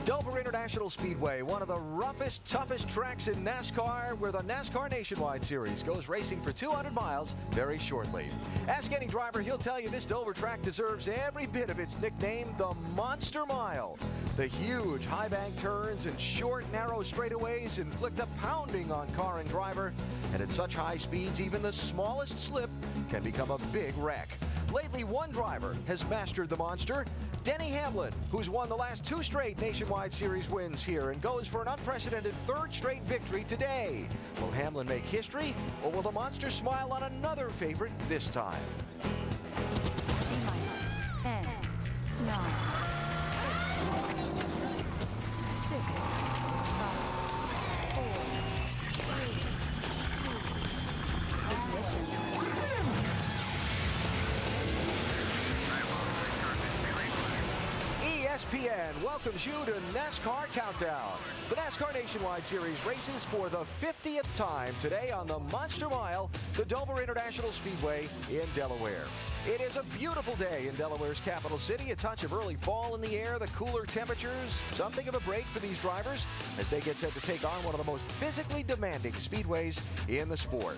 Dover International Speedway, one of the roughest, toughest tracks in NASCAR, where the NASCAR Nationwide Series goes racing for 200 miles very shortly. Ask any driver, he'll tell you this Dover track deserves every bit of its nickname, the Monster Mile. The huge high bank turns and short, narrow straightaways inflict a pounding on car and driver, and at such high speeds, even the smallest slip can become a big wreck. Lately, one driver has mastered the monster, Denny Hamlin, who's won the last 2 straight Nationwide Series wins here and goes for an unprecedented 3rd straight victory today. Will Hamlin make history, or will the monster smile on another favorite this time? T-minus 10, 9, 6, 5, 4, 3, 2, ignition. ESPN welcomes you to NASCAR Countdown. The NASCAR Nationwide Series races for the 50th time today on the Monster Mile, the Dover International Speedway in Delaware. It is a beautiful day in Delaware's capital city, a touch of early fall in the air, the cooler temperatures, something of a break for these drivers as they get set to take on one of the most physically demanding speedways in the sport.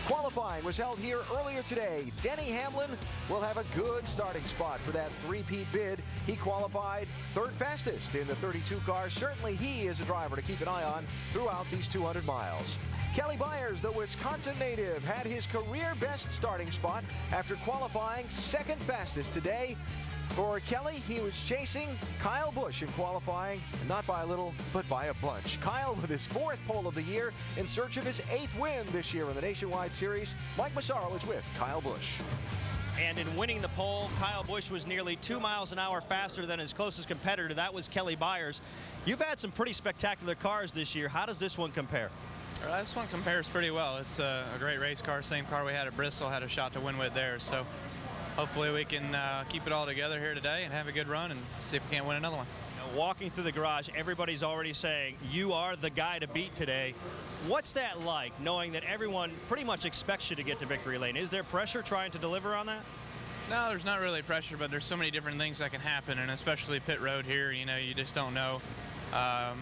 Qualifying was held here earlier today. Denny Hamlin will have a good starting spot for that three-peat bid. He qualified 3rd fastest in the 32 car. Certainly he is a driver to keep an eye on throughout these 200 miles. Kelly Byers, the Wisconsin native, had his career best starting spot after qualifying 2nd fastest today. For Kelly, he was chasing Kyle Busch in qualifying, not by a little, but by a bunch. Kyle with his 4th pole of the year in search of his 8th win this year in the Nationwide Series. Mike Massaro is with Kyle Busch. And in winning the pole, Kyle Busch was nearly 2 miles an hour faster than his closest competitor. That was Kelly Byers. You've had some pretty spectacular cars this year. How does this one compare? This one compares pretty well. It's a great race car. Same car we had at Bristol, had a shot to win with there. So hopefully we can keep it all together here today and have a good run and see if we can't win another one. Now, walking through the garage, everybody's already saying you are the guy to beat today. What's that like, knowing that everyone pretty much expects you to get to victory lane? Is there pressure trying to deliver on that? No, there's not really pressure, but there's so many different things that can happen, and especially pit road here, you know, you just don't know.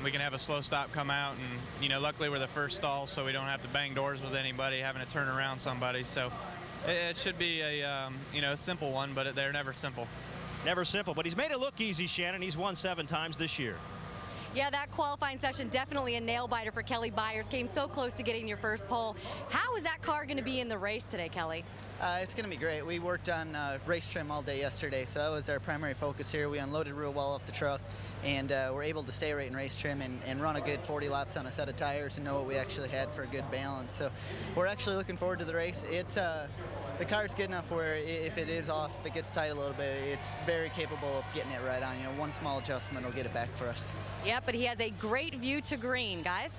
We can have a slow stop come out, and, you know, luckily we're the first stall, so we don't have to bang doors with anybody, having to turn around somebody. So it should be a, you know, a simple one, but they're never simple. Never simple, but he's made it look easy, Shannon. He's won 7 times this year. Yeah, that qualifying session, definitely a nail-biter for Kelly Byers. Came so close to getting your first pole. How is that car going to be in the race today, Kelly? It's going to be great. We worked on race trim all day yesterday, so that was our primary focus here. We unloaded real well off the truck, and we're able to stay right in race trim and run a good 40 laps on a set of tires and know what we actually had for a good balance. So we're actually looking forward to the race. It's the car's good enough where if it is off, if it gets tight a little bit, it's very capable of getting it right on. You know, one small adjustment will get it back for us. Yep, but he has a great view to green, guys.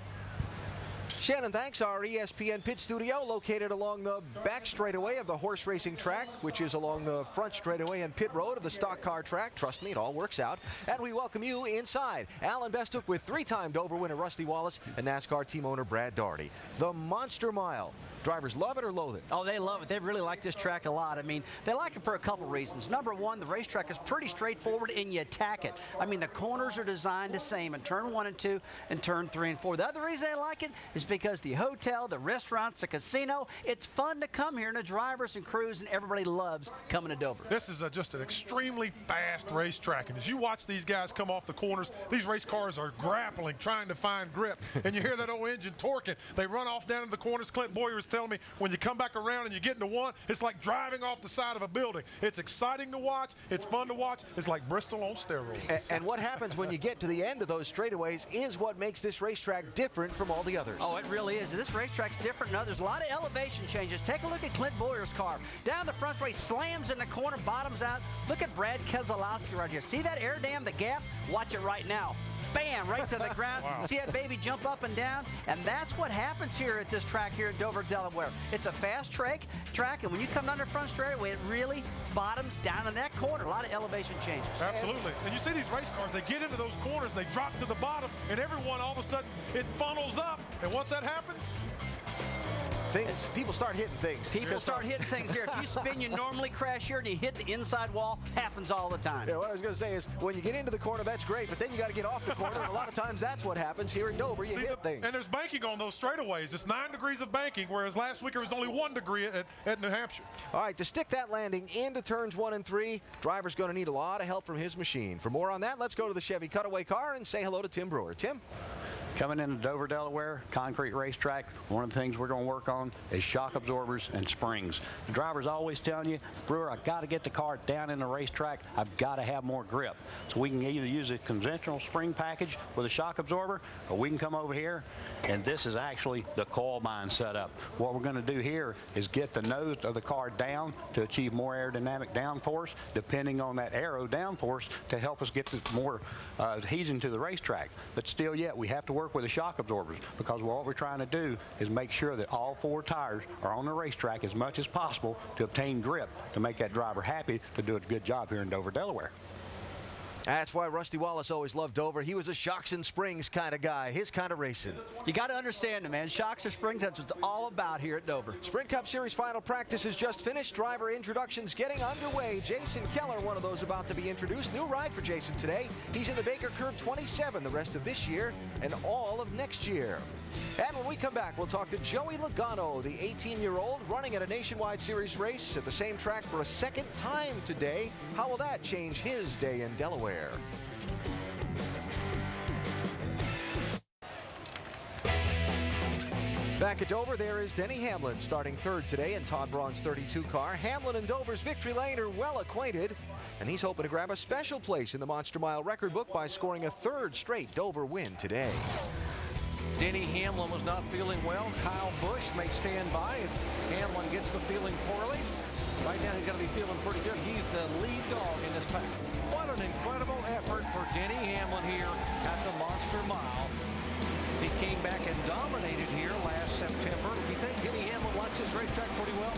Shannon, thanks. Our ESPN pit studio located along the back straightaway of the horse racing track, which is along the front straightaway and pit road of the stock car track. Trust me, it all works out. And we welcome you inside. Alan Bestook with 3-time Dover winner Rusty Wallace and NASCAR team owner Brad Daugherty. The Monster Mile. Drivers love it or loathe it? Oh, they love it. They really like this track a lot. I mean, they like it for a couple reasons. Number one, the racetrack is pretty straightforward and you attack it. I mean, the corners are designed the same in turn 1 and 2 and turn 3 and 4. The other reason they like it is because the hotel, the restaurants, the casino, it's fun to come here, and the drivers and crews and everybody loves coming to Dover. This is just an extremely fast racetrack, and as you watch these guys come off the corners, these race cars are grappling, trying to find grip, and you hear that old engine torquing. They run off down to the corners. Clint Boyer was telling me when you come back around and you get into one, it's like driving off the side of a building. It's exciting to watch. It's fun to watch. It's like Bristol on steroids. And what happens when you get to the end of those straightaways is what makes this racetrack different from all the others. Oh, it really is. This racetrack's different than others. A lot of elevation changes. Take a look at Clint Boyer's car. Down the front straight, slams in the corner, bottoms out. Look at Brad Keselowski right here. See that air dam, the gap? Watch it right now. Bam, right to the ground. Wow. See that baby jump up and down? And that's what happens here at this track here in Dover, Delaware. It's a fast track, and when you come down the front straightaway, it really bottoms down in that corner. A lot of elevation changes. Absolutely. And you see these race cars, they get into those corners, they drop to the bottom, and everyone all of a sudden, it funnels up. And once that happens, People start hitting things. People start hitting things here. If you spin, you normally crash here, and you hit the inside wall. Happens all the time. Yeah, what I was going to say is, when you get into the corner, that's great, but then you got to get off the corner, and a lot of times that's what happens here in Dover. You hit things. And there's banking on those straightaways. It's 9 degrees of banking, whereas last week it was only 1 degree at New Hampshire. All right, to stick that landing into turns 1 and 3, driver's going to need a lot of help from his machine. For more on that, let's go to the Chevy Cutaway car and say hello to Tim Brewer. Tim? Coming into Dover, Delaware, concrete racetrack, one of the things we're going to work on is shock absorbers and springs. The driver's always telling you, Brewer, I've got to get the car down in the racetrack. I've got to have more grip. So we can either use a conventional spring package with a shock absorber, or we can come over here, and this is actually the coil bind setup. What we're going to do here is get the nose of the car down to achieve more aerodynamic downforce, depending on that aero downforce, to help us get more adhesion to the racetrack. But still yet, we have to work with the shock absorbers, because what we're trying to do is make sure that all 4 tires are on the racetrack as much as possible to obtain grip to make that driver happy to do a good job here in Dover, Delaware. That's why Rusty Wallace always loved Dover. He was a shocks and springs kind of guy, his kind of racing. You got to understand it, man. Shocks or springs, that's what it's all about here at Dover. Sprint Cup Series final practice is just finished. Driver introductions getting underway. Jason Keller, one of those about to be introduced. New ride for Jason today. He's in the Baker Curve 27 the rest of this year and all of next year. And when we come back, we'll talk to Joey Logano, the 18-year-old running at a Nationwide Series race at the same track for a second time today. How will that change his day in Delaware? Back at Dover, there is Denny Hamlin starting third today in Todd Braun's 32 car. Hamlin and Dover's victory lane are well acquainted, and he's hoping to grab a special place in the Monster Mile record book by scoring a third straight Dover win today. Denny Hamlin was not feeling well. Kyle Busch may stand by if Hamlin gets the feeling poorly. Right now he's going to be feeling pretty good. He's the lead dog in this pack. What an incredible effort for Denny Hamlin here at the Monster Mile. He came back and dominated here last September. Do you think Denny Hamlin likes this racetrack pretty well?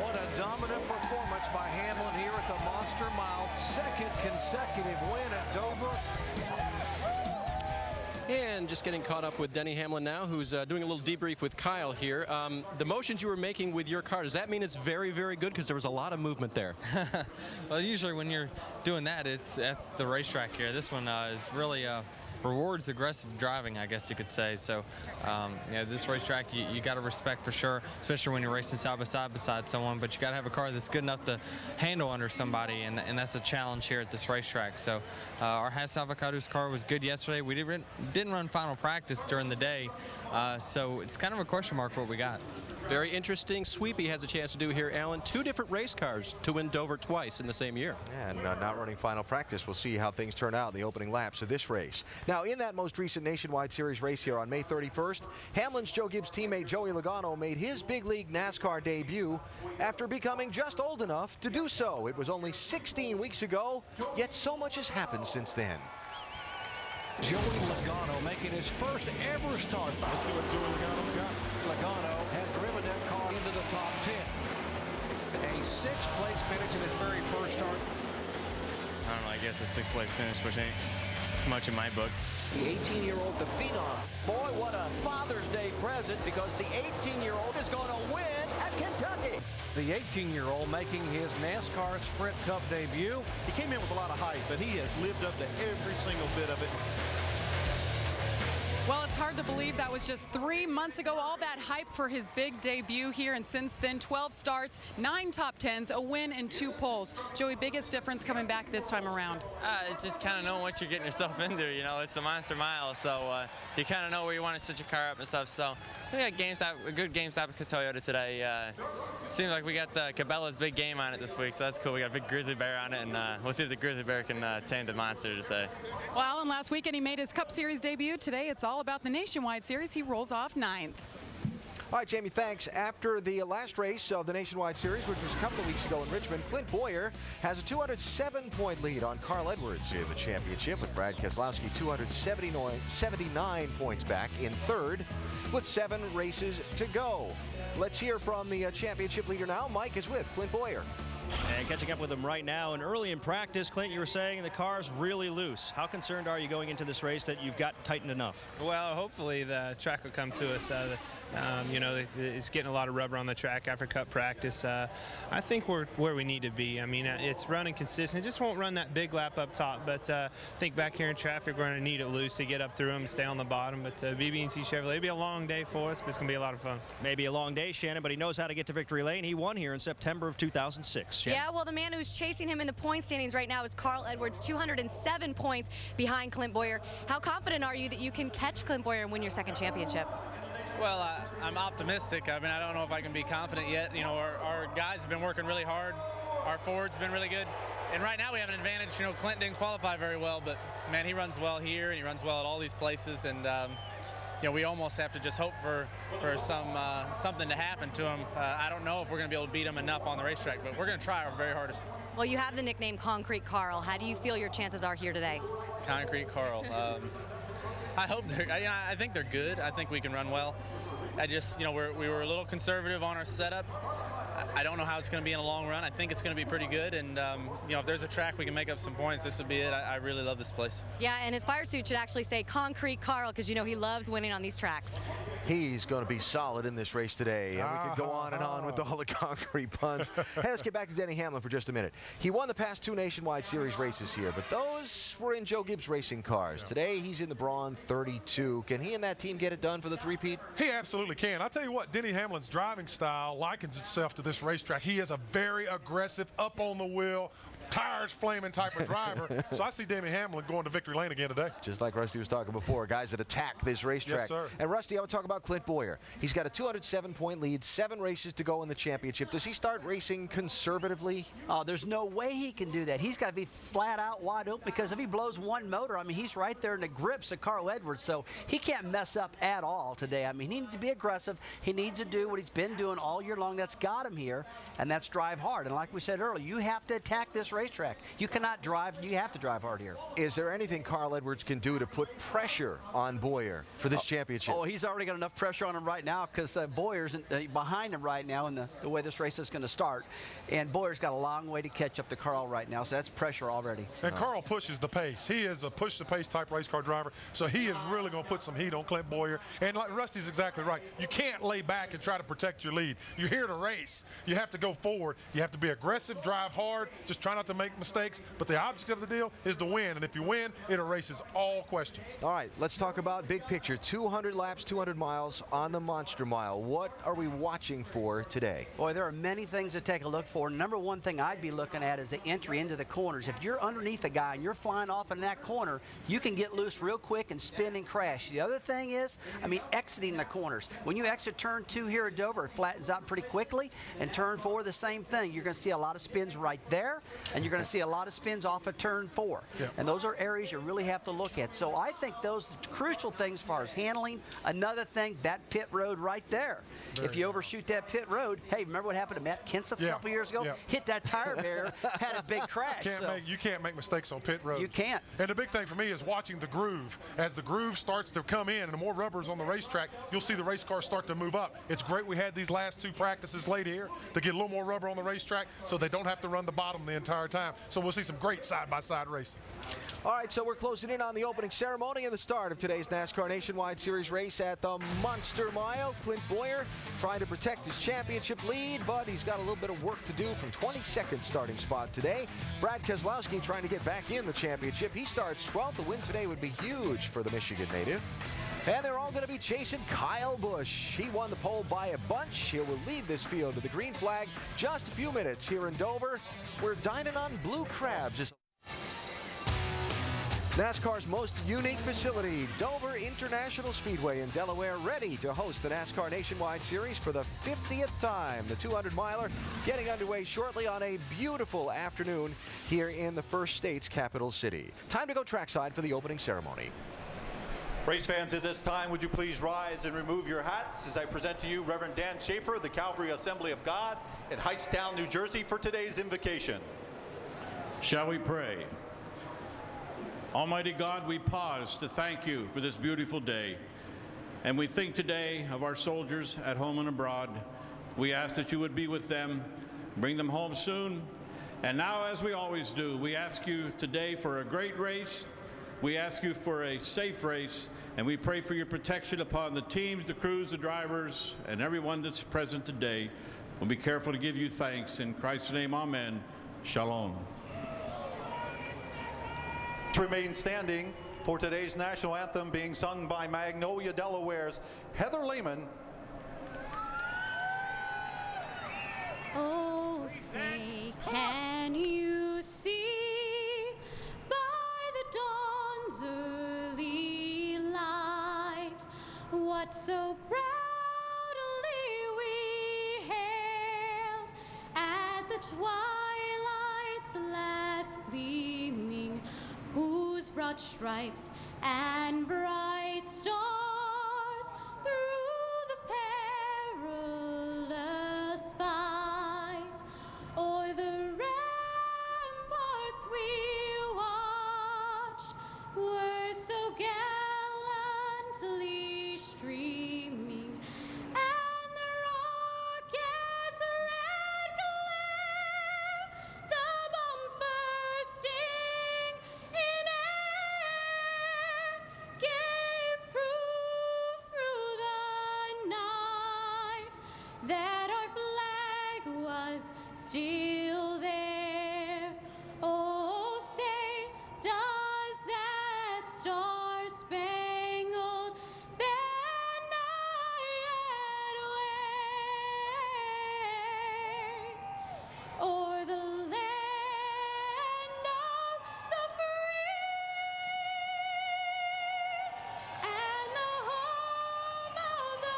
What a dominant performance by Hamlin here at the Monster Mile. Second consecutive win at Dover. And just getting caught up with Denny Hamlin now, who's doing a little debrief with Kyle here. The motions you were making with your car, does that mean it's very, very good? Because there was a lot of movement there. Well, usually when you're doing that, that's the racetrack here. This one is really rewards aggressive driving, I guess you could say. So, yeah, this racetrack you got to respect for sure, especially when you're racing side by side beside someone. But you got to have a car that's good enough to handle under somebody, and that's a challenge here at this racetrack. So, our Haas Avocados car was good yesterday. We didn't run final practice during the day, so it's kind of a question mark what we got. Very interesting. Sweepy has a chance to do here, Alan. 2 different race cars to win Dover twice in the same year. And not running final practice. We'll see how things turn out in the opening laps of this race. Now, in that most recent Nationwide Series race here on May 31st, Hamlin's Joe Gibbs teammate Joey Logano made his big league NASCAR debut after becoming just old enough to do so. It was only 16 weeks ago, yet so much has happened since then. Joey Logano making his first ever start. Let's see what Joey Logano's got. Logano has driven that car into the top 10. A 6th place finish in his very first start. I don't know, I guess a 6th place finish, which ain't much in my book. The 18-year-old, the phenom. Boy, what a Father's Day present, because the 18-year-old is going to win at Kentucky. The 18-year-old making his NASCAR Sprint Cup debut. He came in with a lot of hype, but he has lived up to every single bit of it. Well, it's hard to believe that was just 3 months ago. All that hype for his big debut here, and since then, 12 starts, 9 top 10s, a win, and 2 poles. Joey, biggest difference coming back this time around? It's just kind of knowing what you're getting yourself into. You know, it's the Monster Mile, so you kind of know where you want to set your car up and stuff. So we got a good GameStop with Toyota today. Seems like we got Cabela's big game on it this week, so that's cool. We got a big grizzly bear on it, and we'll see if the grizzly bear can tame the monster today. Well, Alan, last weekend he made his Cup Series debut. Today it's all about the Nationwide Series. He rolls off 9th. All right, Jamie, thanks. After the last race of the Nationwide Series, which was a couple of weeks ago in Richmond, Clint Boyer has a 207-point lead on Carl Edwards in the championship, with Brad Keselowski 279 points back in third with 7 races to go. Let's hear from the championship leader now. Mike is with Clint Boyer. And catching up with him right now, and early in practice, Clint, you were saying the car's really loose. How concerned are you going into this race that you've got tightened enough? Well, hopefully the track will come to us. You know, it's getting a lot of rubber on the track after cut practice. I think we're where we need to be. I mean, it's running consistent. It just won't run that big lap up top, but I think back here in traffic, we're going to need it loose to get up through them, stay on the bottom. But BB&C Chevrolet, it'll be a long day for us, but it's going to be a lot of fun. Maybe a long day, Shannon, but he knows how to get to victory lane. He won here in September of 2006. Shannon. Yeah, well, the man who's chasing him in the point standings right now is Carl Edwards, 207 points behind Clint Boyer. How confident are you that you can catch Clint Boyer and win your second championship? Well, I'm optimistic. I mean, I don't know if I can be confident yet. You know, our guys have been working really hard. Our forward's been really good. And right now we have an advantage. You know, Clint didn't qualify very well, but, man, he runs well here and he runs well at all these places. And, you know, we almost have to just hope for something to happen to him. I don't know if we're going to be able to beat him enough on the racetrack, but we're going to try our very hardest. Well, you have the nickname Concrete Carl. How do you feel your chances are here today? Concrete Carl. I hope I think they're good. I think we can run well. I just, you know, we were a little conservative on our setup. I don't know how it's going to be in a long run. I think it's going to be pretty good. And, you know, if there's a track we can make up some points, this would be it. I really love this place. Yeah, and his fire suit should actually say Concrete Carl because, you know, he loves winning on these tracks. He's going to be solid in this race today. And we could go on and on with all the concrete puns. Hey, let's get back to Denny Hamlin for just a minute. He won the past 2 Nationwide Series races here, but those were in Joe Gibbs Racing cars. Today, he's in the Braun 32. Can he and that team get it done for the three-peat? He absolutely can. I'll tell you what, Denny Hamlin's driving style likens itself to this racetrack. He is a very aggressive, up on the wheel, tires flaming type of driver. So I see Denny Hamlin going to victory lane again today. Just like Rusty was talking before, guys that attack this racetrack. Yes, sir. And Rusty, I would talk about Clint Boyer. He's got a 207-point lead, 7 races to go in the championship. Does he start racing conservatively? There's no way he can do that. He's got to be flat out wide open because if he blows one motor, I mean, he's right there in the grips of Carl Edwards, so he can't mess up at all today. I mean, he needs to be aggressive. He needs to do what he's been doing all year long. That's got him here, and that's drive hard. And like we said earlier, you have to attack this racetrack. You cannot drive. You have to drive hard here. Is there anything Carl Edwards can do to put pressure on Boyer for this championship? Oh, he's already got enough pressure on him right now because Boyer's behind him right now in the way this race is going to start. And Boyer's got a long way to catch up to Carl right now, so that's pressure already. And Carl pushes the pace. He is a push-the-pace type race car driver, so he is really going to put some heat on Clint Boyer. And like Rusty's exactly right. You can't lay back and try to protect your lead. You're here to race. You have to go forward. You have to be aggressive, drive hard, just try not to make mistakes. But the object of the deal is to win, and if you win, it erases all questions. All right, let's talk about big picture. 200 laps, 200 miles on the Monster Mile. What are we watching for today? Boy, there are many things to take a look for. Number one thing I'd be looking at is the entry into the corners. If you're underneath a guy and you're flying off in that corner, you can get loose real quick and spin and crash. The other thing is, I mean, exiting the corners. When you exit turn 2 here at Dover, it flattens out pretty quickly, and turn 4, the same thing. You're going to see a lot of spins right there, and you're going to see a lot of spins off of turn 4. Yep. And those are areas you really have to look at. So I think those are crucial things as far as handling. Another thing, that pit road right there. If you overshoot that pit road, hey, remember what happened to Matt Kenseth a couple years ago? Hit that tire barrier, had a big crash. You can't make mistakes on pit road. You can't. And the big thing for me is watching the groove. As the groove starts to come in and the more rubber's on the racetrack, you'll see the race cars start to move up. It's great we had these last 2 practices late here to get a little more rubber on the racetrack so they don't have to run the bottom the entire time. So we'll see some great side-by-side racing. All right, so we're closing in on the opening ceremony and the start of today's NASCAR Nationwide Series race at the Monster Mile. Clint Boyer trying to protect his championship lead, but he's got a little bit of work to do from 22nd starting spot today. Brad Keselowski trying to get back in the championship. He starts 12th. The win today would be huge for the Michigan native. And they're all going to be chasing Kyle Busch. He won the pole by a bunch. He will lead this field to the green flag. Just a few minutes here in Dover. We're dining on blue crabs. NASCAR's most unique facility, Dover International Speedway in Delaware, ready to host the NASCAR Nationwide Series for the 50th time. The 200-miler getting underway shortly on a beautiful afternoon here in the first state's capital city. Time to go trackside for the opening ceremony. Race fans, at this time, would you please rise and remove your hats as I present to you Reverend Dan Schaefer, the Calvary Assembly of God in Hightstown, New Jersey, for today's invocation. Shall we pray? Almighty God, we pause to thank you for this beautiful day. And we think today of our soldiers at home and abroad. We ask that you would be with them, bring them home soon, And now, as we always do, we ask you today for a great race. We ask you for a safe race, and we pray for your protection upon the teams, the crews, the drivers, and everyone that's present today. We'll be careful to give you thanks. In Christ's name, amen. Shalom. To remain standing for today's national anthem being sung by Magnolia, Delaware's Heather Lehman. Oh, say, can you see by the dawn's early light what so proudly we hailed at the twilight's last gleaming, whose broad stripes and bright stars through the perilous fight o'er the ramparts we watched were so gallantly streaming, and the rocket's red glare, the bombs bursting in air, gave proof through the night that our flag was still there. Oh, say, does that star-spangled banner yet wave o'er the land of the free and the home of the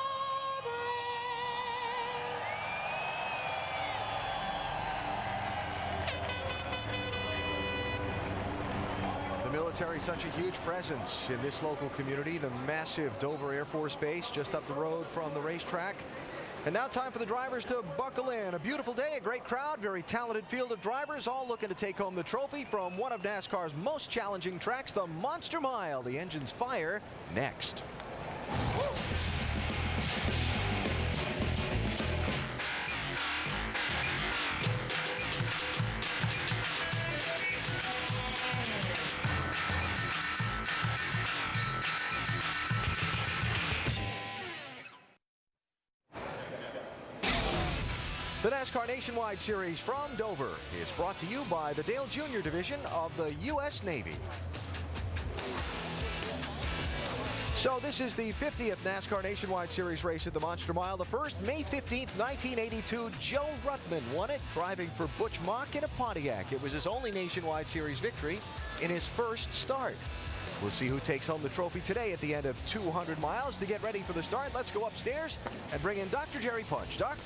The military, such a huge presence in this local community. The massive Dover Air Force Base just up the road from the racetrack. And now time for the drivers to buckle in. A beautiful day, a great crowd, very talented field of drivers, all looking to take home the trophy from one of NASCAR's most challenging tracks, the Monster Mile. The engines fire next. The NASCAR Nationwide Series from Dover is brought to you by the Dale Jr. Division of the U.S. Navy. So this is the 50th NASCAR Nationwide Series race at the Monster Mile. The first, May 15th, 1982, Joe Ruttman won it, driving for Butch Mock in a Pontiac. It was his only Nationwide Series victory in his first start. We'll see who takes home the trophy today at the end of 200 miles. To get ready for the start, let's go upstairs and bring in Dr. Jerry Punch. Doc?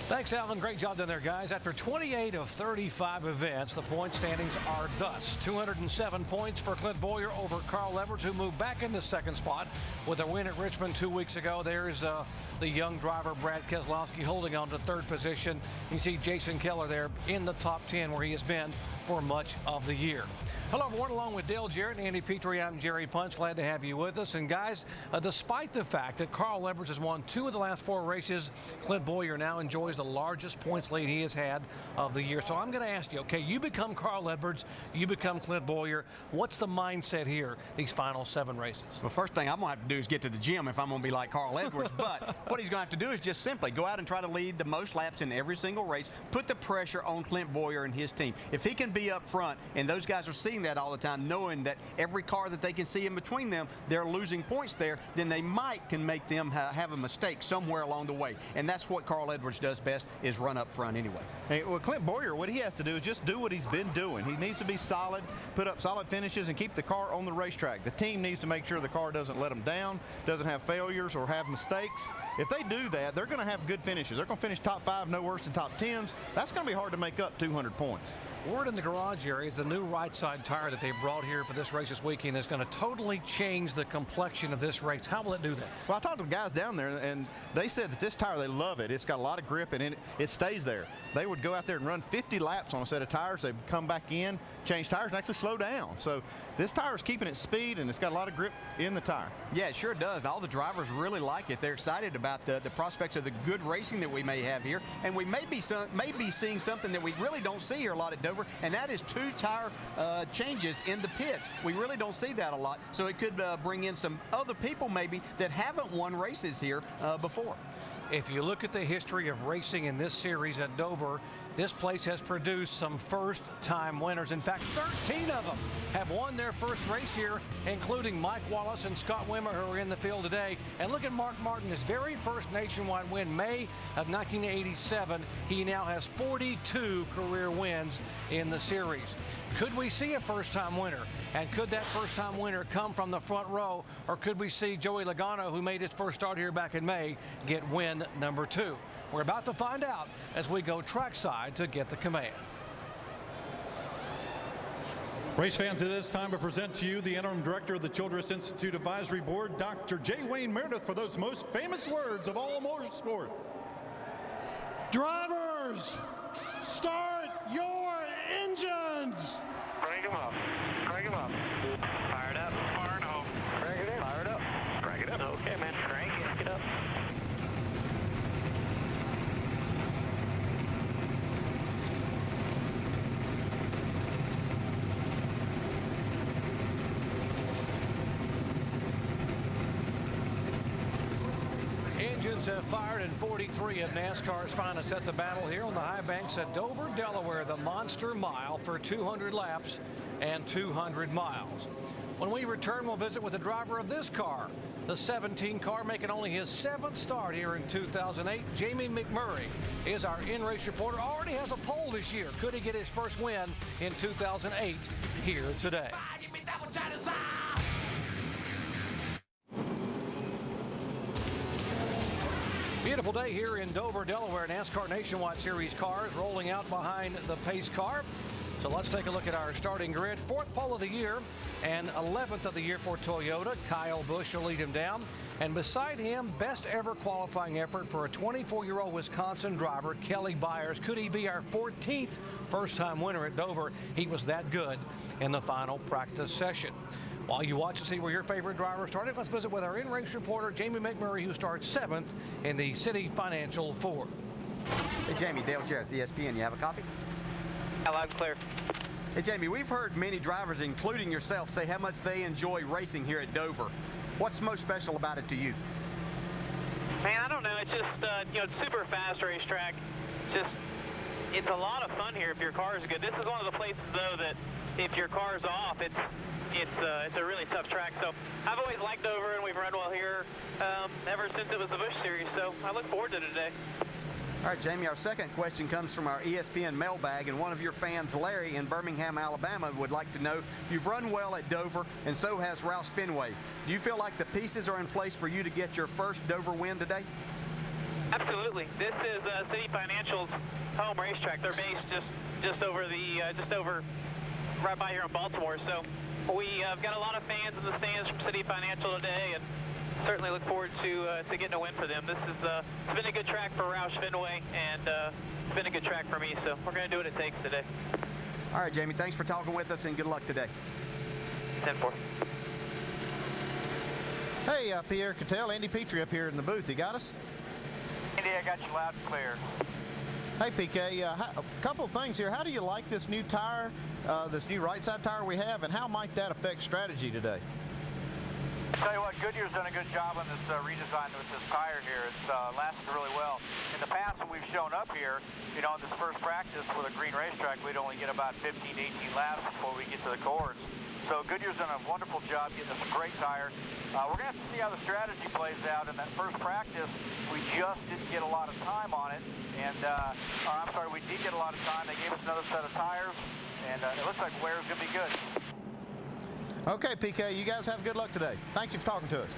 Thanks, Alvin. Great job down there, guys. After 28 of 35 events, the point standings are thus. 207 points for Clint Bowyer over Carl Edwards, who moved back into second spot with a win at Richmond 2 weeks ago. There's the young driver, Brad Keselowski, holding on to third position. You see Jason Keller there in the top 10, where he has been for much of the year. Hello, everyone. Along with Dale Jarrett and Andy Petrie, I'm Jerry Punch. Glad to have you with us. And, guys, despite the fact that Carl Edwards has won 2 of the last 4 races, Clint Bowyer now enjoys the largest points lead he has had of the year. So I'm going to ask you, okay, you become Carl Edwards, you become Clint Bowyer. What's the mindset here these final 7 races? Well, first thing I'm going to have to do is get to the gym if I'm going to be like Carl Edwards. But what he's going to have to do is just simply go out and try to lead the most laps in every single race, put the pressure on Clint Bowyer and his team. If he can be up front, and those guys are seeing that all the time, knowing that every car that they can see in between them, they're losing points there, then they can make them have a mistake somewhere along the way. And that's what Carl Edwards does best, is run up front anyway. Hey, well, Clint Bowyer, what he has to do is just do what he's been doing. He needs to be solid, put up solid finishes, and keep the car on the racetrack. The team needs to make sure the car doesn't let them down, doesn't have failures or have mistakes. If they do that, they're going to have good finishes. They're going to finish top 5, no worse than top 10s. That's going to be hard to make up 200 points. Word in the garage area is the new right side tire that they brought here for this race this weekend is going to totally change the complexion of this race. How will it do that? Well, I talked to the guys down there, and they said that this tire, they love it. It's got a lot of grip, and it stays there. They would go out there and run 50 laps on a set of tires. They'd come back in, change tires, and actually slow down. So this tire is keeping its speed, and it's got a lot of grip in the tire. Yeah, it sure does. All the drivers really like it. They're excited about the prospects of the good racing that we may have here, and we may be seeing something that we really don't see here a lot at Dover, and that is 2 tire changes in the pits. We really don't see that a lot, so it could bring in some other people maybe that haven't won races here before. If you look at the history of racing in this series at Dover, this place has produced some first-time winners. In fact, 13 of them have won their first race here, including Mike Wallace and Scott Wimmer, who are in the field today. And look at Mark Martin, his very first nationwide win, May of 1987. He now has 42 career wins in the series. Could we see a first-time winner? And could that first-time winner come from the front row? Or could we see Joey Logano, who made his first start here back in May, get win number 2? We're about to find out as we go trackside to get the command. Race fans, at this time I present to you the interim director of the Childress Institute Advisory Board, Dr. J. Wayne Meredith, for those most famous words of all motorsport. Drivers, start your engines. Crank them up. Crank them up. Fired up. Firing home. Crank it in. Fired up. Crank it up. Okay, man. Crank it up. Engines have fired, and 43 of NASCAR's finest at the battle here on the high banks at Dover, Delaware, the Monster Mile for 200 laps and 200 miles. When we return, we'll visit with the driver of this car, the 17 car making only his 7th start here in 2008. Jamie McMurray is our in-race reporter. Already has a pole this year. Could he get his first win in 2008 here today? Beautiful day here in Dover, Delaware. NASCAR Nationwide Series cars rolling out behind the pace car. So let's take a look at our starting grid. 4th pole of the year and 11th of the year for Toyota. Kyle Busch will lead him down. And beside him, best ever qualifying effort for a 24-year-old Wisconsin driver, Kelly Byers. Could he be our 14th first-time winner at Dover? He was that good in the final practice session. While you watch to see where your favorite driver started, let's visit with our in-race reporter, Jamie McMurray, who starts 7th in the City Financial Ford. Hey, Jamie, Dale Jarrett, ESPN. You have a copy? Loud and clear. Hey, Jamie, we've heard many drivers, including yourself, say how much they enjoy racing here at Dover. What's most special about it to you? Man, I don't know. It's just, it's super fast racetrack. It's a lot of fun here if your car is good. This is one of the places, though, that if your car's off, it's a really tough track. So I've always liked Dover, and we've run well here ever since it was the Busch Series. So I look forward to today. All right, Jamie, our second question comes from our ESPN mailbag, and one of your fans, Larry, in Birmingham, Alabama, would like to know, you've run well at Dover, and so has Roush Fenway. Do you feel like the pieces are in place for you to get your first Dover win today? Absolutely. This is City Financial's home racetrack. They're based just over right by here in Baltimore. So we have got a lot of fans in the stands from City Financial today, and certainly look forward to getting a win for them. This is it's been a good track for Roush Fenway, and it's been a good track for me. So we're going to do what it takes today. All right, Jamie. Thanks for talking with us, and good luck today. 10-4. Hey, Pierre Cattell, Andy Petrie up here in the booth. You got us? Andy, I got you loud and clear. Hey, PK, a couple of things here. How do you like this new tire, this new right side tire we have, and how might that affect strategy today? Tell you what, Goodyear's done a good job on this redesign with this tire here. It's lasted really well. In the past, when we've shown up here, in this first practice with a green racetrack, we'd only get about 15 to 18 laps before we get to the course. So Goodyear's done a wonderful job getting us a great tire. We're going to have to see how the strategy plays out. In that first practice, we just didn't get a lot of time on it. And, I'm sorry, we did get a lot of time. They gave us another set of tires, and it looks like wear's going to be good. Okay, PK, you guys have good luck today. Thank you for talking to us.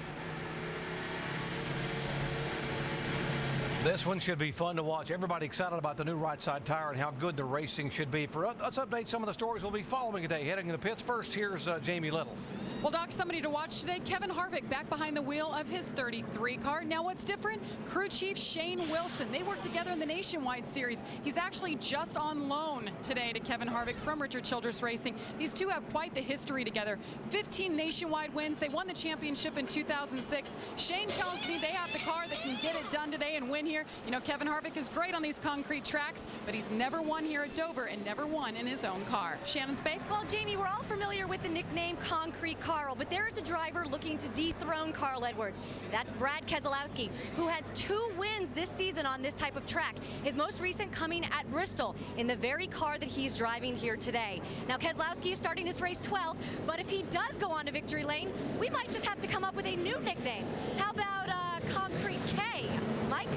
This one should be fun to watch. Everybody excited about the new right side tire and how good the racing should be. For us, update some of the stories we'll be following today. Heading to the pits first, here's Jamie Little. Well, Doc, somebody to watch today. Kevin Harvick back behind the wheel of his 33 car. Now what's different? Crew chief Shane Wilson. They work together in the Nationwide Series. He's actually just on loan today to Kevin Harvick from Richard Childress Racing. These two have quite the history together. 15 Nationwide wins. They won the championship in 2006. Shane tells me they have the car that can get it done today and win here. You know, Kevin Harvick is great on these concrete tracks, but he's never won here at Dover and never won in his own car. Shannon Spade? Well, Jamie, we're all familiar with the nickname Concrete Carl, but there's a driver looking to dethrone Carl Edwards. That's Brad Keselowski, who has 2 wins this season on this type of track. His most recent coming at Bristol in the very car that he's driving here today. Now, Keselowski is starting this race 12th, but if he does go on to victory lane, we might just have to come up with a new nickname. How about Concrete K? Mike?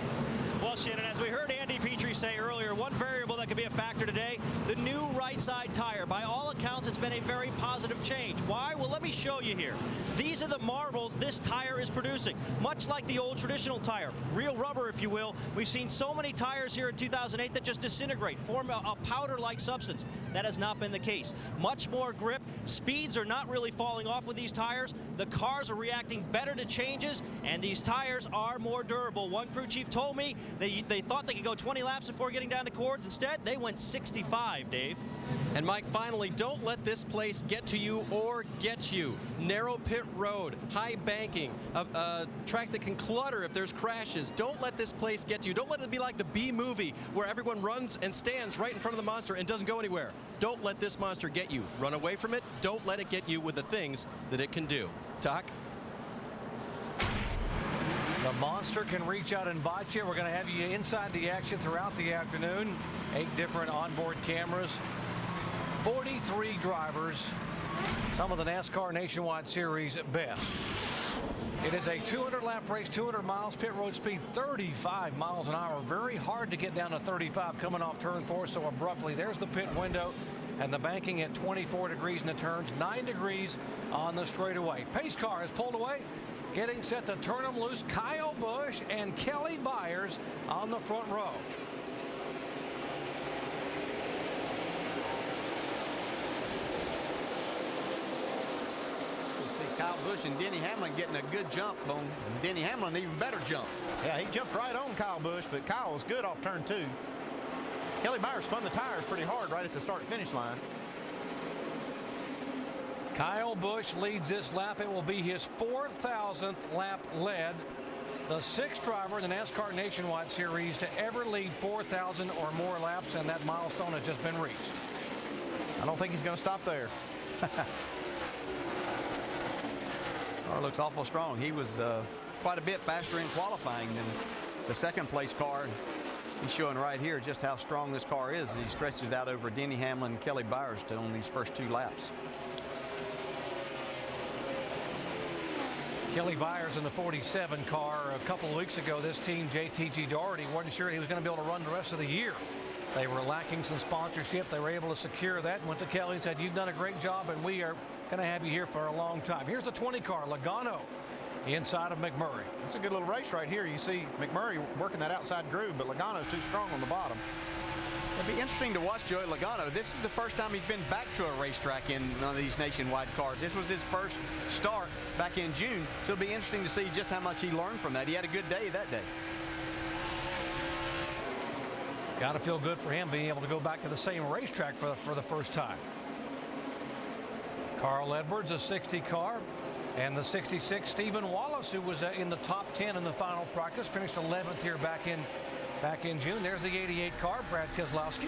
Well, Shannon, as we heard Andy Petrie say earlier, one variable that could be a factor today, the new right side tire. By all accounts, it's been a very positive change. Why? Well, let me show you here. These are the marbles this tire is producing, much like the old traditional tire. Real rubber, if you will. We've seen so many tires here in 2008 that just disintegrate, form a powder-like substance. That has not been the case. Much more grip. Speeds are not really falling off with these tires. The cars are reacting better to changes, and these tires are more durable. One crew chief told me they thought they could go 20 laps before getting down to cords. Instead, they went 65, Dave. And Mike, finally, don't let this place get to you or get you. Narrow pit road, high banking, a track that can clutter if there's crashes. Don't let this place get to you. Don't let it be like the B movie where everyone runs and stands right in front of the monster and doesn't go anywhere. Don't let this monster get you. Run away from it. Don't let it get you with the things that it can do. Doc? The monster can reach out and bite you. We're going to have you inside the action throughout the afternoon. 8 different onboard cameras. 43 drivers. Some of the NASCAR Nationwide Series best. It is a 200-lap race, 200 miles, pit road speed 35 miles an hour. Very hard to get down to 35 coming off turn 4 so abruptly. There's the pit window. And the banking at 24 degrees in the turns, 9 degrees on the straightaway. Pace car is pulled away. Getting set to turn them loose, Kyle Busch and Kelly Byers on the front row. We'll see Kyle Busch and Denny Hamlin getting a good jump on Denny Hamlin, even better jump. Yeah, he jumped right on Kyle Busch, but Kyle was good off turn 2. Kelly Byers spun the tires pretty hard right at the start-finish line. Kyle Busch leads this lap. It will be his 4,000th lap led. The 6th driver in the NASCAR Nationwide Series to ever lead 4,000 or more laps, and that milestone has just been reached. I don't think he's going to stop there. Car looks awful strong. He was quite a bit faster in qualifying than the 2nd place car. He's showing right here just how strong this car is. He stretches it out over Denny Hamlin and Kelly Byers on these first 2 laps. Kelly Byers in the 47 car. A couple of weeks ago, this team, JTG Daugherty, wasn't sure he was going to be able to run the rest of the year. They were lacking some sponsorship. They were able to secure that and went to Kelly and said, "You've done a great job, and we are going to have you here for a long time." Here's the 20 car, Logano, inside of McMurray. That's a good little race right here. You see McMurray working that outside groove, but Logano's too strong on the bottom. It'll be interesting to watch Joey Logano. This is the first time he's been back to a racetrack in one of these Nationwide cars. This was his first start back in June, so it'll be interesting to see just how much he learned from that. He had a good day that day. Got to feel good for him being able to go back to the same racetrack for the first time. Carl Edwards, a 60 car, and the 66, Stephen Wallace, who was in the top 10 in the final practice, finished 11th here back in June. There's the 88 car, Brad Keselowski.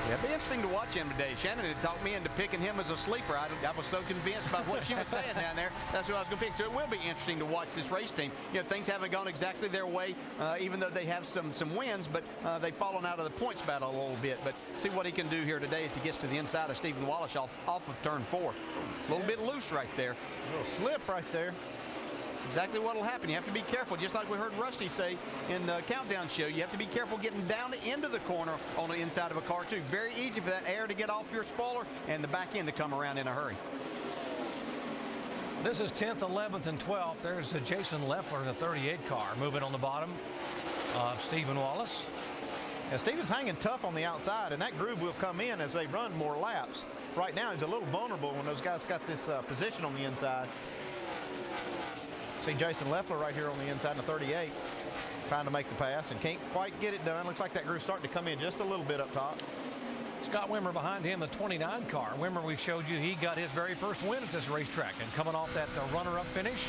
Yeah, it'll be interesting to watch him today. Shannon had talked me into picking him as a sleeper. I was so convinced by what she was saying down there. That's who I was going to pick. So it will be interesting to watch this race team. You know, things haven't gone exactly their way, even though they have some wins, but they've fallen out of the points battle a little bit. But see what he can do here today as he gets to the inside of Stephen Wallace off of turn 4. A little bit loose right there. A little slip right there. Exactly what will happen. You have to be careful, just like we heard Rusty say in the countdown show. You have to be careful getting down into the corner on the inside of a car, too. Very easy for that air to get off your spoiler and the back end to come around in a hurry. This is 10th, 11th, and 12th. There's Jason Leffler in the 38 car moving on the bottom. of Stephen Wallace. And Stephen's hanging tough on the outside, and that groove will come in as they run more laps. Right now, he's a little vulnerable when those guys got this position on the inside. See Jason Leffler right here on the inside in the 38, trying to make the pass and can't quite get it done. Looks like that groove's starting to come in just a little bit up top. Scott Wimmer behind him, the 29 car. Wimmer, we showed you, he got his very first win at this racetrack, and coming off that runner-up finish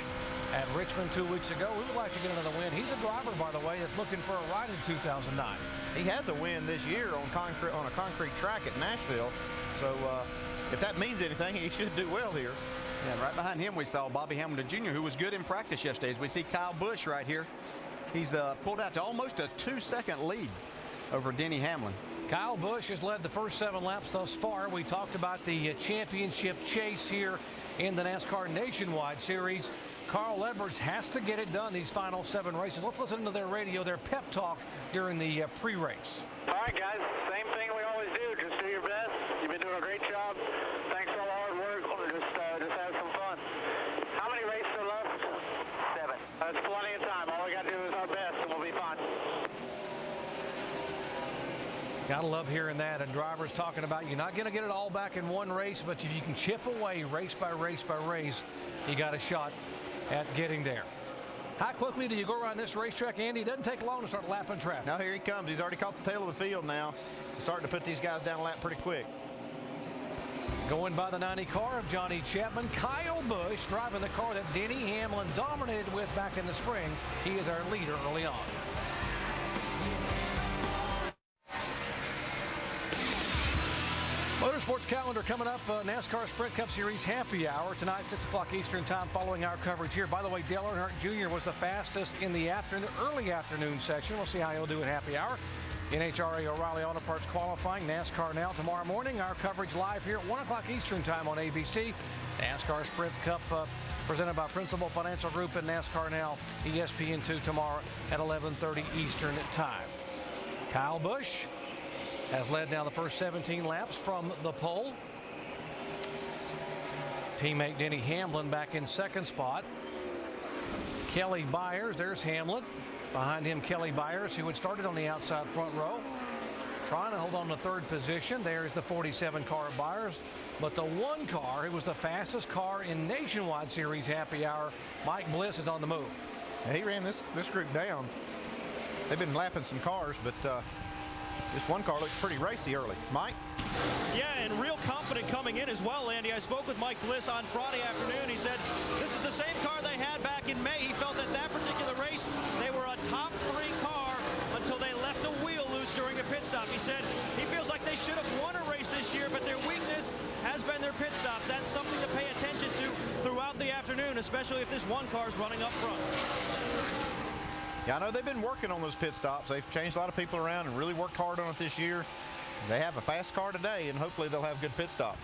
at Richmond 2 weeks ago, we would like to get another win. He's a driver, by the way, that's looking for a ride in 2009. He has a win this year on a concrete track at Nashville, so if that means anything, he should do well here. Yeah, right behind him we saw Bobby Hamilton Jr., who was good in practice yesterday. As we see Kyle Busch right here. He's pulled out to almost a 2-second lead over Denny Hamlin. Kyle Busch has led the first 7 laps thus far. We talked about the championship chase here in the NASCAR Nationwide Series. Carl Edwards has to get it done these final 7 races. Let's listen to their radio, their pep talk during the pre-race. All right, guys, same thing we always do. Just do your best. You've been doing a great job. Thanks for all the hard work. Just have some fun. How many races are left? 7. That's plenty of time. All we got to do is our best, and we'll be fine. Gotta love hearing that, and drivers talking about you're not going to get it all back in one race, but if you can chip away race by race by race, you got a shot at getting there. How quickly do you go around this racetrack, Andy? It doesn't take long to start lapping traffic. Now here he comes. He's already caught the tail of the field now. He's starting to put these guys down a lap pretty quick. Going by the 90 car of Johnny Chapman, Kyle Busch driving the car that Denny Hamlin dominated with back in the spring. He is our leader early on. Motorsports calendar coming up. NASCAR Sprint Cup Series Happy Hour tonight, 6 o'clock Eastern Time, following our coverage here. By the way, Dale Earnhardt Jr. was the fastest in the early afternoon session. We'll see how he'll do at Happy Hour. NHRA O'Reilly Auto Parts qualifying. NASCAR Now tomorrow morning. Our coverage live here at 1 o'clock Eastern Time on ABC. NASCAR Sprint Cup presented by Principal Financial Group and NASCAR Now ESPN2 tomorrow at 11:30 Eastern Time. Kyle Busch has led now the first 17 laps from the pole. Teammate Denny Hamlin back in second spot. Kelly Byers, there's Hamlin. Behind him, Kelly Byers, who had started on the outside front row, trying to hold on to third position. There's the 47 car of Byers. But the 1 car, who was the fastest car in Nationwide Series Happy Hour, Mike Bliss, is on the move. Yeah, he ran this group down. They've been lapping some cars, but this 1 car looks pretty racy early. Mike? Yeah, and real confident coming in as well, Andy. I spoke with Mike Bliss on Friday afternoon. He said this is the same car they had back in May. He felt that particular race, they were a top 3 car until they left the wheel loose during a pit stop. He said he feels like they should have won a race this year, but their weakness has been their pit stops. That's something to pay attention to throughout the afternoon, especially if this 1 car is running up front. Yeah, I know they've been working on those pit stops. They've changed a lot of people around and really worked hard on it this year. They have a fast car today, and hopefully they'll have good pit stop.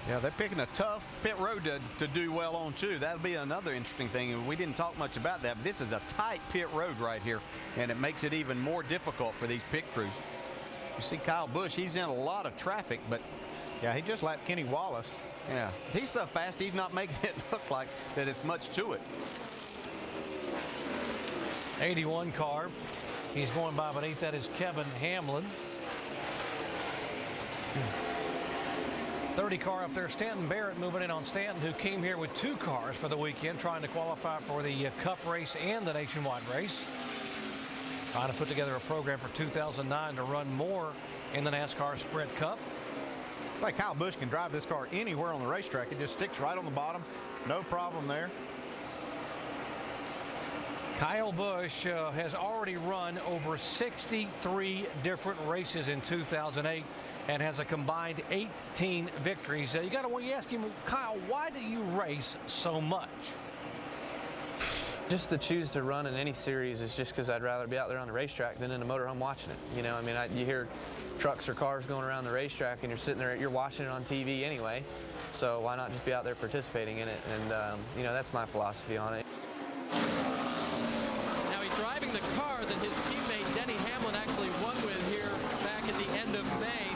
Yeah, they're picking a tough pit road to do well on, too. That'll be another interesting thing. We didn't talk much about that, but this is a tight pit road right here, and it makes it even more difficult for these pit crews. You see Kyle Busch, he's in a lot of traffic, but yeah, he just lapped Kenny Wallace. Yeah, he's so fast, he's not making it look like that it's much to it. 81 car. He's going by beneath that is Kevin Hamlin. 30 car up there, Stanton Barrett moving in on Stanton, who came here with 2 cars for the weekend, trying to qualify for the Cup race and the Nationwide race. Trying to put together a program for 2009 to run more in the NASCAR Sprint Cup. Like Kyle Busch can drive this car anywhere on the racetrack. It just sticks right on the bottom. No problem there. Kyle Busch has already run over 63 different races in 2008 and has a combined 18 victories. You got to ask him, Kyle, why do you race so much? Just to choose to run in any series is just because I'd rather be out there on the racetrack than in a motorhome watching it. You know, I mean, you hear trucks or cars going around the racetrack and you're sitting there, you're watching it on TV anyway. So why not just be out there participating in it? And, you know, that's my philosophy on it. Now he's driving the car that his teammate Denny Hamlin actually won with here back at the end of May.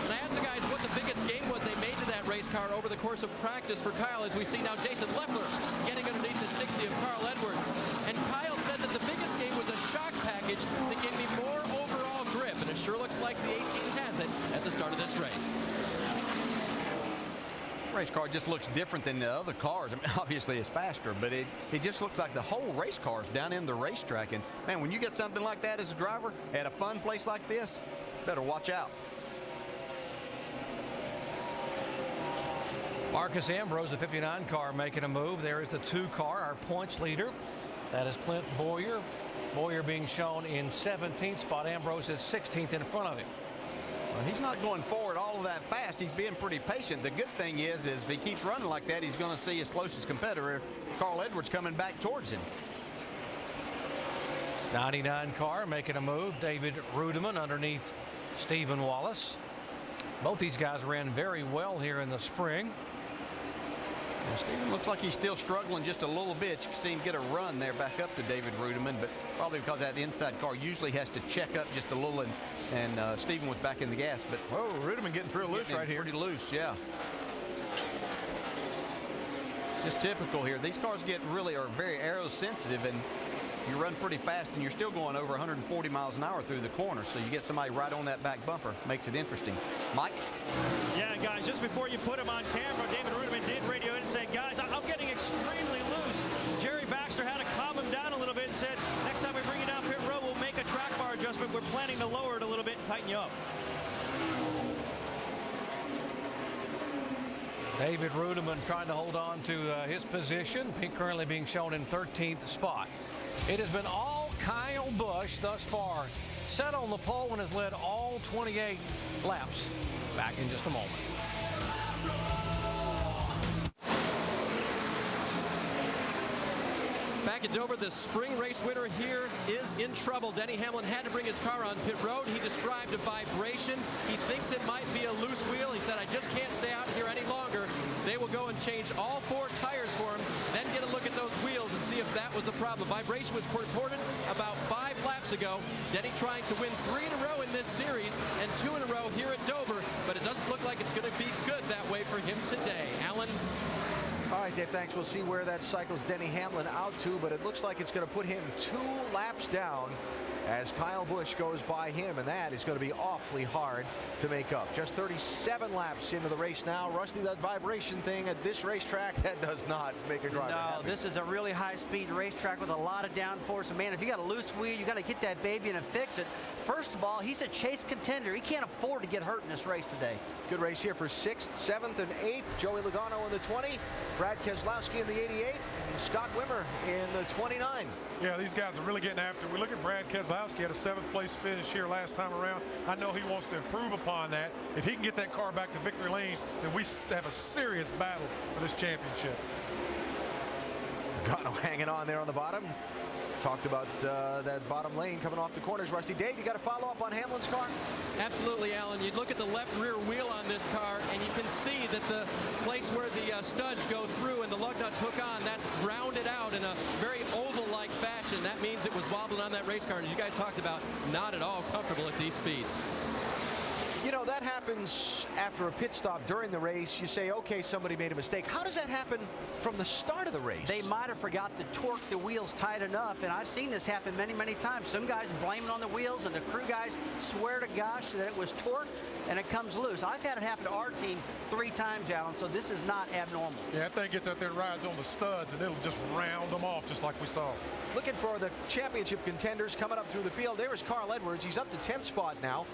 And I asked the guys what the biggest gain was they made to that race car over the course of practice for Kyle, as we see now Jason Leffler getting underneath the 60 of Carl Edwards. And Kyle said that the biggest gain was a shock package that gave me more overall grip, and it sure looks like the 18 has it at the start of this race. Race car just looks different than the other cars. I mean, obviously it's faster, but it just looks like the whole race car is down in the racetrack. And man, when you get something like that as a driver at a fun place like this, better watch out. Marcus Ambrose, the 59 car, making a move. There is the 2 car, our points leader. That is Clint Boyer. Boyer being shown in 17th spot. Ambrose is 16th in front of him. Well, he's not going forward all of that fast. He's being pretty patient. The good thing is if he keeps running like that, he's going to see his closest competitor, Carl Edwards, coming back towards him. 99 car making a move. David Rudeman underneath Stephen Wallace. Both these guys ran very well here in the spring. Well, Stephen looks like he's still struggling just a little bit. You can see him get a run there back up to David Rudeman, but probably because that inside car usually has to check up just a little, and Stephen was back in the gas. But whoa, Rudeman getting pretty loose right here. Pretty loose, yeah. Just typical here. These cars are very aero sensitive, and you run pretty fast, and you're still going over 140 miles an hour through the corner, so you get somebody right on that back bumper. Makes it interesting. Mike? Yeah, guys, just before you put him on camera, David Rudeman did radio in and say, guys, I'm getting extremely loose. Jerry Baxter had to calm him down a little bit and said, next time we bring you down pit road, we'll make a track bar adjustment. We're planning to lower it a little bit and tighten you up. David Rudeman trying to hold on to his position. Currently being shown in 13th spot. It has been all Kyle Busch thus far. Set on the pole and has led all 28 laps. Back in just a moment. Back at Dover, the spring race winner here is in trouble. Denny Hamlin had to bring his car on pit road. He described a vibration. He thinks it might be a loose wheel. He said, I just can't stay out here any longer. They will go and change all 4 tires for him, then get a look at those wheels and see if that was a problem. Vibration was reported about 5 laps ago. Denny trying to win 3 in a row in this series and 2 in a row here at Dover, but it doesn't look like it's going to be good that way for him today. Alan? All right, Dave, thanks. We'll see where that cycles Denny Hamlin out to, but it looks like it's going to put him 2 laps down as Kyle Busch goes by him, and that is going to be awfully hard to make up. Just 37 laps into the race now. Rusty, that vibration thing at this racetrack, that does not make a driver happy. This is a really high-speed racetrack with a lot of downforce. And man, if you got a loose wheel, you got to get that baby in and fix it. First of all, he's a chase contender. He can't afford to get hurt in this race today. Good race here for 6th, 7th, and 8th. Joey Logano in the 20, Brad Keselowski in the 88, and Scott Wimmer in the 29. Yeah, these guys are really getting after it. We look at Brad Keselowski had a 7th place finish here last time around. I know he wants to improve upon that. If he can get that car back to victory lane, then we have a serious battle for this championship. Logano hanging on there on the bottom. Talked about that bottom lane coming off the corners. Rusty, Dave, you got to follow up on Hamlin's car? Absolutely, Alan. You look at the left rear wheel on this car, and you can see that the place where the studs go through and the lug nuts hook on, that's rounded out in a very oval-like fashion. That means it was wobbling on that race car, and as you guys talked about, not at all comfortable at these speeds. You know, that happens after a pit stop during the race. You say, okay, somebody made a mistake. How does that happen from the start of the race? They might have forgot to torque the wheels tight enough, and I've seen this happen many, many times. Some guys blame it on the wheels, and the crew guys swear to gosh that it was torqued, and it comes loose. I've had it happen to our team 3 times, Alan, so this is not abnormal. Yeah, that thing gets out there and rides on the studs, and it'll just round them off just like we saw. Looking for the championship contenders coming up through the field. There is Carl Edwards. He's up to 10th spot now.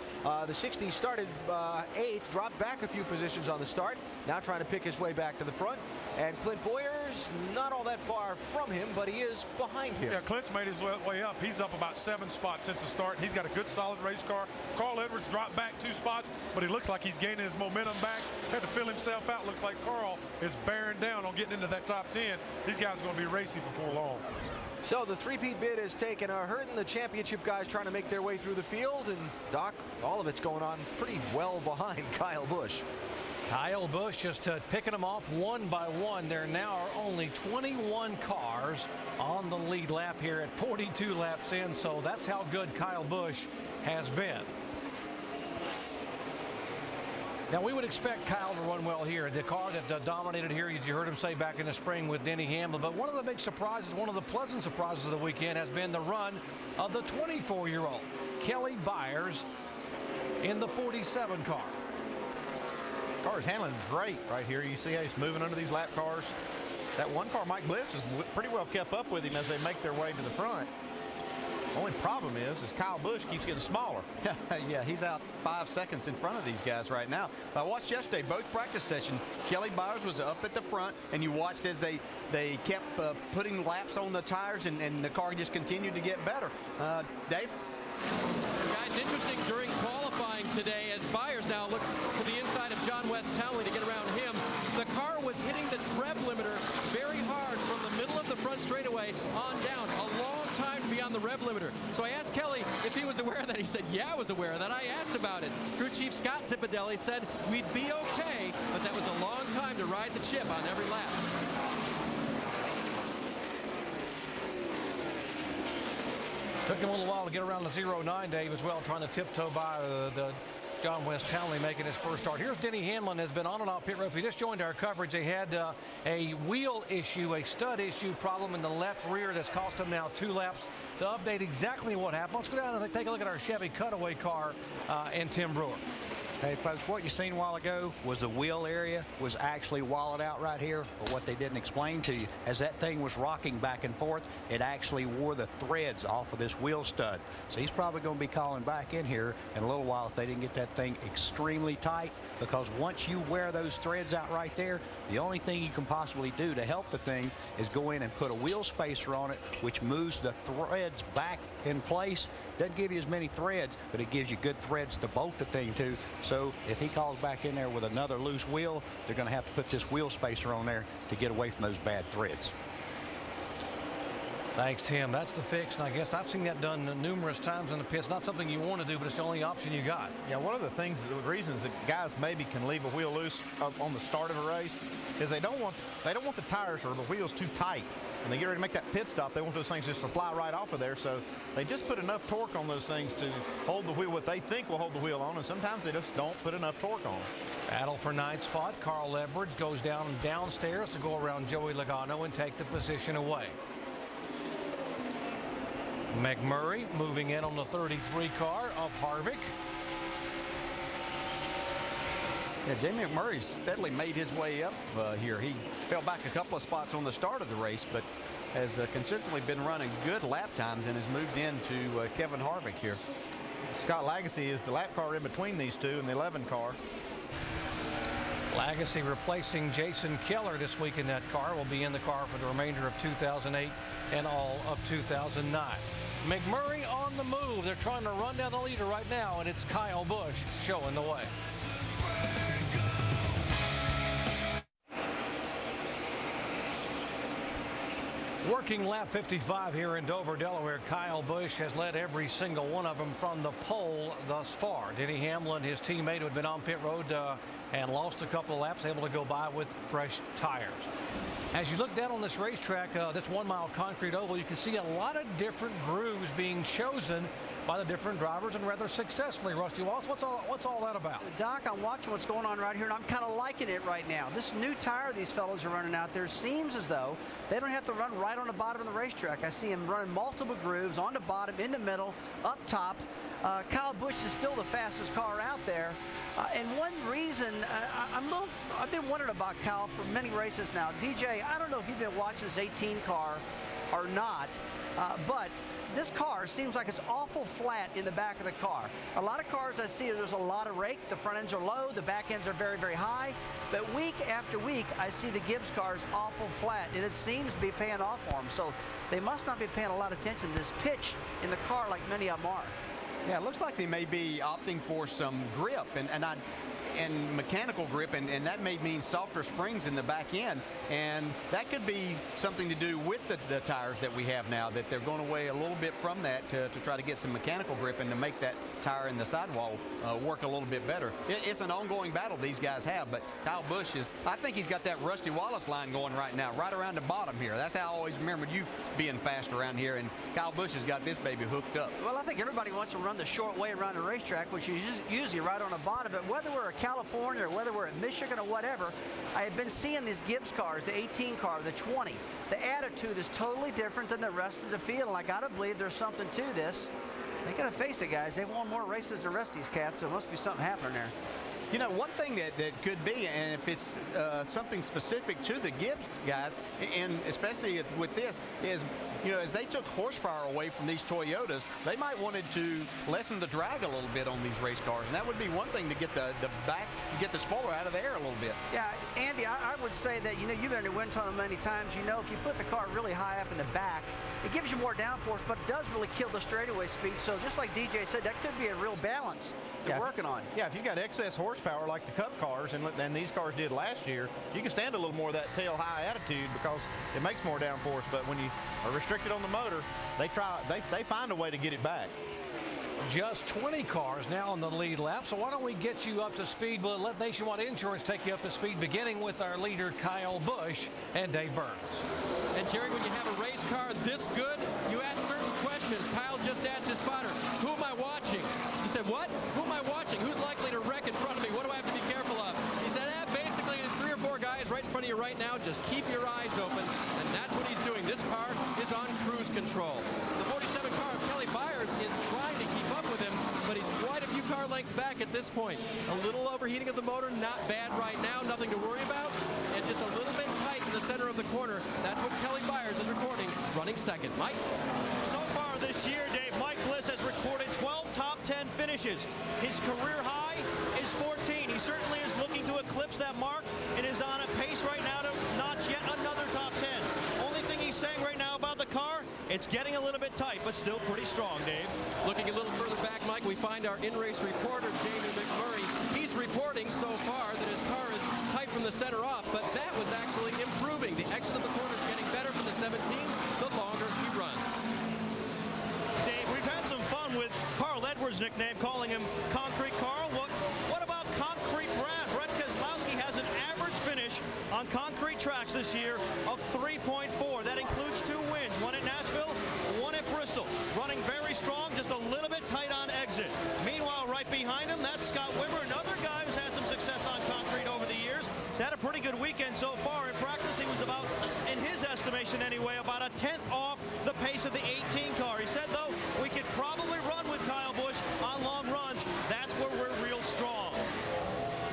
The 60 started 8th, dropped back a few positions on the start. Now trying to pick his way back to the front. And Clint Boyer's not all that far from him, but he is behind him. Yeah, Clint's made his way up. He's up about 7 spots since the start. He's got a good, solid race car. Carl Edwards dropped back 2 spots, but he looks like he's gaining his momentum back. Had to fill himself out. Looks like Carl is bearing down on getting into that top 10. These guys are going to be racing before long. So the 3-peat bid has taken a hurting. The championship guys trying to make their way through the field, and Doc, all of it's going on pretty well behind Kyle Busch. Kyle Busch just picking them off one by one. There now are only 21 cars on the lead lap here at 42 laps in, so that's how good Kyle Busch has been. Now, we would expect Kyle to run well here. The car that dominated here, as you heard him say back in the spring with Denny Hamlin. But one of the big surprises, one of the pleasant surprises of the weekend has been the run of the 24-year-old Kelly Byers in the 47 car. Car is handling great right here. You see how he's moving under these lap cars. That one car, Mike Bliss, has pretty well kept up with him as they make their way to the front. Only problem is Kyle Busch keeps getting smaller. Yeah, he's out 5 seconds in front of these guys right now. I watched yesterday, both practice sessions, Kelly Byers was up at the front, and you watched as they kept putting laps on the tires, and the car just continued to get better. Dave? Guys, interesting during qualifying today as Byers now looks to the inside of John West Townley to get around him. The car was hitting the rev limiter very hard from the middle of the front straightaway on down. A long time to be on the rev limiter. So I asked Kelly if he was aware of that. He said, yeah, I was aware of that. I asked about it. Crew Chief Scott Zipadelli said we'd be okay, but that was a long time to ride the chip on every lap. Took him a little while to get around the 09, Dave, as well, trying to tiptoe by the John West Townley making his first start. Here's Denny Hamlin, has been on and off pit road. If you just joined our coverage, they had a wheel issue, a stud issue problem in the left rear that's cost him now 2 laps. To update exactly what happened, let's go down and take a look at our Chevy Cutaway car and Tim Brewer. Hey folks, what you seen a while ago was the wheel area was actually wallowed out right here, but what they didn't explain to you, as that thing was rocking back and forth, it actually wore the threads off of this wheel stud. So he's probably going to be calling back in here in a little while if they didn't get that thing extremely tight, because once you wear those threads out right there, the only thing you can possibly do to help the thing is go in and put a wheel spacer on it, which moves the threads back in place. Doesn't give you as many threads, but it gives you good threads to bolt the thing to. So if he calls back in there with another loose wheel, they're going to have to put this wheel spacer on there to get away from those bad threads. Thanks, Tim. That's the fix, and I guess I've seen that done numerous times in the pits. Not something you want to do, but it's the only option you got. Yeah, one of the things, the reasons that guys maybe can leave a wheel loose on the start of a race is they don't want the tires or the wheels too tight. When they get ready to make that pit stop, they want those things just to fly right off of there. So they just put enough torque on those things to hold the wheel, what they think will hold the wheel on, and sometimes they just don't put enough torque on. Battle for 9th spot. Carl Edwards goes downstairs to go around Joey Logano and take the position away. McMurray moving in on the 33 car of Harvick. Yeah, Jamie McMurray steadily made his way up here. He fell back a couple of spots on the start of the race, but has consistently been running good lap times and has moved into Kevin Harvick here. Scott Lagacy is the lap car in between these two in the 11 car. Lagacy replacing Jason Keller this week in that car. Will be in the car for the remainder of 2008 and all of 2009. McMurray on the move. They're trying to run down the leader right now, and it's Kyle Busch showing the way. Working lap 55 here in Dover, Delaware. Kyle Busch has led every single one of them from the pole thus far. Denny Hamlin, his teammate, who had been on pit road and lost a couple of laps, able to go by with fresh tires. As you look down on this racetrack, this 1 mile concrete oval, you can see a lot of different grooves being chosen by the different drivers, and rather successfully. Rusty Waltz, what's all that about? Doc, I'm watching what's going on right here, and I'm kind of liking it right now. This new tire these fellows are running out there seems as though they don't have to run right on the bottom of the racetrack. I see them running multiple grooves on the bottom, in the middle, up top. Kyle Busch is still the fastest car out there. And one reason I've been wondering about Kyle for many races now. DJ, I don't know if you've been watching this 18 car or not, but this car seems like it's awful flat in the back of the car. A lot of cars I see, there's a lot of rake. The front ends are low, the back ends are very, very high. But week after week, I see the Gibbs cars awful flat, and it seems to be paying off for them. So they must not be paying a lot of attention to this pitch in the car like many of them are. Yeah, it looks like they may be opting for some grip and mechanical grip, and that may mean softer springs in the back end, and that could be something to do with the tires that we have now, that they're going away a little bit from that to try to get some mechanical grip and to make that tire in the sidewall work a little bit better. It's an ongoing battle these guys have, but Kyle Busch I think he's got that Rusty Wallace line going right now, right around the bottom here. That's how I always remembered you being fast around here, and Kyle Busch has got this baby hooked up. Well, I think everybody wants to run the short way around the racetrack, which is usually right on the bottom, but whether we're a California or whether we're at Michigan or whatever, I have been seeing these Gibbs cars, the 18 car, the 20. The attitude is totally different than the rest of the field, and I got to believe there's something to this. They got to face it, guys. They've won more races than the rest of these cats, so there must be something happening there. You know, one thing that could be, and if it's something specific to the Gibbs guys, and especially with this, is, you know, as they took horsepower away from these Toyotas, they might wanted to lessen the drag a little bit on these race cars, and that would be one thing to get the spoiler out of the air a little bit. Yeah, Andy, I would say that, you know, you've been in a wind tunnel many times. You know, if you put the car really high up in the back, it gives you more downforce, but it does really kill the straightaway speed. So just like DJ said, that could be a real balance they're working on. Yeah, if you got excess horsepower like the Cup cars and these cars did last year, you can stand a little more of that tail high attitude because it makes more downforce. But when you are restricted on the motor, they find a way to get it back. Just 20 cars now on the lead lap, so why don't we get you up to speed? We'll let Nationwide Insurance take you up to speed, beginning with our leader, Kyle Busch and Dave Burns. And Jerry, when you have a race car this good, you ask certain questions. Kyle just asked his spotter, who am I watching? He said, what? Who am I watching? Who's likely to wreck in front of me? What do I have to be careful of? He said, basically 3 or 4 guys right in front of you right now. Just keep your eyes open, and that's what he's doing. This car is on cruise control. The 47 car of Kelly Byers is trying to keep up with him, but he's quite a few car lengths back at this point. A little overheating of the motor, not bad right now, nothing to worry about, and just a little bit tight in the center of the corner. That's what Kelly Byers is recording, running second. Mike? So far this year, Dave, Mike Bliss has recorded 12 top 10 finishes. His career high is 14. He certainly is looking to eclipse that mark and is on a pace right now to notch yet another top 10. Only thing he's saying right now about the car, it's getting a little bit tight, but still pretty strong, Dave. Looking a little further back, Mike, we find our in-race reporter, Jamie McMurray. He's reporting so far that his car is tight from the center off, but that was actually improving. The exit of the corner is getting better from the 17, the longer he runs. Dave, we've had some fun with Carl Edwards' nickname, calling him Concrete Carl. What about Concrete Brad? Brett Keselowski has an average finish on concrete tracks this year of 3.4. That includes 2 wins, one at Nashville, one at Bristol. Running very strong, just a little bit tight on exit. Meanwhile, right behind him, that's Scott Wimmer, another guy who's had some success on concrete over the years. He's had a pretty good weekend so far. In practice, he was about, in his estimation anyway, about a 10th off the pace of the 18 car. He said, though, we could probably run with Kyle Busch on long runs. That's where we're real strong.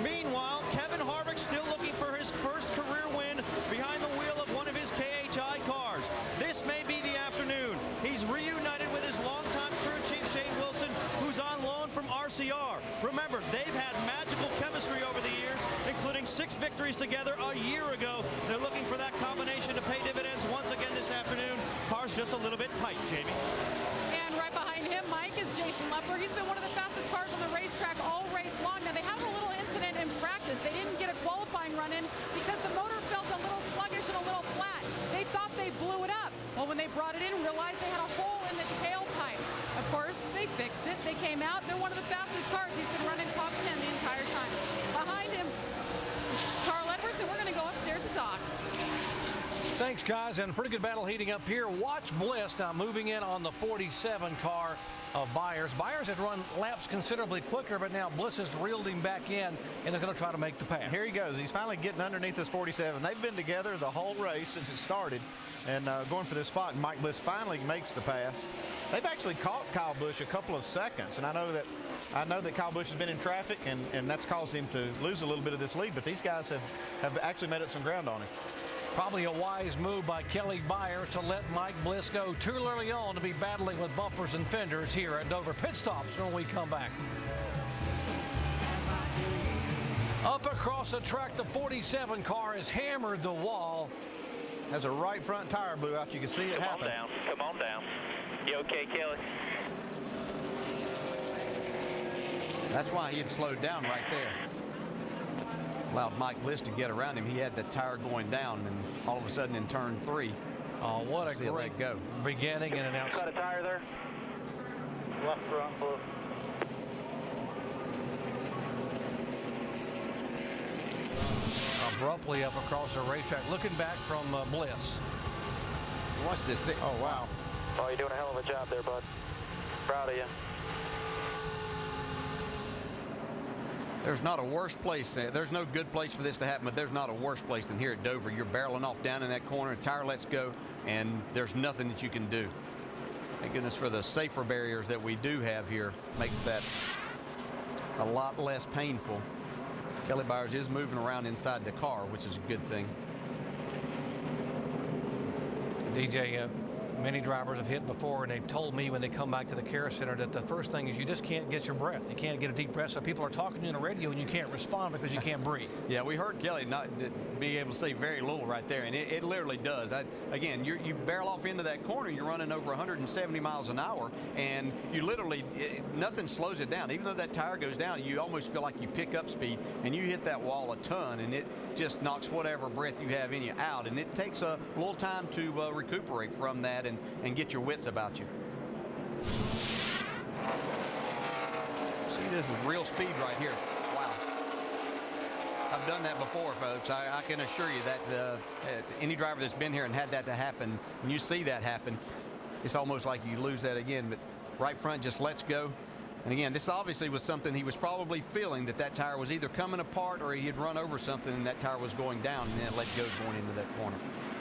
Meanwhile, Kevin Harvick still looking for his first career win behind the wheel of one of his KHI cars. This may be the afternoon. He's reunited with his longtime crew chief, Shane Wilson, who's on loan from RCR. Remember, they've had magical chemistry over the years, including 6 victories together a year ago. They're looking for that combination to pay dividends once again this afternoon. Car's just a little bit tight, Jamie. And right behind him, Mike, is Jason Lepper. He's been one of the fastest cars on the racetrack all race long. Now, they had a little incident in practice. They didn't get a qualifying run in because the motor felt a little sluggish and a little flat. They thought they blew it up. Well, when they brought it in, realized they had a hole in the tailpipe. Of course, they fixed it. They came out. They're one of the fastest cars. He's been running top 10 the entire time. Behind him is Carl Edwards, and we're going to go upstairs to Doc. Thanks, guys, and a pretty good battle heating up here. Watch Bliss now moving in on the 47 car of Byers. Byers has run laps considerably quicker, but now Bliss has reeled him back in, and they're going to try to make the pass. Here he goes. He's finally getting underneath this 47. They've been together the whole race since it started, and going for this spot, and Mike Bliss finally makes the pass. They've actually caught Kyle Busch a couple of seconds, and I know that Kyle Busch has been in traffic, and that's caused him to lose a little bit of this lead, but these guys have actually made up some ground on him. Probably a wise move by Kelly Byers to let Mike Bliss go too early on to be battling with bumpers and fenders here at Dover. Pit stops when we come back. Up across the track, the 47 car has hammered the wall. Has a right front tire blew out. You can see it happen. Come on down. You okay, Kelly? That's why he had slowed down right there. Allowed Mike Bliss to get around him. He had the tire going down, and all of a sudden in turn 3. Oh, what a great beginning and an outside. Got a tire there? Left front, blue. Abruptly up across the racetrack, looking back from Bliss. Watch this. Oh, wow. Oh, you're doing a hell of a job there, bud. Proud of you. There's not a worse place. There's no good place for this to happen, but there's not a worse place than here at Dover. You're barreling off down in that corner, the tire lets go, and there's nothing that you can do. Thank goodness for the safer barriers that we do have here. Makes that a lot less painful. Kelly Byers is moving around inside the car, which is a good thing. DJ, many drivers have hit before, and they've told me when they come back to the care center that the first thing is you just can't get your breath. You can't get a deep breath, so people are talking to you on the radio and you can't respond because you can't breathe. Yeah, we heard Kelly not be able to say very little right there, and it literally does. Again, you barrel off into that corner, you're running over 170 miles an hour, and you literally, nothing slows it down. Even though that tire goes down, you almost feel like you pick up speed, and you hit that wall a ton, and it just knocks whatever breath you have in you out, and it takes a little time to recuperate from that and get your wits about you. See this with real speed right here. Wow. I've done that before, folks. I can assure you that any driver that's been here and had that to happen, and you see that happen, it's almost like you lose that again. But right front just lets go. And again, this obviously was something he was probably feeling, that tire was either coming apart or he had run over something and that tire was going down, and then it let go going into that corner.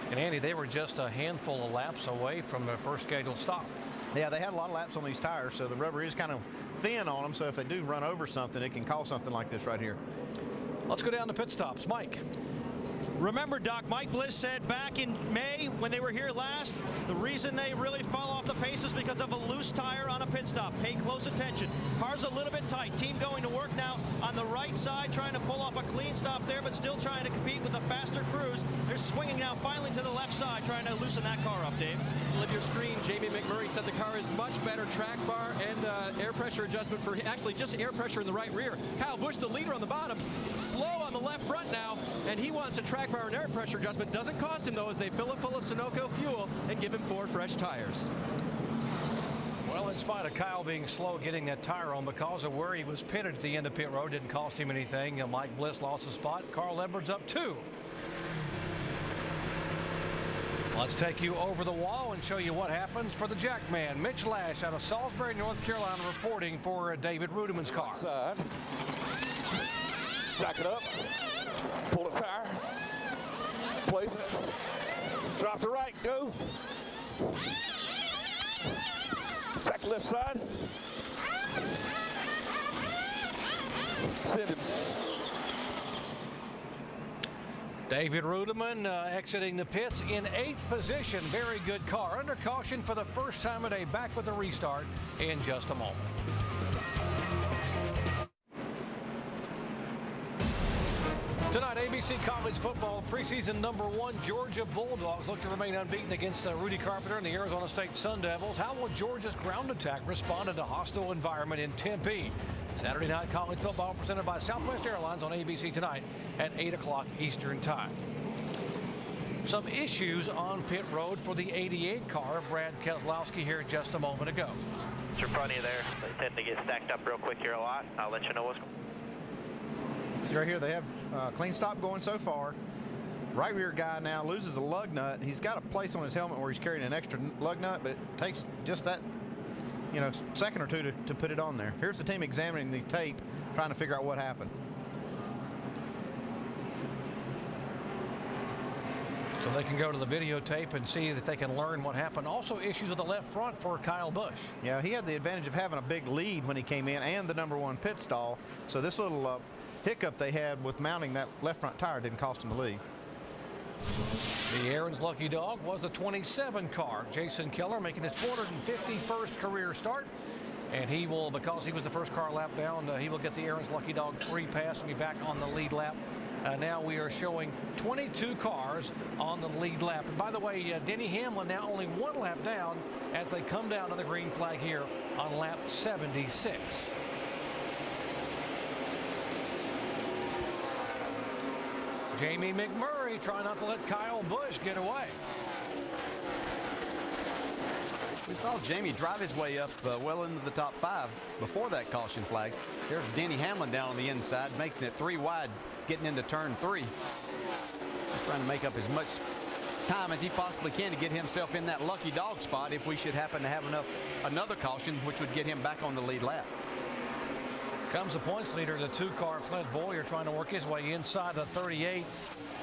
And Andy, they were just a handful of laps away from their first scheduled stop. Yeah, they had a lot of laps on these tires, so the rubber is kind of thin on them, so if they do run over something, it can cause something like this right here. Let's go down to pit stops. Mike. Remember, Doc, Mike Bliss said back in May when they were here last, the reason they really fell off the pace was because of a loose tire on a pit stop. Pay close attention. Car's a little bit tight. Team going to work now on the right side, trying to pull off a clean stop there, but still trying to compete with the faster crews. They're swinging now finally to the left side, trying to loosen that car up, Dave. Of your screen, Jamie McMurray said the car is much better track bar and air pressure adjustment for actually just air pressure in the right rear. Kyle Busch, the leader on the bottom, slow on the left front now, and he wants a track bar and air pressure adjustment. Doesn't cost him though, as they fill it full of Sunoco fuel and give him 4 fresh tires. Well, in spite of Kyle being slow getting that tire on because of where he was pitted at the end of pit road, didn't cost him anything. Mike Bliss lost a spot. Carl Edwards up 2. Let's take you over the wall and show you what happens for the Jackman. Mitch Lash out of Salisbury, North Carolina, reporting for David Rudiman's car. Side. Back it up. Pull it fire. Place it. Drop to right. Go. Back to left side. Send him. David Rudiman exiting the pits in 8th position. Very good car. Under caution for the first time today. Back with a restart in just a moment. Tonight, ABC College Football preseason #1 Georgia Bulldogs look to remain unbeaten against Rudy Carpenter and the Arizona State Sun Devils. How will Georgia's ground attack respond to the hostile environment in Tempe? Saturday night college football presented by Southwest Airlines on ABC tonight at 8 o'clock Eastern Time. Some issues on pit road for the 88 car. Brad Keselowski here just a moment ago. It's in front of you there. They tend to get stacked up real quick here a lot. I'll let you know what's going on. See right here, they have clean stop going so far. Right rear guy now loses a lug nut. He's got a place on his helmet where he's carrying an extra lug nut, but it takes just that, second or two to put it on there. Here's the team examining the tape, trying to figure out what happened. So they can go to the videotape and see that they can learn what happened. Also issues with the left front for Kyle Busch. Yeah, he had the advantage of having a big lead when he came in and the #1 pit stall. So this little hiccup they had with mounting that left front tire didn't cost him the lead. The Aaron's lucky dog was the 27 car. Jason Keller making his 451st career start. And he will, because he was the first car lap down, he will get the Aaron's lucky dog free pass and be back on the lead lap. Now we are showing 22 cars on the lead lap. And by the way, Denny Hamlin now only 1 lap down as they come down to the green flag here on lap 76. Jamie McMurray trying not to let Kyle Busch get away. We saw Jamie drive his way up well into the top 5 before that caution flag. There's Denny Hamlin down on the inside, making it 3 wide, getting into turn 3. He's trying to make up as much time as he possibly can to get himself in that lucky dog spot if we should happen to have another caution, which would get him back on the lead lap. Comes the points leader, the 2-car Clint Boyer, trying to work his way inside the 38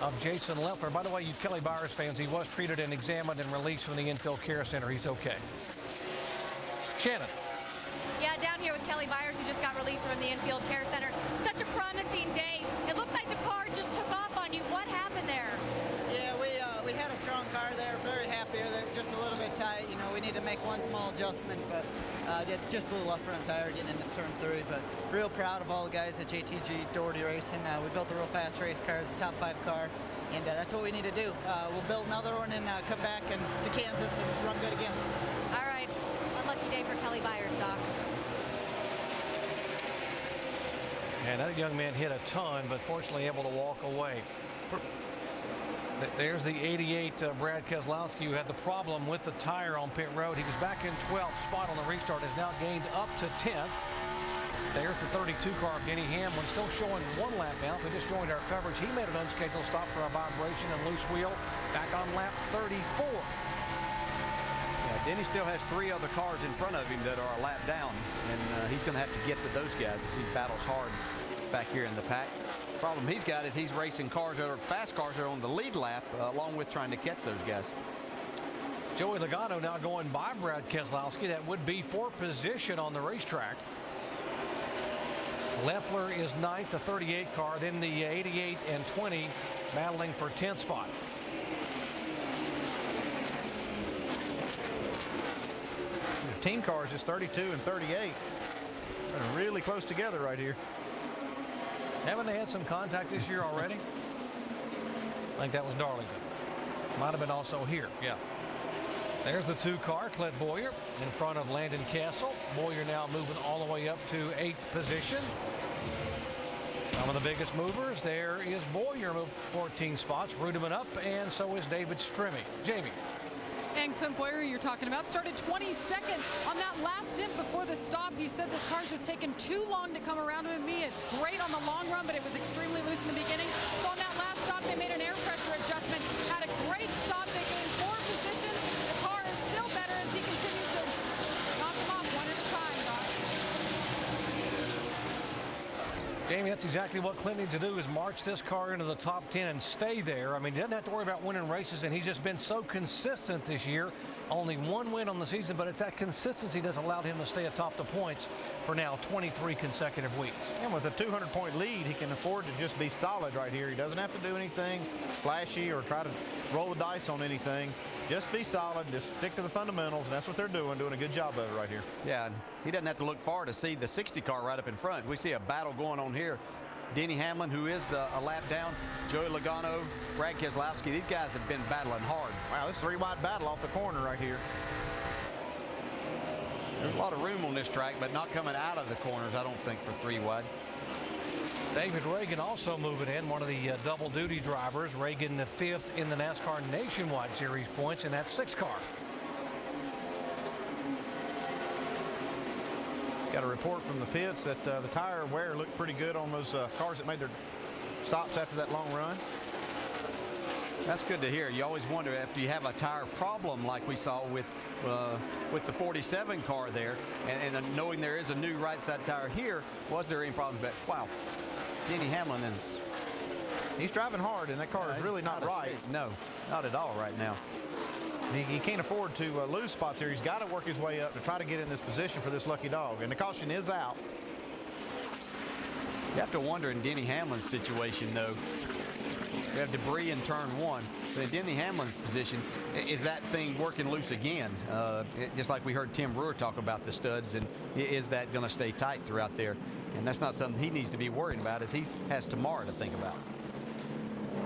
of Jason Leffler. By the way, you Kelly Byers fans, he was treated and examined and released from the infield care center. He's okay. Shannon. Yeah, down here with Kelly Byers, who just got released from the infield care center. Such a promising day. It looks like the car just took off on you. What happened there? Yeah, we had a strong car there. Very happy with it. Just a little bit tight. You know, we need to make one small adjustment, but just blew the left front tire getting into turn 3. But real proud of all the guys at JTG Doherty Racing. We built a real fast race car. It's a top 5 car, and that's what we need to do. We'll build another one and come back to Kansas and run good again. All right. Unlucky day for Kelly Byers, Doc. And that young man hit a ton, but fortunately able to walk away. There's the 88 Brad Keselowski, who had the problem with the tire on pit road. He was back in 12th spot on the restart, has now gained up to 10th. There's the 32 car of Denny Hamlin, still showing 1 lap now. If we just joined our coverage, he made an unscheduled stop for a vibration and loose wheel back on lap 34. Denny still has 3 other cars in front of him that are a lap down, and he's going to have to get to those guys as he battles hard back here in the pack. Problem he's got is he's racing cars that are fast cars that are on the lead lap, along with trying to catch those guys. Joey Logano now going by Brad Keselowski. That would be for position on the racetrack. Leffler is 9th, the 38 car, then the 88 and 20 battling for 10th spot. The team cars is 32 and 38. They're really close together right here. Haven't they had some contact this year already? I think that was Darlington. Might have been also here. Yeah. There's the 2 car, Clint Boyer, in front of Landon Castle. Boyer now moving all the way up to 8th position. Some of the biggest movers. There is Boyer, moved 14 spots. Rudeman up, and so is David Strimmy. Jamie. And Clint Boyer, you're talking about, started 22nd on that last stint before the stop. He said this car's just taken too long to come around to me. It's great on the long run, but it was extremely loose in the beginning. So on that last stop, they made an air pressure adjustment. Had a great stop. They gained 4 positions. The car is still better as he continues to knock them off one at a time, Doc. Jamie, that's exactly what Clint needs to do, is march this car into the top 10 and stay there. I mean, he doesn't have to worry about winning races, and he's just been so consistent this year. Only 1 win on the season, but it's that consistency that's allowed him to stay atop the points for now 23 consecutive weeks. And with a 200-point lead, he can afford to just be solid right here. He doesn't have to do anything flashy or try to roll the dice on anything. Just be solid, just stick to the fundamentals, and that's what they're doing a good job of it right here. Yeah, and he doesn't have to look far to see the 60 car right up in front. We see a battle going on here. Denny Hamlin, who is a lap down, Joey Logano, Brad Keselowski. These guys have been battling hard. Wow, this is a 3-wide battle off the corner right here. There's a lot of room on this track, but not coming out of the corners, I don't think, for 3 wide. David Reagan also moving in, one of the double duty drivers. Reagan the 5th in the NASCAR Nationwide Series points in that 6 car. Got a report from the pits that the tire wear looked pretty good on those cars that made their stops after that long run. That's good to hear. You always wonder after you have a tire problem like we saw with the 47 car there, and knowing there is a new right side tire here, was there any problems? But wow, Denny Hamlin he's driving hard, and that car is really not right. No, not at all right now. He can't afford to lose spots here. He's got to work his way up to try to get in this position for this lucky dog. And the caution is out. You have to wonder in Denny Hamlin's situation, though. We have debris in turn 1. But in Denny Hamlin's position, is that thing working loose again? Just like we heard Tim Brewer talk about the studs, and is that going to stay tight throughout there? And that's not something he needs to be worrying about, as he has tomorrow to think about.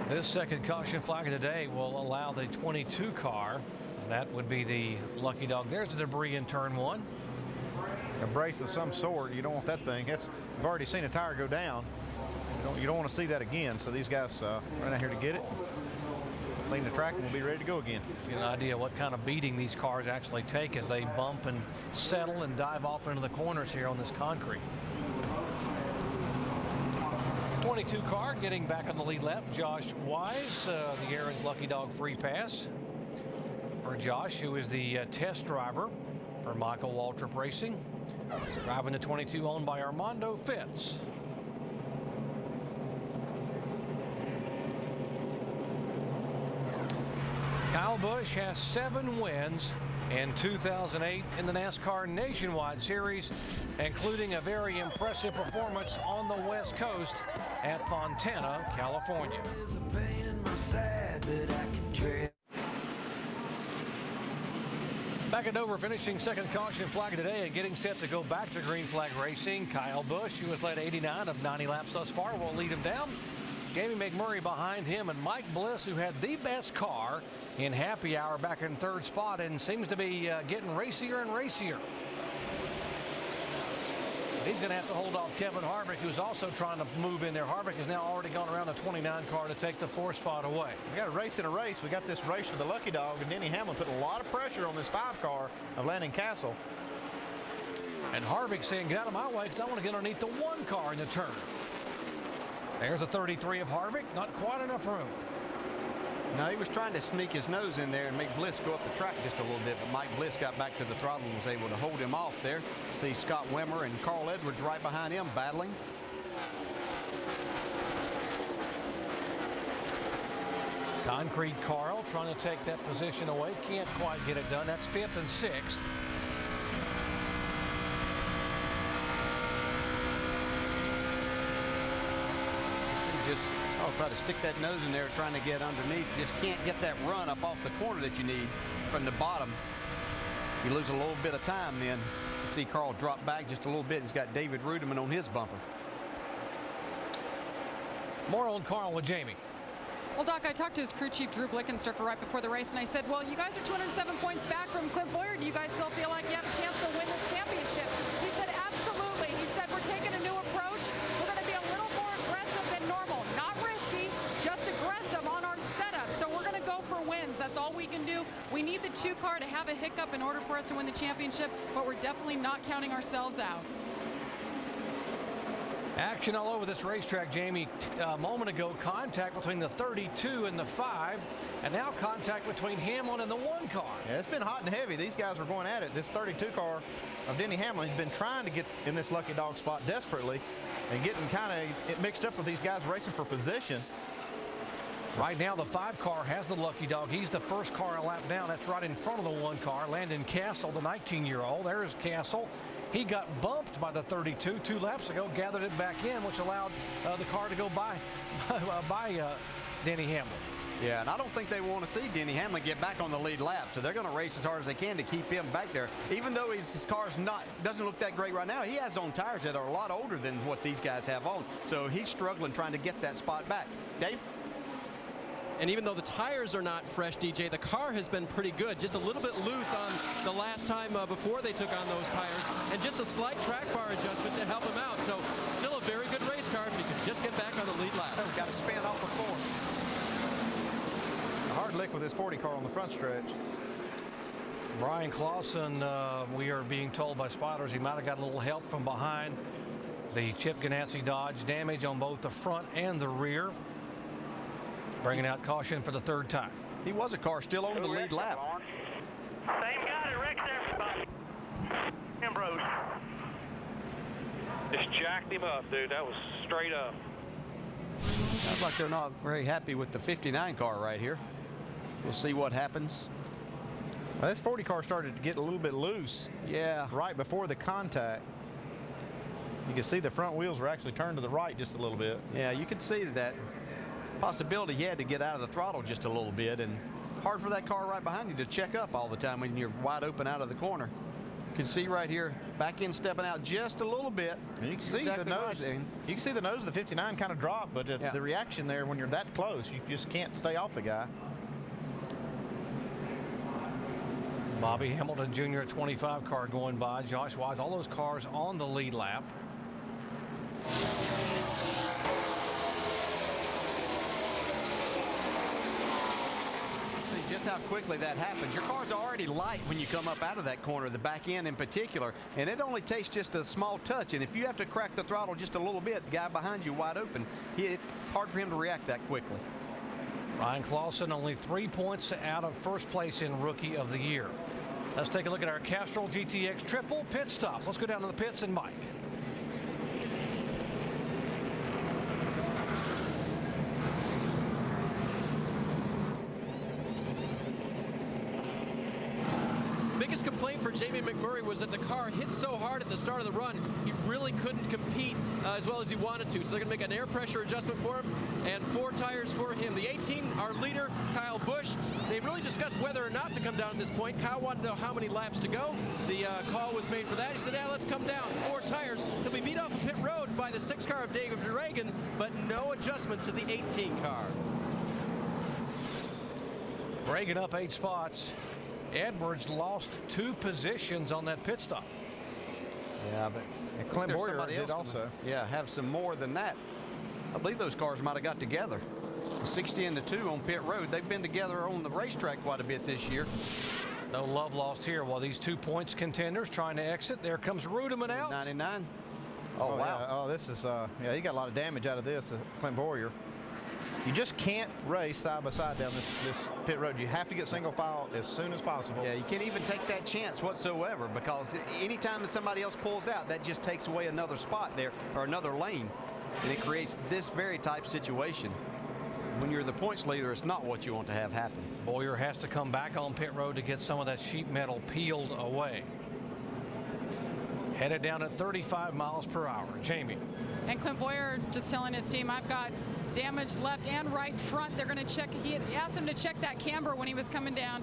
This second caution flag of the day will allow the 22 car. And that would be the lucky dog. There's the debris in turn 1. A brace of some sort. You don't want that thing. You've already seen a tire go down. You don't want to see that again. So these guys run out here to get it, clean the track, and we'll be ready to go again. Get an idea what kind of beating these cars actually take as they bump and settle and dive off into the corners here on this concrete. 22 car getting back on the lead lap. Josh Wise, the Aaron's Lucky Dog free pass for Josh, who is the test driver for Michael Waltrip Racing. Driving the 22 owned by Armando Fitz. Kyle Busch has 7 wins in 2008 in the NASCAR Nationwide Series, including a very impressive performance on the West Coast at Fontana, California. Back at Dover, finishing second caution flag today and getting set to go back to green flag racing. Kyle Busch, who has led 89 of 90 laps thus far, will lead him down. Jamie McMurray behind him, and Mike Bliss, who had the best car in happy hour, back in third spot and seems to be getting racier and racier. He's going to have to hold off Kevin Harvick, who's also trying to move in there. Harvick has now already gone around the 29 car to take the 4th spot away. We got a race in a race. We got this race for the Lucky Dog, and Denny Hamlin put a lot of pressure on this 5 car of Landon Castle. And Harvick saying, get out of my way because I want to get underneath the 1 car in the turn. There's a 33 of Harvick. Not quite enough room. No, he was trying to sneak his nose in there and make Bliss go up the track just a little bit, but Mike Bliss got back to the throttle and was able to hold him off there. See Scott Wimmer and Carl Edwards right behind him battling. Concrete Carl trying to take that position away. Can't quite get it done. That's 5th and 6th. Just try to stick that nose in there trying to get underneath. Just can't get that run up off the corner that you need from the bottom. You lose a little bit of time then. You see Carl drop back just a little bit. He's got David Ruderman on his bumper. More on Carl with Jamie. Well, Doc, I talked to his crew chief, Drew Blickensturfer, right before the race, and I said, well, you guys are 207 points back from Clint Boyer. Do you guys still feel like you have a chance to win this championship? He said, absolutely. He said, we're taking a new approach. We're going to be a little more aggressive than normal. Not risky, just aggressive on our setup. So we're going to go for wins. That's all we can do. We need the 2 car to have a hiccup in order for us to win the championship, but we're definitely not counting ourselves out. Action all over this racetrack, Jamie. A moment ago, contact between the 32 and the 5, and now contact between Hamlin and the 1 car. Yeah, it's been hot and heavy. These guys were going at it. This 32 car of Denny Hamlin has been trying to get in this Lucky Dog spot desperately and getting kind of mixed up with these guys racing for position. Right now, the 5 car has the Lucky Dog. He's the first car a lap down. That's right in front of the 1 car. Landon Castle, the 19-year-old. There's Castle. He got bumped by the 32 2 laps ago, gathered it back in, which allowed the car to go by Denny Hamlin. Yeah, and I don't think they want to see Denny Hamlin get back on the lead lap, so they're going to race as hard as they can to keep him back there. Even though his car's doesn't look that great right now, he has on tires that are a lot older than what these guys have on, so he's struggling trying to get that spot back. Dave? And even though the tires are not fresh, DJ, the car has been pretty good. Just a little bit loose on the last time before they took on those tires, and just a slight track bar adjustment to help him out. So still a very good race car if he could just get back on the lead lap. Got to spin off the 4. A hard lick with his 40 car on the front stretch. Brian Clausen, we are being told by spotters he might have got a little help from behind. The Chip Ganassi Dodge, damage on both the front and the rear. Bringing out caution for the 3rd time. He was a car still on the lead lap. Same guy that wrecked their spot. Ambrose. Just jacked him up, dude. That was straight up. Sounds like they're not very happy with the 59 car right here. We'll see what happens. Well, this 40 car started to get a little bit loose. Yeah. Right before the contact. You can see the front wheels were actually turned to the right just a little bit. Yeah, you could see that possibility he had to get out of the throttle just a little bit, and hard for that car right behind you to check up all the time when you're wide open out of the corner. You can see right here, back end stepping out just a little bit. And you can see the nose. You can see the nose of the 59 kind of drop, but the reaction there when you're that close, you just can't stay off the guy. Bobby Hamilton Jr. 25 car going by. Josh Wise, all those cars on the lead lap. Just how quickly that happens. Your car's already light when you come up out of that corner, the back end in particular, and it only takes just a small touch, and if you have to crack the throttle just a little bit, the guy behind you wide open, it's hard for him to react that quickly. Ryan Clausen only 3 points out of first place in Rookie of the Year. Let's take a look at our Castrol GTX triple pit stops. Let's go down to the pits and Mike. Biggest complaint for Jamie McMurray was that the car hit so hard at the start of the run, he really couldn't compete as well as he wanted to. So they're going to make an air pressure adjustment for him and 4 tires for him. The 18, our leader, Kyle Busch, they really discussed whether or not to come down at this point. Kyle wanted to know how many laps to go. The call was made for that. He said, yeah, let's come down. 4 tires. He'll be beat off the pit road by the 6 car of David Reagan, but no adjustments to the 18 car. Reagan up 8 spots. Edwards lost 2 positions on that pit stop. Yeah, but Clint there's Boyer somebody did else also. Yeah, have some more than that. I believe those cars might have got together. The 60 and the 2 on pit road. They've been together on the racetrack quite a bit this year. No love lost here. While these 2 points contenders trying to exit, there comes Rudeman out. 99. Oh, wow. Yeah. Oh, this is, yeah, he got a lot of damage out of this, Clint Boyer. You just can't race side by side down this pit road. You have to get single file as soon as possible. Yeah, you can't even take that chance whatsoever, because anytime that somebody else pulls out, that just takes away another spot there or another lane, and it creates this very type situation. When you're the points leader, it's not what you want to have happen. Boyer has to come back on pit road to get some of that sheet metal peeled away. Headed down at 35 miles per hour. Jamie. And Clint Boyer just telling his team, I've got damage left and right front. They're going to check. He asked him to check that camber when he was coming down.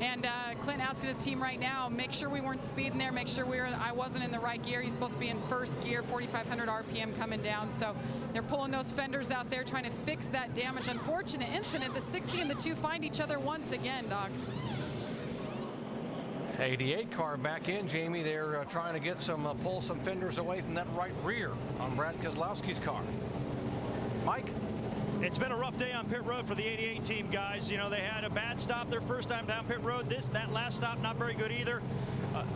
And Clint asking his team right now, make sure we weren't speeding there, make sure I wasn't in the right gear. He's supposed to be in first gear, 4,500 RPM coming down. So they're pulling those fenders out there, trying to fix that damage. Unfortunate incident. The 60 and the 2 find each other once again, Doc. 88 car back in, Jamie. They're trying to get some, pull some fenders away from that right rear on Brad Keselowski's car. Mike? It's been a rough day on pit road for the 88 team, guys. You know, they had a bad stop their first time down pit road. That last stop, not very good either.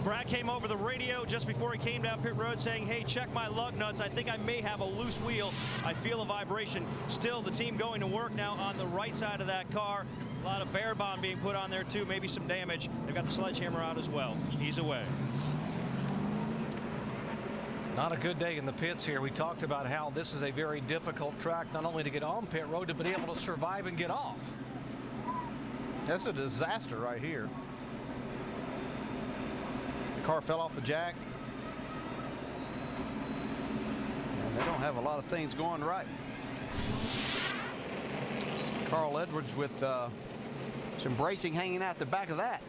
Brad came over the radio just before he came down pit road saying, hey, check my lug nuts. I think I may have a loose wheel. I feel a vibration. Still, the team going to work now on the right side of that car. A lot of bear bond being put on there, too. Maybe some damage. They've got the sledgehammer out as well. He's away. Not a good day in the pits here. We talked about how this is a very difficult track, not only to get on pit road, but be able to survive and get off. That's a disaster right here. The car fell off the jack. And they don't have a lot of things going right. Carl Edwards with some bracing hanging out the back of that.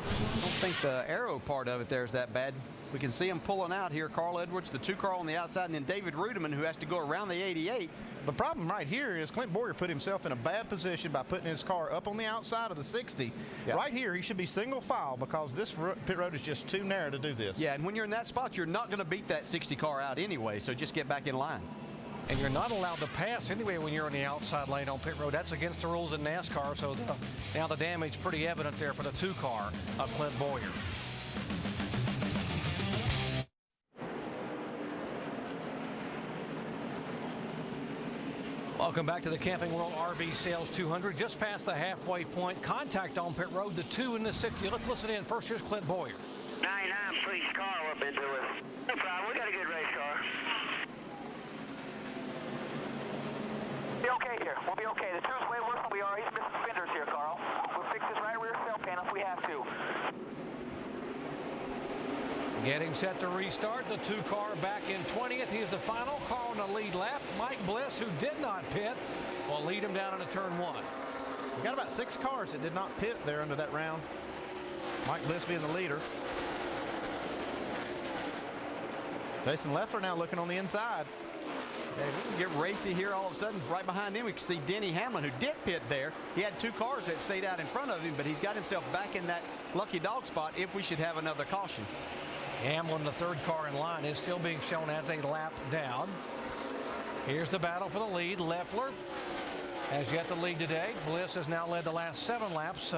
I don't think the aero part of it there is that bad. We can see him pulling out here. Carl Edwards, the 2 car on the outside, and then David Rudeman, who has to go around the 88. The problem right here is Clint Boyer put himself in a bad position by putting his car up on the outside of the 60. Yep. Right here, he should be single file because this pit road is just too narrow to do this. Yeah, and when you're in that spot, you're not going to beat that 60 car out anyway, so just get back in line. And you're not allowed to pass anyway when you're in the outside lane on pit road. That's against the rules in NASCAR, so now the damage pretty evident there for the 2 car of Clint Boyer. Welcome back to the Camping World RV Sales 200. Just past the halfway point. Contact on pit road, the 2 and the 60. Let's listen in. First, here's Clint Boyer. 99, please, Carl, up into it. No problem. We got a good race car. Be okay here. We'll be okay. The 2's way worse than we are. He's missing fenders here, Carl. We'll fix his right rear sail panel if we have to. Getting set to restart. The 2 car back in 20th. He is the final car on the lead lap. Mike Bliss, who did not pit, will lead him down into turn 1. We got about 6 cars that did not pit there under that round. Mike Bliss being the leader. Jason Leffler now looking on the inside. Yeah, we can get racy here all of a sudden. Right behind him, we can see Denny Hamlin, who did pit there. He had 2 cars that stayed out in front of him, but he's got himself back in that lucky dog spot if we should have another caution. Hamlin, the 3rd car in line, is still being shown as a lap down. Here's the battle for the lead. Leffler has yet to lead today. Bliss has now led the last 7 laps.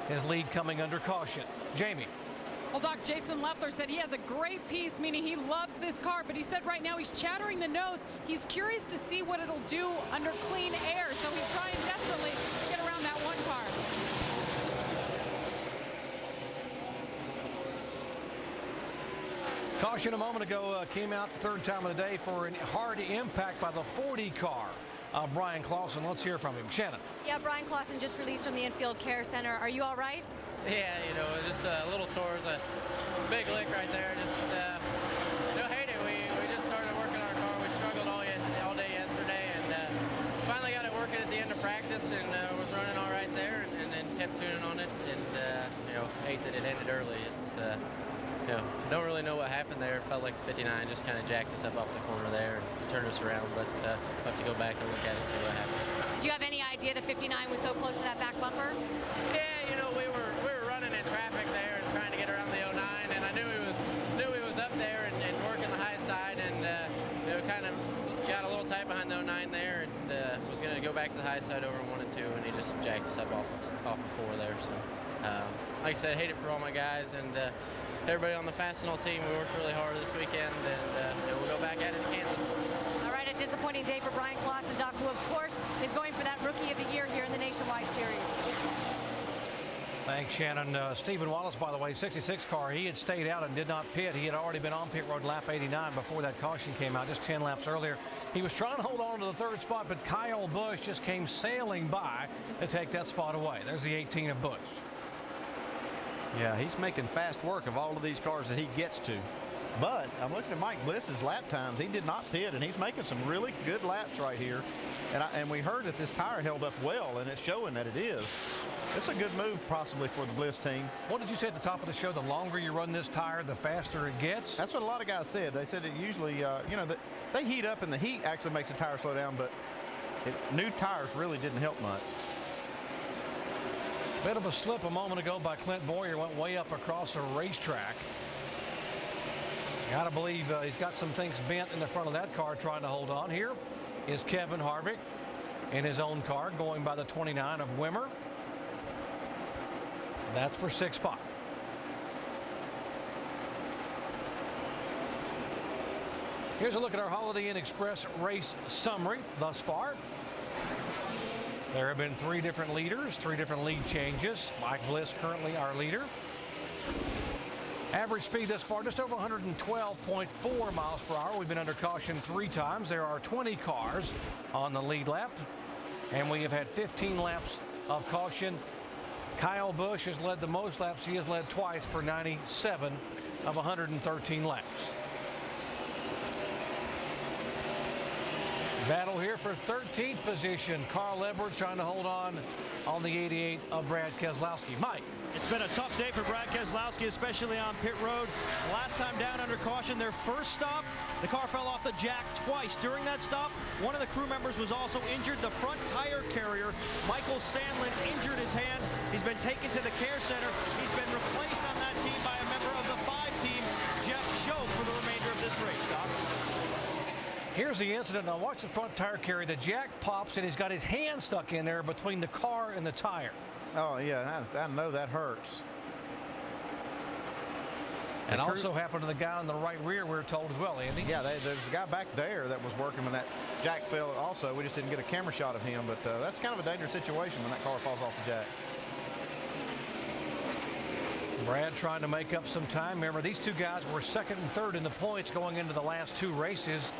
His lead coming under caution. Jamie. Well, Doc, Jason Leffler said he has a great piece, meaning he loves this car, but he said right now he's chattering the nose. He's curious to see what it'll do under clean air, so he's trying desperately to get around that 1 car. Caution a moment ago came out the third time of the day for a hard impact by the 40 car. Brian Clausen, let's hear from him. Shannon. Yeah, Brian Clausen just released from the Infield Care Center. Are you all right? Yeah, just a little sore. It's a big lick right there. Just, hate it. We just started working our car. We struggled all day yesterday, and finally got it working at the end of practice, and was running all right there, and then kept tuning on it, and hate that it ended early. It's don't really know what happened there. Felt like the 59 just kind of jacked us up off the corner there and turned us around, but we'll have to go back and look at it and see what happened. Did you have any idea the 59 was so close to that back bumper? Yeah, we were running in traffic there and trying to get around the 09, and I knew he was up there and working the high side, and kind of got a little tight behind the 09 there, and was going to go back to the high side over 1 and 2, and he just jacked us up off of 4 there. So, like I said, hate it for all my guys and everybody on the Fastenal team. We worked really hard this weekend, and we'll go back at it in Kansas. All right, a disappointing day for Brian Clausen, Doc, who, of course, is going for that Rookie of the Year here in the Nationwide Series. Thanks, Shannon. Stephen Wallace, by the way, 66 car, he had stayed out and did not pit. He had already been on pit road lap 89 before that caution came out, just 10 laps earlier. He was trying to hold on to the third spot, but Kyle Busch just came sailing by to take that spot away. There's the 18 of Busch. Yeah, he's making fast work of all of these cars that he gets to. But I'm looking at Mike Bliss's lap times. He did not pit, and he's making some really good laps right here. And we heard that this tire held up well, and it's showing that it is. It's a good move possibly for the Bliss team. What did you say at the top of the show? The longer you run this tire, the faster it gets? That's what a lot of guys said. They said it usually, they heat up, and the heat actually makes the tire slow down, but new tires really didn't help much. Bit of a slip a moment ago by Clint Boyer, went way up across the racetrack. Gotta believe he's got some things bent in the front of that car trying to hold on. Here is Kevin Harvick in his own car going by the 29 of Wimmer. That's for 6th spot. Here's a look at our Holiday Inn Express race summary thus far. There have been 3 different leaders, 3 different lead changes. Mike Bliss currently our leader. Average speed thus far just over 112.4 miles per hour. We've been under caution 3 times. There are 20 cars on the lead lap, and we have had 15 laps of caution. Kyle Busch has led the most laps. He has led twice for 97 of 113 laps. Battle here for 13th position. Carl Edwards trying to hold on the 88 of Brad Keselowski. Mike. It's been a tough day for Brad Keselowski, especially on pit road. Last time down under caution, their first stop, the car fell off the jack twice. During that stop, one of the crew members was also injured. The front tire carrier, Michael Sandlin, injured his hand. He's been taken to the care center. He's been replaced on that team by a member of the 5 team, Jeff Show, for the remainder of this race, Doc. Here's the incident. Now watch the front tire carrier. The jack pops and he's got his hand stuck in there between the car and the tire. Oh, yeah, I know that hurts. And also happened to the guy on the right rear, we were told as well, Andy. Yeah, there's a guy back there that was working when that jack fell also. We just didn't get a camera shot of him, but that's kind of a dangerous situation when that car falls off the jack. Brad trying to make up some time. Remember, these 2 guys were 2nd and 3rd in the points going into the last 2 races.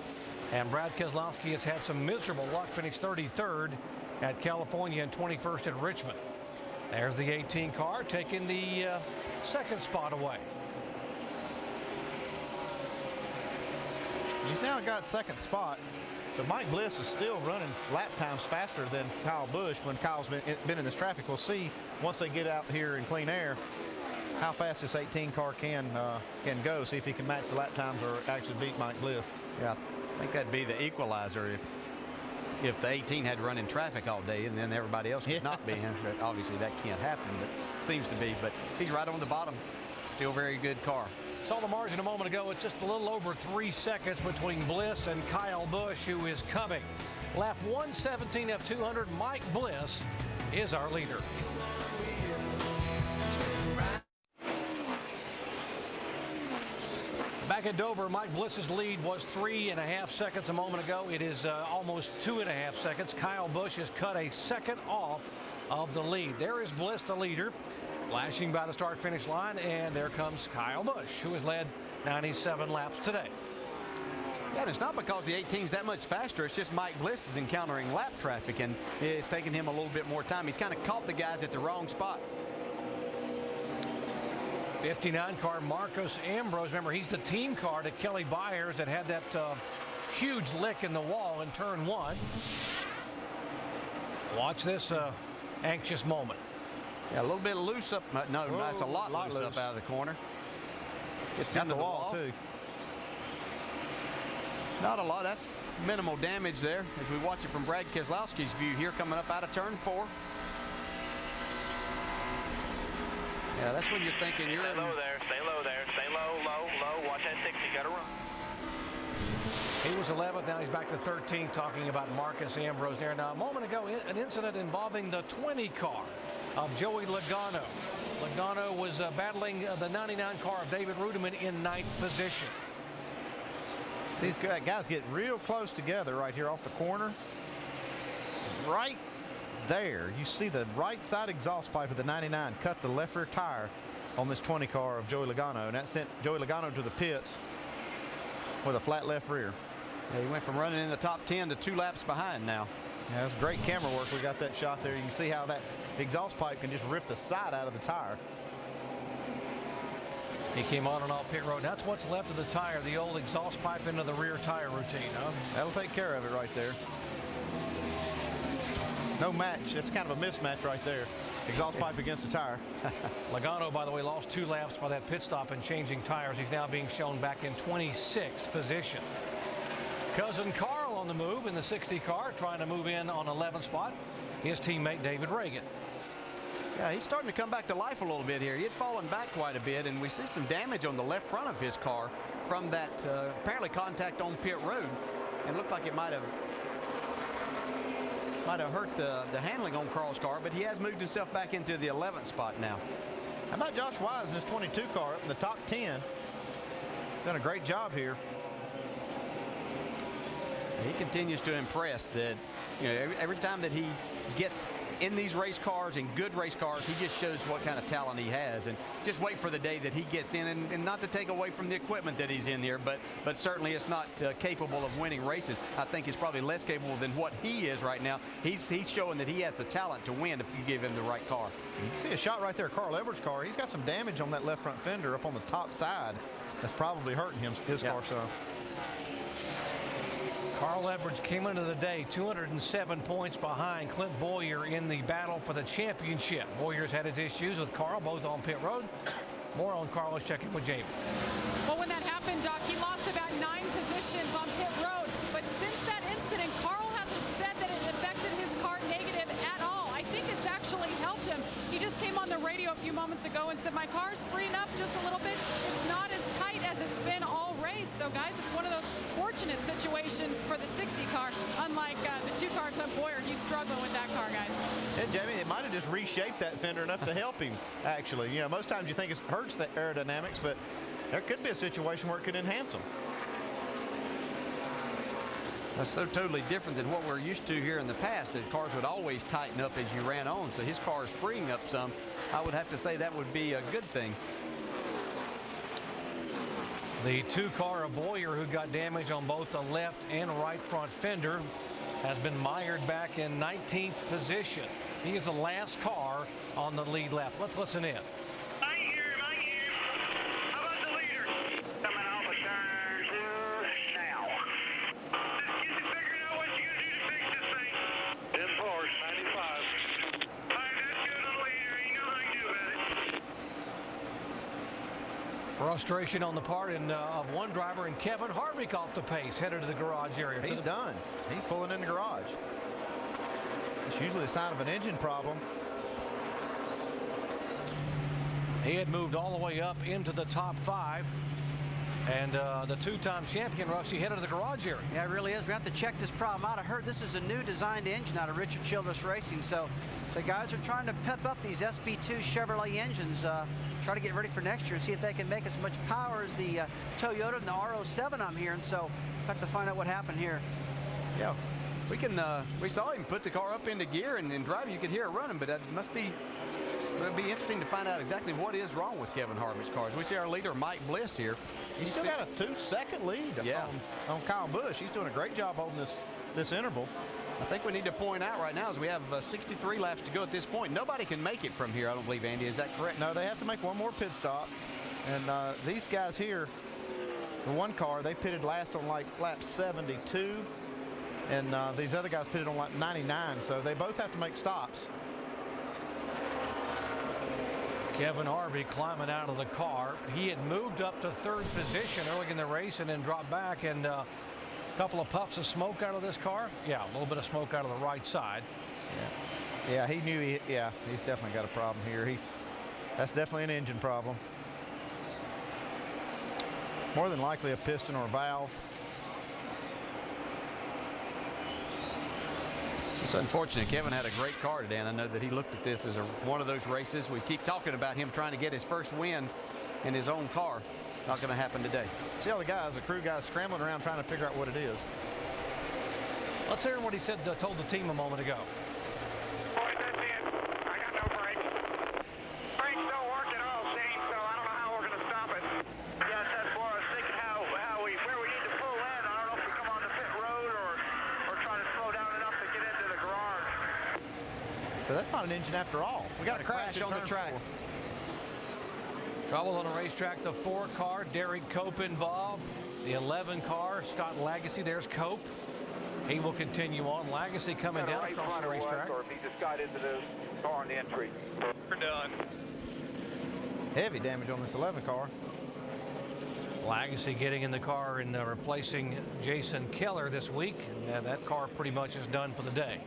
And Brad Keselowski has had some miserable luck. Finished 33rd at California and 21st at Richmond. There's the 18 car taking the 2nd spot away. He's now got 2nd spot, but Mike Bliss is still running lap times faster than Kyle Busch when Kyle's been in this traffic. We'll see once they get out here in clean air how fast this 18 car can go, see if he can match the lap times or actually beat Mike Bliss. Yeah, I think that'd be the equalizer if the 18 had to run in traffic all day and then everybody else could not be in. But obviously that can't happen, but seems to be. But he's right on the bottom. Still very good car. Saw the margin a moment ago. It's just a little over 3 seconds between Bliss and Kyle Busch, who is coming. Lap 117 of 200. Mike Bliss is our leader. Back at Dover, Mike Bliss's lead was 3.5 seconds a moment ago. It is almost 2.5 seconds. Kyle Busch has cut a second off of the lead. There is Bliss, the leader, flashing by the start-finish line, and there comes Kyle Busch, who has led 97 laps today. Yeah, and it's not because the 18's that much faster. It's just Mike Bliss is encountering lap traffic, and it's taking him a little bit more time. He's kind of caught the guys at the wrong spot. 59 car Marcos Ambrose. Remember, he's the team car to Kelly Byers that had that huge lick in the wall in turn 1. Watch this anxious moment. Yeah, a little bit loose up. No, that's a lot loose up out of the corner. It's got the wall too. Not a lot. That's minimal damage there as we watch it from Brad Keselowski's view here coming up out of turn 4. Yeah, that's when you're thinking you're Stay low there. Stay low there. Stay low, low, low. Watch that 60. You got to run. He was 11th. Now he's back to 13th, talking about Marcus Ambrose there. Now, a moment ago, an incident involving the 20 car of Joey Logano. Logano was battling the 99 car of David Rudiman in 9th position. These guys get real close together right here off the corner. Right there, you see the right side exhaust pipe of the 99 cut the left rear tire on this 20 car of Joey Logano, and that sent Joey Logano to the pits with a flat left rear. Yeah, he went from running in the top 10 to 2 laps behind now. Yeah, that's great camera work. We got that shot there. You can see how that exhaust pipe can just rip the side out of the tire. He came on and off pit road. That's what's left of the tire, the old exhaust pipe into the rear tire routine. Huh? That'll take care of it right there. No match. That's kind of a mismatch right there. Exhaust pipe against the tire. Logano, by the way, lost 2 laps by that pit stop and changing tires. He's now being shown back in 26th position. Cousin Carl on the move in the 60 car, trying to move in on 11th spot. His teammate David Reagan. Yeah, he's starting to come back to life a little bit here. He had fallen back quite a bit, and we see some damage on the left front of his car from that apparently contact on pit road, and looked like it might have hurt the handling on Carl's car, but he has moved himself back into the 11th spot now. How about Josh Wise in his 22 car up in the top 10? Done a great job here. He continues to impress. That, you know, every time that he gets in these race cars and good race cars, he just shows what kind of talent he has. And just wait for the day that he gets in, and not to take away from the equipment that he's in here, but certainly it's not capable of winning races. I think it's probably less capable than what he is right now. He's showing that he has the talent to win if you give him the right car. You can see a shot right there, Carl Edwards' car. He's got some damage on that left front fender up on the top side. That's probably hurting his car some. Carl Edwards came into the day 207 points behind Clint Bowyer in the battle for the championship. Bowyer's had his issues with Carl, both on pit road. More on Carl. Let's check in with Jamie. Well, when that happened, Doc, he lost about 9 positions on pit road. But since that incident, Carl hasn't said that it affected his car negative at all. I think it's actually helped him. He just came on the radio a few moments ago and said, my car's freeing up just a little bit. It's not as tight as it's been all race. So, guys, it's one of those fortunate situations for the 60 car, unlike the 2 car Clint Bowyer. He's struggling with that car, guys. And Jamie, it might have just reshaped that fender enough to help him, actually. You know, most times you think it hurts the aerodynamics, but there could be a situation where it could enhance them. That's so totally different than what we're used to here in the past, that cars would always tighten up as you ran on. So his car is freeing up some. I would have to say that would be a good thing. The 2 car of Bowyer, who got damage on both the left and right front fender, has been mired back in 19th position. He is the last car on the lead lap. Let's listen in. Frustration on the part of one driver, and Kevin Harvick off the pace, headed to the garage area. He's done. He's pulling in the garage. It's usually a sign of an engine problem. He had moved all the way up into the top 5. And the 2-time champion, Rusty, headed to the garage area. Yeah, it really is. We have to check this problem out. I heard this is a new designed engine out of Richard Childress Racing. So the guys are trying to pep up these SB2 Chevrolet engines, try to get ready for next year and see if they can make as much power as the Toyota and the R07 I'm hearing. So have to find out what happened here. Yeah. we saw him put the car up into gear and drive. You could hear it running, but that must be. It'll be interesting to find out exactly what is wrong with Kevin Harvick's car. As we see our leader, Mike Bliss, here. He's still got a 2-second lead on Kyle Busch. He's doing a great job holding this interval. I think we need to point out right now as we have 63 laps to go at this point. Nobody can make it from here, I don't believe, Andy. Is that correct? No, they have to make one more pit stop. And these guys here, the one car, they pitted last on like lap 72. And these other guys pitted on lap 99. So they both have to make stops. Kevin Harvick climbing out of the car. He had moved up to third position early in the race and then dropped back, and a couple of puffs of smoke out of this car. Yeah, a little bit of smoke out of the right side. Yeah, he knew he's definitely got a problem here. That's definitely an engine problem. More than likely a piston or a valve. It's unfortunate. Kevin had a great car today, and I know that he looked at this as one of those races. We keep talking about him trying to get his first win in his own car. Not going to happen today. See all the crew guys scrambling around trying to figure out what it is. Let's hear what he said, told the team a moment ago. Boys, that's it. I got no brakes. Brakes don't work at all, Shane, so I don't know how we're going to stop it. Yes, that's where I was thinking where we need to pull in. I don't know if we come on the pit road or try to slow down enough to get into the garage. So that's not an engine after all. We got a crash on the track. Trouble on the racetrack. The 4 car, Derek Cope involved. The 11 car, Scott Lagasse. There's Cope. He will continue on. Lagasse coming down across the racetrack. Or if he just got into the car on the entry. We're done. Heavy damage on this 11 car. Lagasse getting in the car and replacing Jason Keller this week. And that car pretty much is done for the day.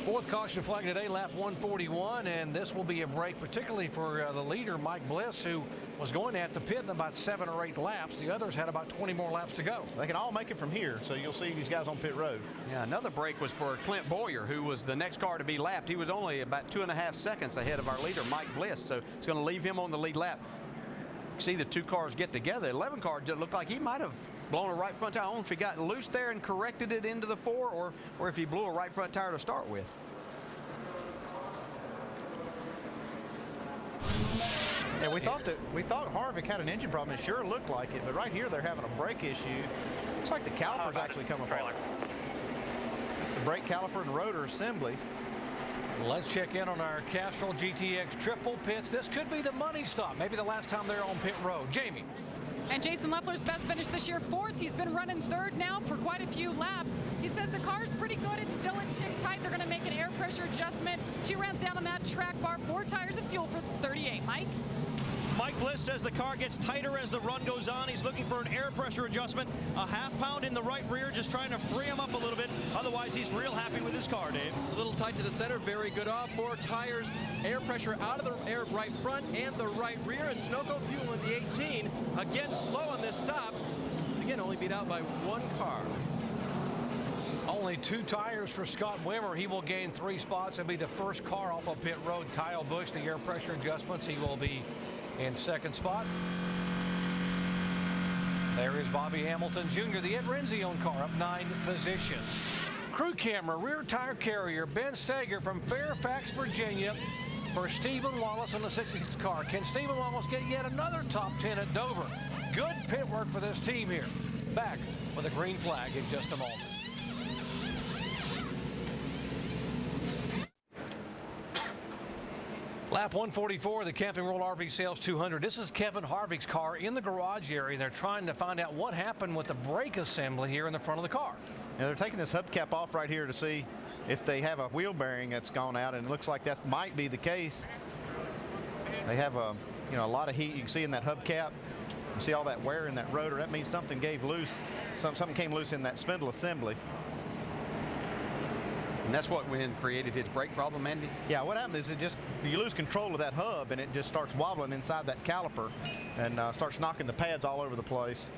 4th caution flag today, lap 141, and this will be a break, particularly for the leader, Mike Bliss, who was going to have to pit in about 7 or 8 laps. The others had about 20 more laps to go. They can all make it from here, so you'll see these guys on pit road. Yeah, another break was for Clint Boyer, who was the next car to be lapped. He was only about 2.5 seconds ahead of our leader, Mike Bliss, so it's going to leave him on the lead lap. See the 2 cars get together. 11 car just looked like he might have blown a right front tire. I don't know if he got loose there and corrected it into the 4, or if he blew a right front tire to start with. Yeah, we thought Harvick had an engine problem. It sure looked like it, but right here they're having a brake issue. Looks like the calipers actually come apart. It's the brake caliper and rotor assembly. Let's check in on our Castrol GTX triple pits. This could be the money stop. Maybe the last time they're on pit road. Jamie. And Jason Leffler's best finish this year, 4th. He's been running 3rd now for quite a few laps. He says the car's pretty good. It's still a tick tight. They're going to make an air pressure adjustment. 2 rounds down on that track bar. 4 tires of fuel for 38. Mike? Mike Bliss says the car gets tighter as the run goes on. He's looking for an air pressure adjustment, a half-pound in the right rear, just trying to free him up a little bit. Otherwise, he's real happy with his car, Dave. A little tight to the center, very good off. 4 tires, air pressure out of the air right front and the right rear, and Sunoco fuel in the 18. Again, slow on this stop. Again, only beat out by 1 car. Only 2 tires for Scott Wimmer. He will gain 3 spots and be the first car off of pit road. Kyle Busch, the air pressure adjustments. He will be in 2nd spot. There is Bobby Hamilton Jr., the Ed Renzione car, up 9 positions. Crew camera, rear tire carrier, Ben Steger from Fairfax, Virginia, for Stephen Wallace on the 66 car. Can Stephen Wallace get yet another top 10 at Dover? Good pit work for this team here. Back with a green flag in just a moment. Lap 144, the Camping World RV Sales 200. This is Kevin Harvick's car in the garage area. They're trying to find out what happened with the brake assembly here in the front of the car. Yeah, they're taking this hubcap off right here to see if they have a wheel bearing that's gone out, and it looks like that might be the case. They have a lot of heat. You can see in that hubcap. You see all that wear in that rotor. That means something gave loose. Something came loose in that spindle assembly. And that's what created his brake problem, Andy? Yeah, what happened is you lose control of that hub, and it just starts wobbling inside that caliper and starts knocking the pads all over the place.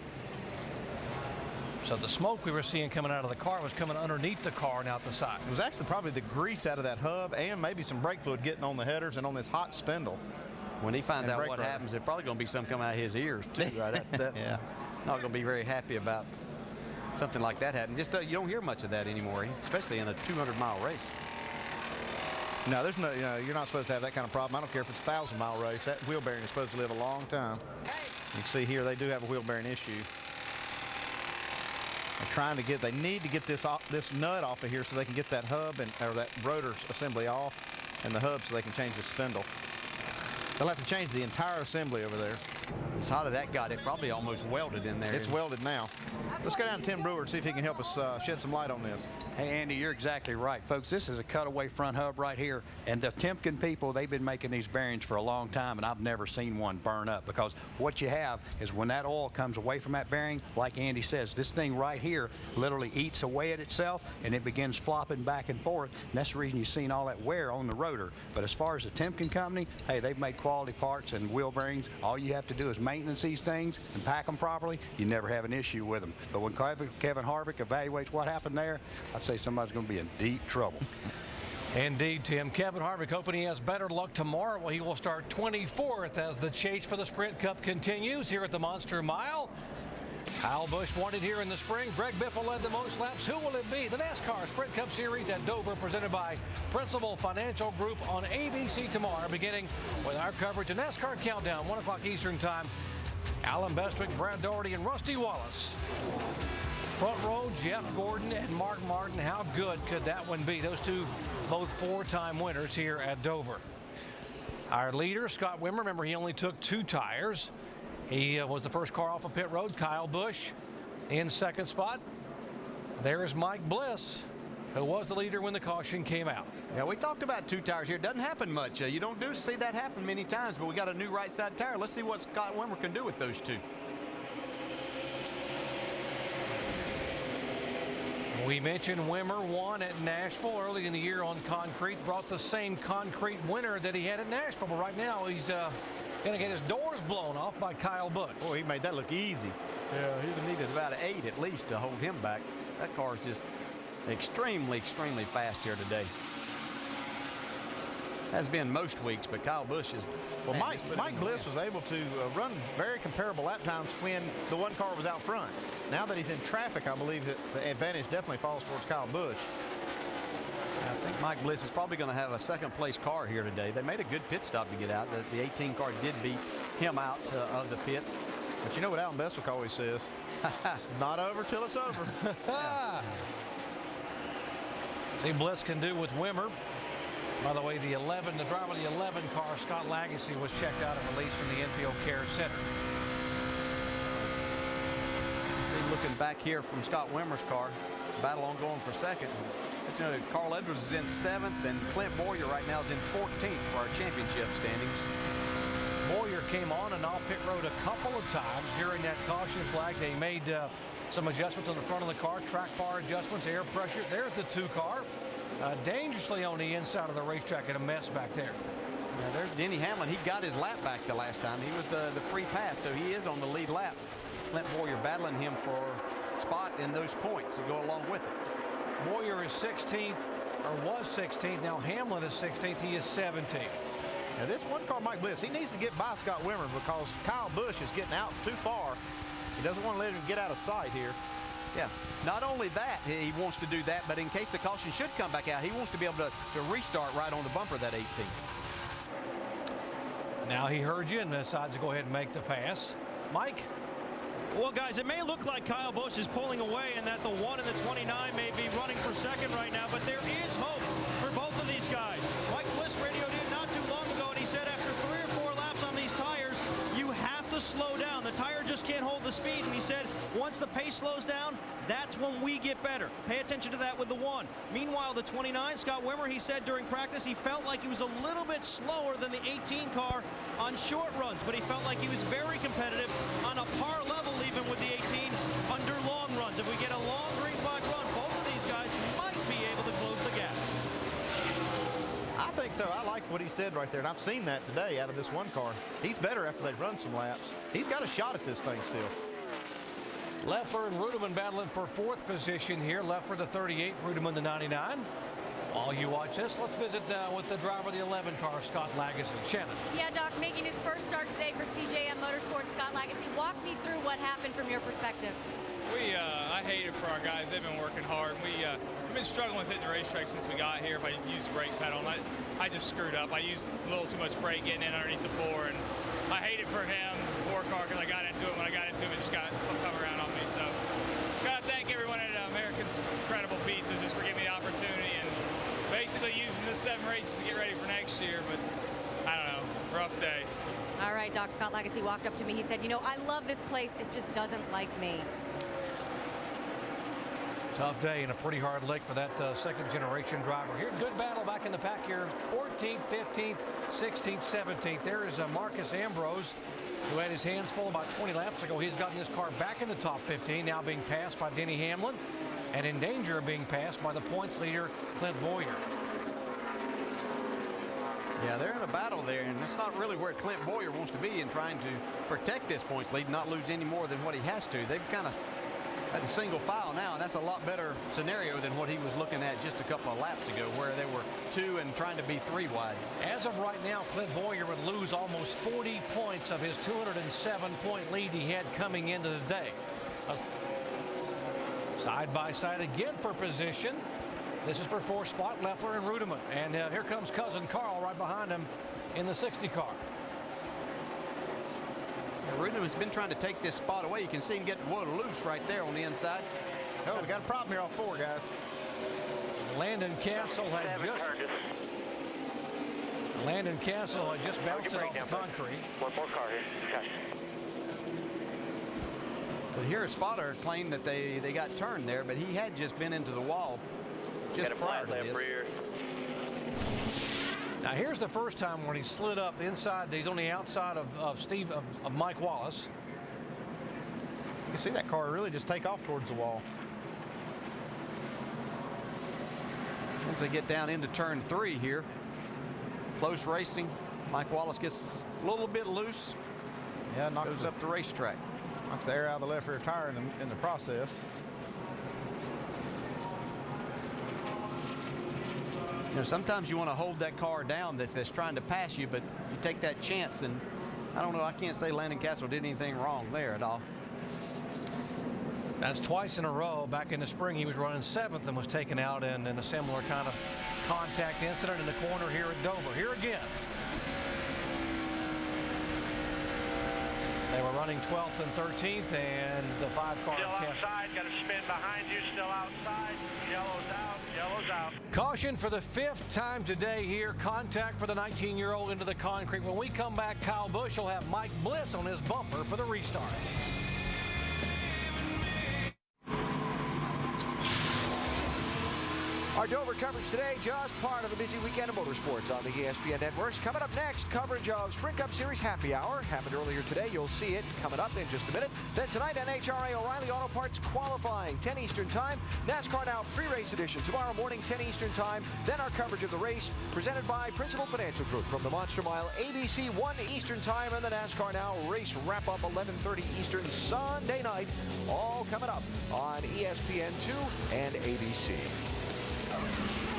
So the smoke we were seeing coming out of the car was coming underneath the car and out the side. It was actually probably the grease out of that hub and maybe some brake fluid getting on the headers and on this hot spindle. When he finds out what happens, there's probably going to be some coming out of his ears, too, right? Yeah. Not going to be very happy about something like that happen. Just you don't hear much of that anymore, especially in a 200-mile race. No, there's no, you're not supposed to have that kind of problem. I don't care if it's a 1,000-mile race. That wheel bearing is supposed to live a long time. You can see here they do have a wheel bearing issue. They're trying to get, they need to get this nut off of here so they can get that hub or that rotor assembly off and the hub so they can change the spindle. They'll have to change the entire assembly over there. As hot as that got, it probably almost welded in there. It's welded now. Let's go down to Tim Brewer and see if he can help us shed some light on this. Hey, Andy, you're exactly right. Folks, this is a cutaway front hub right here. And the Timken people, they've been making these bearings for a long time, and I've never seen one burn up, because what you have is when that oil comes away from that bearing, like Andy says, this thing right here literally eats away at itself, and it begins flopping back and forth. And that's the reason you've seen all that wear on the rotor. But as far as the Timken company, hey, they've made quality parts and wheel bearings. All you have to do is maintenance these things and pack them properly. You never have an issue with them. But when Kevin Harvick evaluates what happened there, I'd say somebody's going to be in deep trouble. Indeed, Tim. Kevin Harvick hoping he has better luck tomorrow. Well, he will start 24th as the chase for the Sprint Cup continues here at the Monster Mile. Kyle Busch won it here in the spring. Greg Biffle led the most laps. Who will it be? The NASCAR Sprint Cup Series at Dover, presented by Principal Financial Group on ABC tomorrow, beginning with our coverage of NASCAR Countdown, 1 o'clock Eastern Time. Alan Bestwick, Brad Daugherty, and Rusty Wallace. Front row, Jeff Gordon and Mark Martin. How good could that one be? Those two, both four-time winners here at Dover. Our leader, Scott Wimmer, remember he only took 2 tires. He was the first car off of pit road. Kyle Busch in second spot. There's Mike Bliss, who was the leader when the caution came out. Yeah, we talked about 2 tires here. It doesn't happen much. You don't see that happen many times, but we got a new right side tire. Let's see what Scott Wimmer can do with those 2. We mentioned Wimmer won at Nashville early in the year on concrete, brought the same concrete winner that he had at Nashville, but right now he's going to get his doors blown off by Kyle Busch. Boy, he made that look easy. Yeah, he needed about an 8 at least to hold him back. That car is just extremely, extremely fast here today. Has been most weeks, but Kyle Busch is... Well, Mike Bliss was able to run very comparable lap times when the one car was out front. Now that he's in traffic, I believe that the advantage definitely falls towards Kyle Busch. I think Mike Bliss is probably going to have a second-place car here today. They made a good pit stop to get out. The 18 car did beat him out of the pits. But you know what Alan Bestwick always says? It's not over till it's over. See Bliss can do with Wimmer. By the way, the driver of the 11 car, Scott Lagacy, was checked out and released from the infield care center. See, looking back here from Scott Wimmer's car, battle ongoing for second. But you know, Carl Edwards is in 7th, and Clint Boyer right now is in 14th for our championship standings. Boyer came on and off pit road a couple of times during that caution flag. They made some adjustments on the front of the car, track bar adjustments, air pressure. There's the 2 car. Dangerously on the inside of the racetrack, and a mess back there. Yeah, there's Denny Hamlin. He got his lap back the last time. He was the free pass, so he is on the lead lap. Clint Boyer battling him for spot in those points to go along with it. Boyer is 16th, or was 16th. Now Hamlin is 16th. He is 17th. Now this one car, Mike Bliss, he needs to get by Scott Wimmer because Kyle Busch is getting out too far. He doesn't want to let him get out of sight here. Yeah, not only that, he wants to do that, but in case the caution should come back out, he wants to be able to restart right on the bumper of that 18. Now he heard you and decides to go ahead and make the pass. Mike? Well, guys, it may look like Kyle Busch is pulling away and that the 1 and the 29 may be running for second right now, but there is hope for both of these guys. Mike Bliss radioed in not too long ago, and he said after 3 or 4 laps on these tires, you have to slow down. The tire just can't hold the speed, and he said once the pace slows down, that's when we get better. Pay attention to that with the 1. Meanwhile, the 29, Scott Wimmer, he said during practice he felt like he was a little bit slower than the 18 car on short runs, but he felt like he was very competitive on a par level even with the 18 under long runs. If we get a long green flag run, both of these guys might be able to close the gap. I think so. I like what he said right there, and I've seen that today out of this one car. He's better after they've run some laps. He's got a shot at this thing still. Leffler and Rudeman battling for 4th position here. Leffler the 38, Rudeman the 99. While you watch this, let's visit with the driver of the 11 car, Scott Lagacy. Shannon. Yeah, Doc, making his first start today for CJM Motorsports, Scott Lagacy. Walk me through what happened from your perspective. I hate it for our guys. They've been working hard. We've been struggling with hitting the racetrack since we got here. If I used the brake pedal, and I just screwed up. I used a little too much brake getting in underneath the floor, and I hate it for him, the poor car, because I got into it. When I got into it, it just got come around on me. So, gotta thank everyone at American's Incredible Pizza just for giving me the opportunity and basically using the 7 races to get ready for next year. But I don't know, rough day. All right, Doc Scott Legacy walked up to me. He said, you know, I love this place. It just doesn't like me. Tough day and a pretty hard lick for that second-generation driver. Here, good battle back in the pack here. 14th, 15th, 16th, 17th. There is Marcus Ambrose, who had his hands full about 20 laps ago. He's gotten his car back in the top 15, now being passed by Denny Hamlin, and in danger of being passed by the points leader, Clint Boyer. Yeah, they're in a battle there, and that's not really where Clint Boyer wants to be in trying to protect this points lead, not lose any more than what he has to. They've kind of at a single file now, and that's a lot better scenario than what he was looking at just a couple of laps ago, where they were 2 and trying to be 3 wide. As of right now, Clint Boyer would lose almost 40 points of his 207-point lead he had coming into the day. Side by side again for position. This is for 4th spot, Leffler and Rudiman. And here comes cousin Carl right behind him in the 60 car. Rudiman's been trying to take this spot away. You can see him getting a little loose right there on the inside. Oh, we got a problem here off 4, guys. Landon Castle had just bounced it off the concrete. One more car here. Okay. But here a spotter claimed that they got turned there, but he had just been into the wall just prior to this. Now here's the first time when he slid up inside. He's on the outside of Mike Wallace. You can see that car really just take off towards the wall. As they get down into turn 3 here, close racing. Mike Wallace gets a little bit loose. Yeah, goes up the racetrack. Knocks the air out of the left rear tire in the process. You know, sometimes you want to hold that car down that's trying to pass you, but you take that chance, and I don't know, I can't say Landon Castle did anything wrong there at all. That's twice in a row. Back in the spring, he was running 7th and was taken out in a similar kind of contact incident in the corner here at Dover. Here again. They were running 12th and 13th, and the 5-car still outside, got to spin behind you, still outside. Yellow's out, yellow's out. Caution for the 5th time today here. Contact for the 19-year-old into the concrete. When we come back, Kyle Busch will have Mike Bliss on his bumper for the restart. Our Dover coverage today, just part of a busy weekend of motorsports on the ESPN networks. Coming up next, coverage of Sprint Cup Series Happy Hour. Happened earlier today. You'll see it coming up in just a minute. Then tonight, NHRA O'Reilly Auto Parts qualifying, 10 Eastern Time. NASCAR Now pre-race edition tomorrow morning, 10 Eastern Time. Then our coverage of the race presented by Principal Financial Group from the Monster Mile, ABC 1 Eastern Time, and the NASCAR Now race wrap-up 11:30 Eastern Sunday night. All coming up on ESPN 2 and ABC.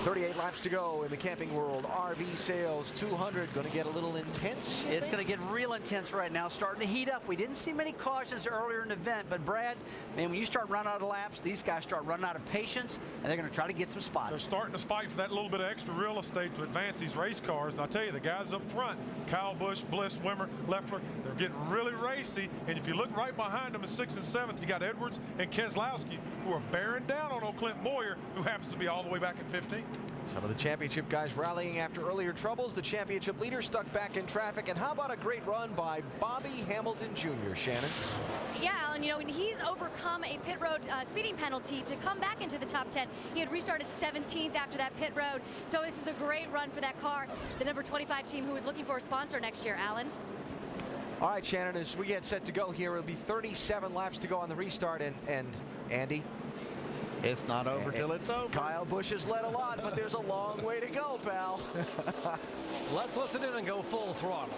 38 laps to go in the Camping World RV Sales 200. Going to get a little intense. It's going to get real intense right now, starting to heat up. We didn't see many cautions earlier in the event, but Brad, man, when you start running out of laps, these guys start running out of patience, and they're going to try to get some spots. They're starting to fight for that little bit of extra real estate to advance these race cars. And I tell you, the guys up front, Kyle Busch, Bliss, Wimmer, Leffler, they're getting really racy. And if you look right behind them in 6th and 7th, you got Edwards and Keselowski, who are bearing down on old Clint Boyer, who happens to be all the way back in 15. Some of the championship guys rallying after earlier troubles. The championship leader stuck back in traffic. And how about a great run by Bobby Hamilton Jr., Shannon? Yeah, Alan, you know, he's overcome a pit road speeding penalty to come back into the top 10. He had restarted 17th after that pit road. So this is a great run for that car. The number 25 team who is looking for a sponsor next year, Alan. All right, Shannon, as we get set to go here, it'll be 37 laps to go on the restart. And Andy? It's not over till it's over. Kyle Busch has led a lot, but there's a long way to go, pal. Let's listen in and go full throttle.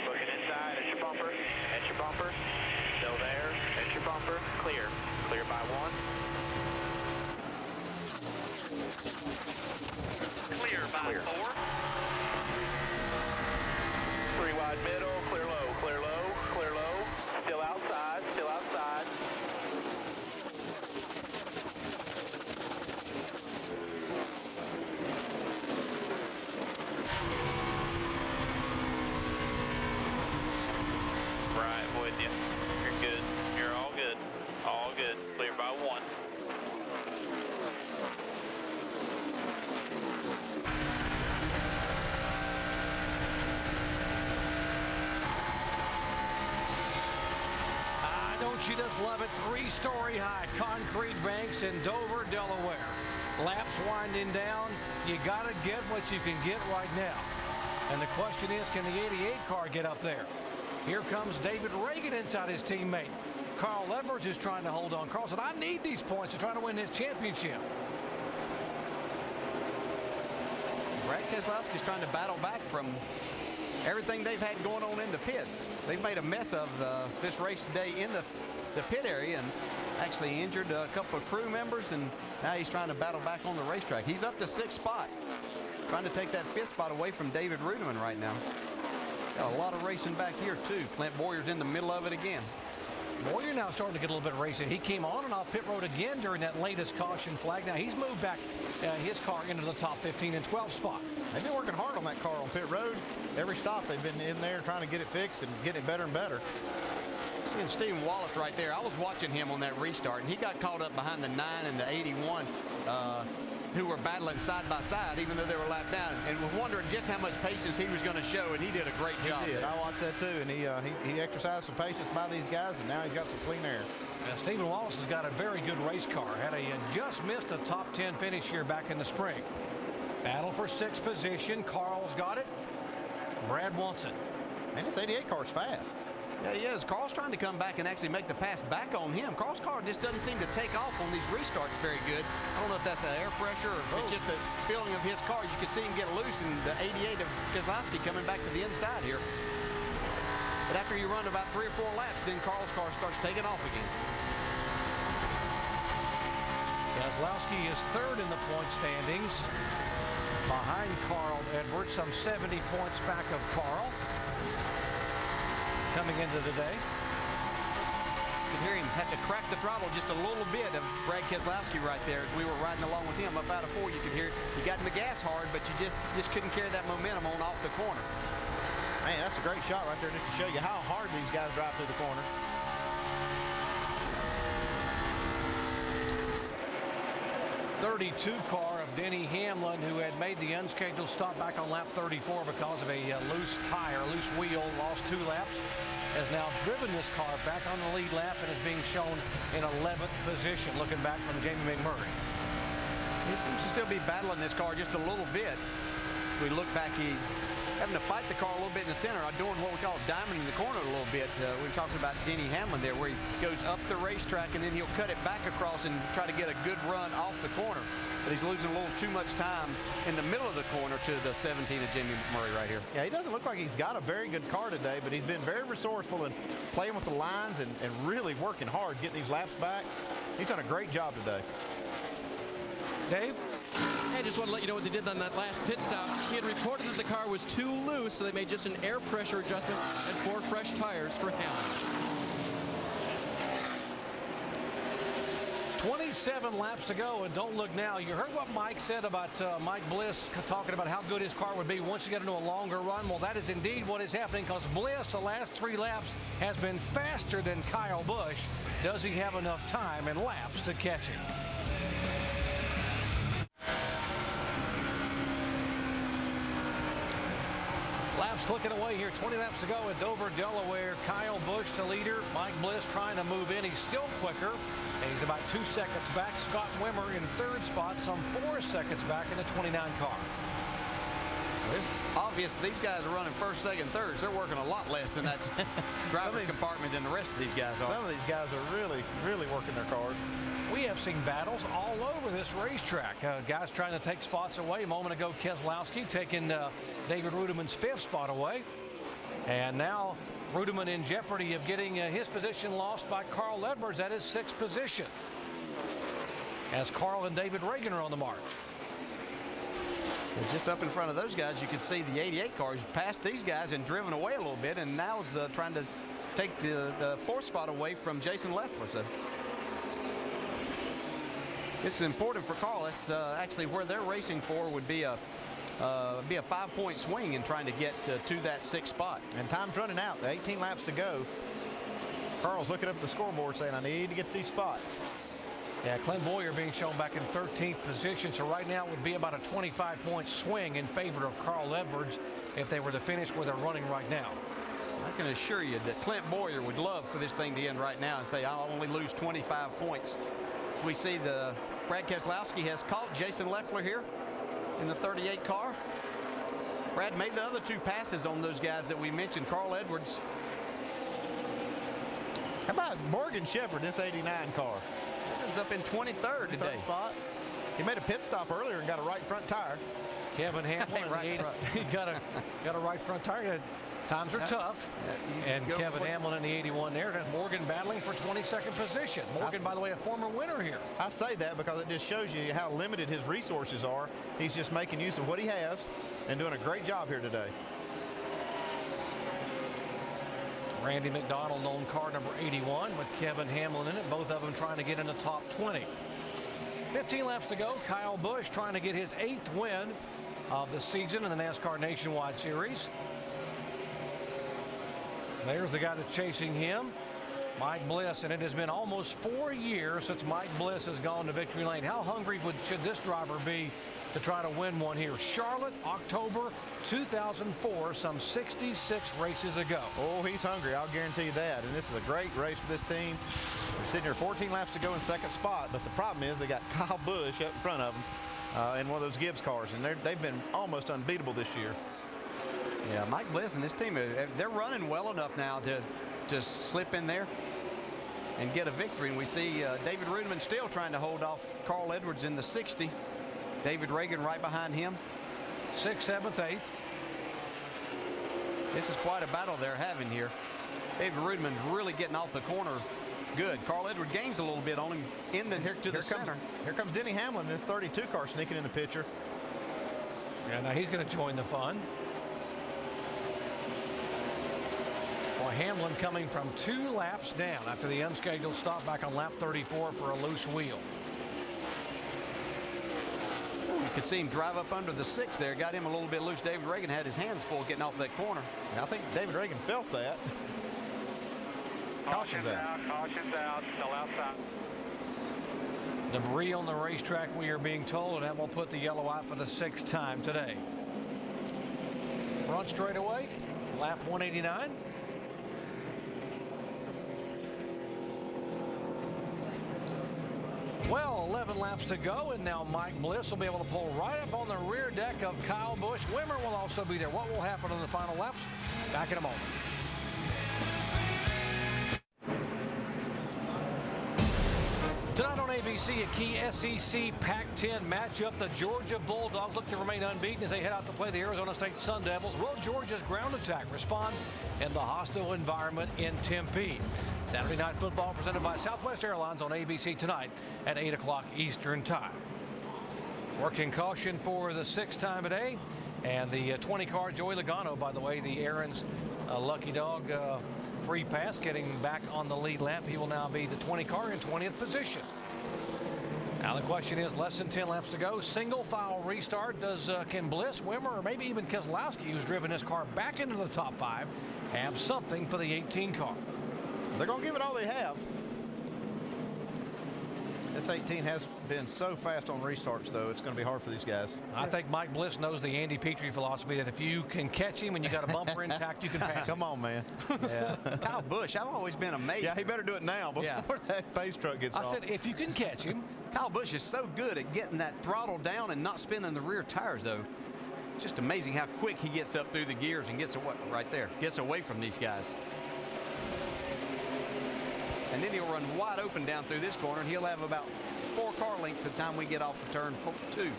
Looking inside, at your bumper, still there, at your bumper, clear by 1. Clear by 4. 3 wide middle. good. Clear by 1. Don't you just love it? 3-story high concrete banks in Dover, Delaware. Laps winding down. You got to get what you can get right now. And the question is, can the 88 car get up there? Here comes David Reagan inside his teammate. Carl Edwards is trying to hold on. Carl said, I need these points to try to win this championship. Brad Keselowski's trying to battle back from everything they've had going on in the pits. They've made a mess of this race today in the pit area and actually injured a couple of crew members, and now he's trying to battle back on the racetrack. He's up to 6th spot, trying to take that 5th spot away from David Rudeman right now. Got a lot of racing back here too. Clint Boyer's in the middle of it again. Boyer now starting to get a little bit of racing. He came on and off pit road again during that latest caution flag. Now he's moved back his car into the top 15 and 12 spot. They've been working hard on that car on pit road. Every stop they've been in there trying to get it fixed and getting it better and better. Seeing Stephen Wallace right there. I was watching him on that restart, and he got caught up behind the 9 and the 81 who were battling side by side, even though they were lapped down, and was wondering just how much patience he was going to show, and he did a great job. He did. There. I watched that too, and he exercised some patience by these guys, and now he's got some clean air. Now, Stephen Wallace has got a very good race car. Just missed a top 10 finish here back in the spring. Battle for 6th position. Carl's got it. Brad wants it. Man, this 88 car's fast. Yeah, he is. Carl's trying to come back and actually make the pass back on him. Carl's car just doesn't seem to take off on these restarts very good. I don't know if that's an air pressure or if it's just the feeling of his car. You can see him get loose, and the 88 of Keselowski coming back to the inside here. But after you run about 3 or 4 laps, then Carl's car starts taking off again. Keselowski is 3rd in the point standings, behind Carl Edwards, some 70 points back of Carl. Coming into the day. You can hear him have to crack the throttle just a little bit of Brad Keselowski right there as we were riding along with him up out of 4. You could hear he got in the gas hard, but you just couldn't carry that momentum on off the corner. Man, that's a great shot right there just to show you how hard these guys drive through the corner. '32 car of Denny Hamlin, who had made the unscheduled stop back on lap 34 because of a loose tire, loose wheel, lost 2 laps, has now driven this car back on the lead lap and is being shown in 11th position, looking back from Jamie McMurray. He seems to still be battling this car just a little bit. We look back, he having to fight the car a little bit in the center, doing what we call diamond in the corner a little bit. We were talking about Denny Hamlin there, where he goes up the racetrack and then he'll cut it back across and try to get a good run off the corner. But he's losing a little too much time in the middle of the corner to the 17 of Jamie McMurray right here. Yeah, he doesn't look like he's got a very good car today, but he's been very resourceful in playing with the lines and really working hard getting these laps back. He's done a great job today. Dave? I just want to let you know what they did on that last pit stop. He had reported that the car was too loose, so they made just an air pressure adjustment and 4 fresh tires for Hamlin. 27 laps to go, and don't look now. You heard what Mike said about Mike Bliss talking about how good his car would be once you get into a longer run. Well, that is indeed what is happening, because Bliss, the last 3 laps, has been faster than Kyle Busch. Does he have enough time and laps to catch him? Laps clicking away here. 20 laps to go at Dover, Delaware. Kyle Busch, the leader. Mike Bliss trying to move in. He's still quicker. And he's about 2 seconds back. Scott Wimmer in 3rd spot, some 4 seconds back in the 29 car. It's obvious these guys are running 1st, 2nd, 3rds. They're working a lot less than that driver's compartment than the rest of these guys are. Some of these guys are really, really working their cars. We have seen battles all over this racetrack. Guys trying to take spots away. A moment ago, Keselowski taking David Rudeman's 5th spot away. And now Rudeman in jeopardy of getting his position lost by Carl Edwards at his 6th position, as Carl and David Reagan are on the march. Well, just up in front of those guys, you can see the 88 cars passed these guys and driven away a little bit, and now is trying to take the 4th spot away from Jason Leffler. So this is important for Carl. That's actually where they're racing for would be a 5-point swing in trying to get to that 6th spot. And time's running out. 18 laps to go. Carl's looking up at the scoreboard saying, I need to get these spots. Yeah, Clint Boyer being shown back in 13th position, so right now it would be about a 25-point swing in favor of Carl Edwards if they were to finish where they're running right now. I can assure you that Clint Boyer would love for this thing to end right now and say, I'll only lose 25 points. So we see the Brad Keselowski has caught Jason Leffler here in the 38 car. Brad made the other two passes on those guys that we mentioned. Carl Edwards. How about Morgan Shepherd, this 89 car? Ends up in 23rd today. Spot. He made a pit stop earlier and got a right front tire. Kevin Hamlin, he got a right front tire. Times are tough. And Kevin Hamlin in the 81 there. Morgan battling for 22nd position. Morgan, by the way, a former winner here. I say that because it just shows you how limited his resources are. He's just making use of what he has and doing a great job here today. Randy McDonald on car number 81 with Kevin Hamlin in it. Both of them trying to get in the top 20. 15 laps to go. Kyle Busch trying to get his 8th win of the season in the NASCAR Nationwide Series. There's the guy that's chasing him, Mike Bliss, and it has been almost 4 years since Mike Bliss has gone to victory lane. How hungry should this driver be to try to win one here? Charlotte, October 2004, some 66 races ago. Oh, he's hungry, I'll guarantee you that. And this is a great race for this team. They're sitting here 14 laps to go in second spot, but the problem is they got Kyle Busch up in front of them in one of those Gibbs cars, and they've been almost unbeatable this year. Yeah, Mike Bliss and this team, they're running well enough now to slip in there and get a victory. And we see David Rudeman still trying to hold off Carl Edwards in the 60. David Reagan right behind him. 6th, 7th, 8th. This is quite a battle they're having here. David Rudeman's really getting off the corner good. Carl Edwards gains a little bit on him in the center. Here comes Denny Hamlin in this 32 car sneaking in the picture. Yeah, now he's going to join the fun. Well, Hamlin coming from 2 laps down after the unscheduled stop back on lap 34 for a loose wheel. You could see him drive up under the 6 there, got him a little bit loose. David Reagan had his hands full getting off that corner. And I think David Reagan felt that. Caution's out. Caution's out. Still outside. Debris on the racetrack, we are being told, and that will put the yellow out for the 6th time today. Front straightaway, lap 189. Well, 11 laps to go, and now Mike Bliss will be able to pull right up on the rear deck of Kyle Busch. Wimmer will also be there. What will happen in the final laps? Back in a moment. Tonight on ABC, a key SEC Pac-10 matchup. The Georgia Bulldogs look to remain unbeaten as they head out to play the Arizona State Sun Devils. Will Georgia's ground attack respond in the hostile environment in Tempe? Saturday Night Football presented by Southwest Airlines on ABC tonight at 8 o'clock Eastern Time. Working caution for the 6th time today. And the 20 car, Joey Logano, by the way, the Aaron's lucky dog free pass, getting back on the lead lap. He will now be the 20 car in 20th position. Now the question is, less than 10 laps to go. Single file restart. Can Bliss, Wimmer, or maybe even Keselowski, who's driven his car back into the top 5, have something for the 18 car? They're going to give it all they have. This 18 has been so fast on restarts, though, it's going to be hard for these guys. I think Mike Bliss knows the Andy Petrie philosophy that if you can catch him and you got a bumper intact, you can pass Come on, man. Yeah. Kyle Busch, I've always been amazed. Yeah, he better do it now before that face truck gets off. I said, if you can catch him. Kyle Busch is so good at getting that throttle down and not spinning the rear tires, though. It's just amazing how quick he gets up through the gears and gets away, right there, gets away from these guys. And then he'll run wide open down through this corner, and he'll have about 4 car lengths the time we get off of turn 2.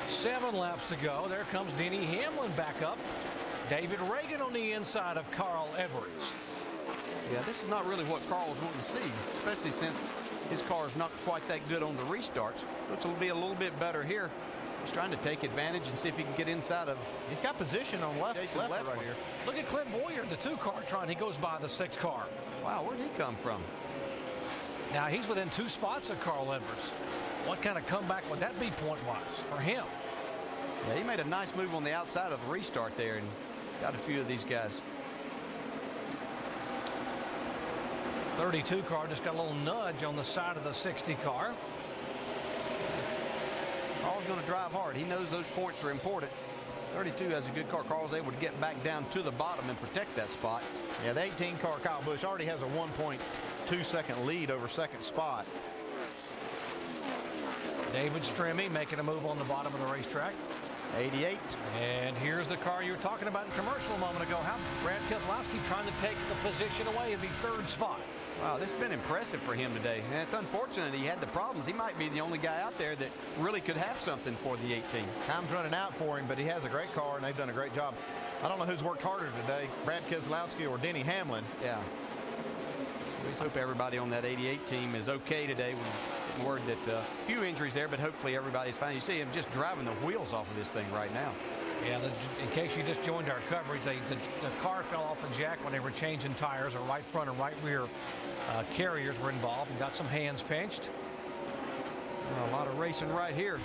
7 laps to go. There comes Denny Hamlin back up. David Reagan on the inside of Carl Edwards. Yeah, this is not really what Carl was wanting to see, especially since his car is not quite that good on the restarts, which will be a little bit better here. He's trying to take advantage and see if he can get inside of. He's got position on left right here. Look at Clint Boyer, the 2 car trying. He goes by the 6 car. Wow, where did he come from? Now he's within 2 spots of Carl Edwards. What kind of comeback would that be point-wise for him? Yeah, he made a nice move on the outside of the restart there and got a few of these guys. 32 car just got a little nudge on the side of the 60 car. Carl's going to drive hard. He knows those points are important. 32 has a good car. Carl's able to get back down to the bottom and protect that spot. Yeah, the 18 car Kyle Busch already has a 1.2 second lead over second spot. David Stremme making a move on the bottom of the racetrack. 88. And here's the car you were talking about in commercial a moment ago. How Brad Keselowski trying to take the position away and be third spot. Wow, this has been impressive for him today. And it's unfortunate he had the problems. He might be the only guy out there that really could have something for the 18. Time's running out for him, but he has a great car, and they've done a great job. I don't know who's worked harder today, Brad Keselowski or Denny Hamlin. Yeah. We just hope everybody on that 88 team is okay today. We're getting word that a few injuries there, but hopefully everybody's fine. You see him just driving the wheels off of this thing right now. Yeah, in case you just joined our coverage, the car fell off the jack when they were changing tires. The right front and right rear carriers were involved and got some hands pinched. A lot of racing right here.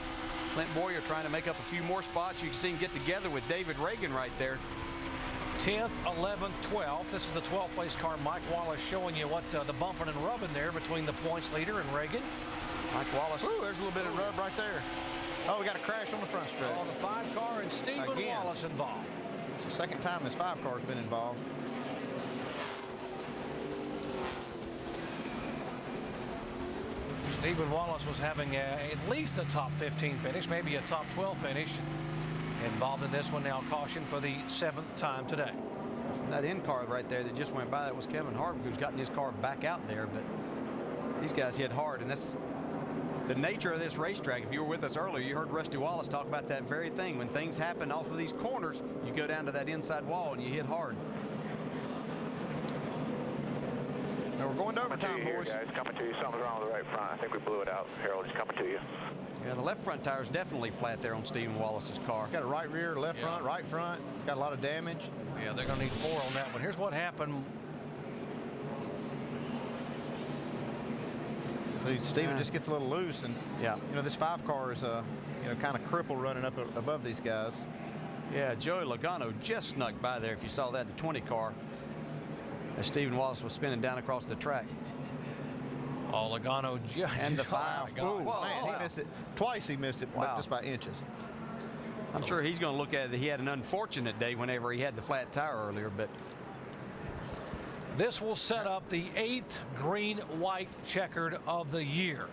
Clint Boyer trying to make up a few more spots. You can see him get together with David Reagan right there. 10th, 11th, 12th. This is the 12th place car. Mike Wallace showing you what the bumping and rubbing there between the points leader and Reagan. Mike Wallace. Ooh, there's a little bit of rub right there. Oh, we got a crash on the front stretch. Oh, the 5 car and Stephen Wallace involved. It's the second time this 5 car's been involved. Stephen Wallace was having at least a top 15 finish, maybe a top 12 finish. Involved in this one now. Caution for the 7th time today. That end car right there that just went by, that was Kevin Harvick, who's gotten his car back out there. But these guys hit hard, and that's the nature of this racetrack. If you were with us earlier, you heard Rusty Wallace talk about that very thing. When things happen off of these corners, you go down to that inside wall and you hit hard. Now we're going to overtime, boys. Guys, coming to you. Something's wrong with the right front. I think we blew it out. Harold is coming to you. Yeah, the left front tire is definitely flat there on Stephen Wallace's car. Got a right rear, left front, right front. Got a lot of damage. Yeah, they're going to need 4 on that one. Here's what happened. So Stephen just gets a little loose, and you know this 5 car is you know, kind of crippled running up above these guys. Yeah, Joey Logano just snuck by there. If you saw that, the 20 car, as Stephen Wallace was spinning down across the track. Oh, Logano just and the 5. Oh, man, he missed it twice. He missed it, but just by inches. I'm sure he's going to look at it. He had an unfortunate day whenever he had the flat tire earlier, but this will set up the 8th green-white checkered of the year.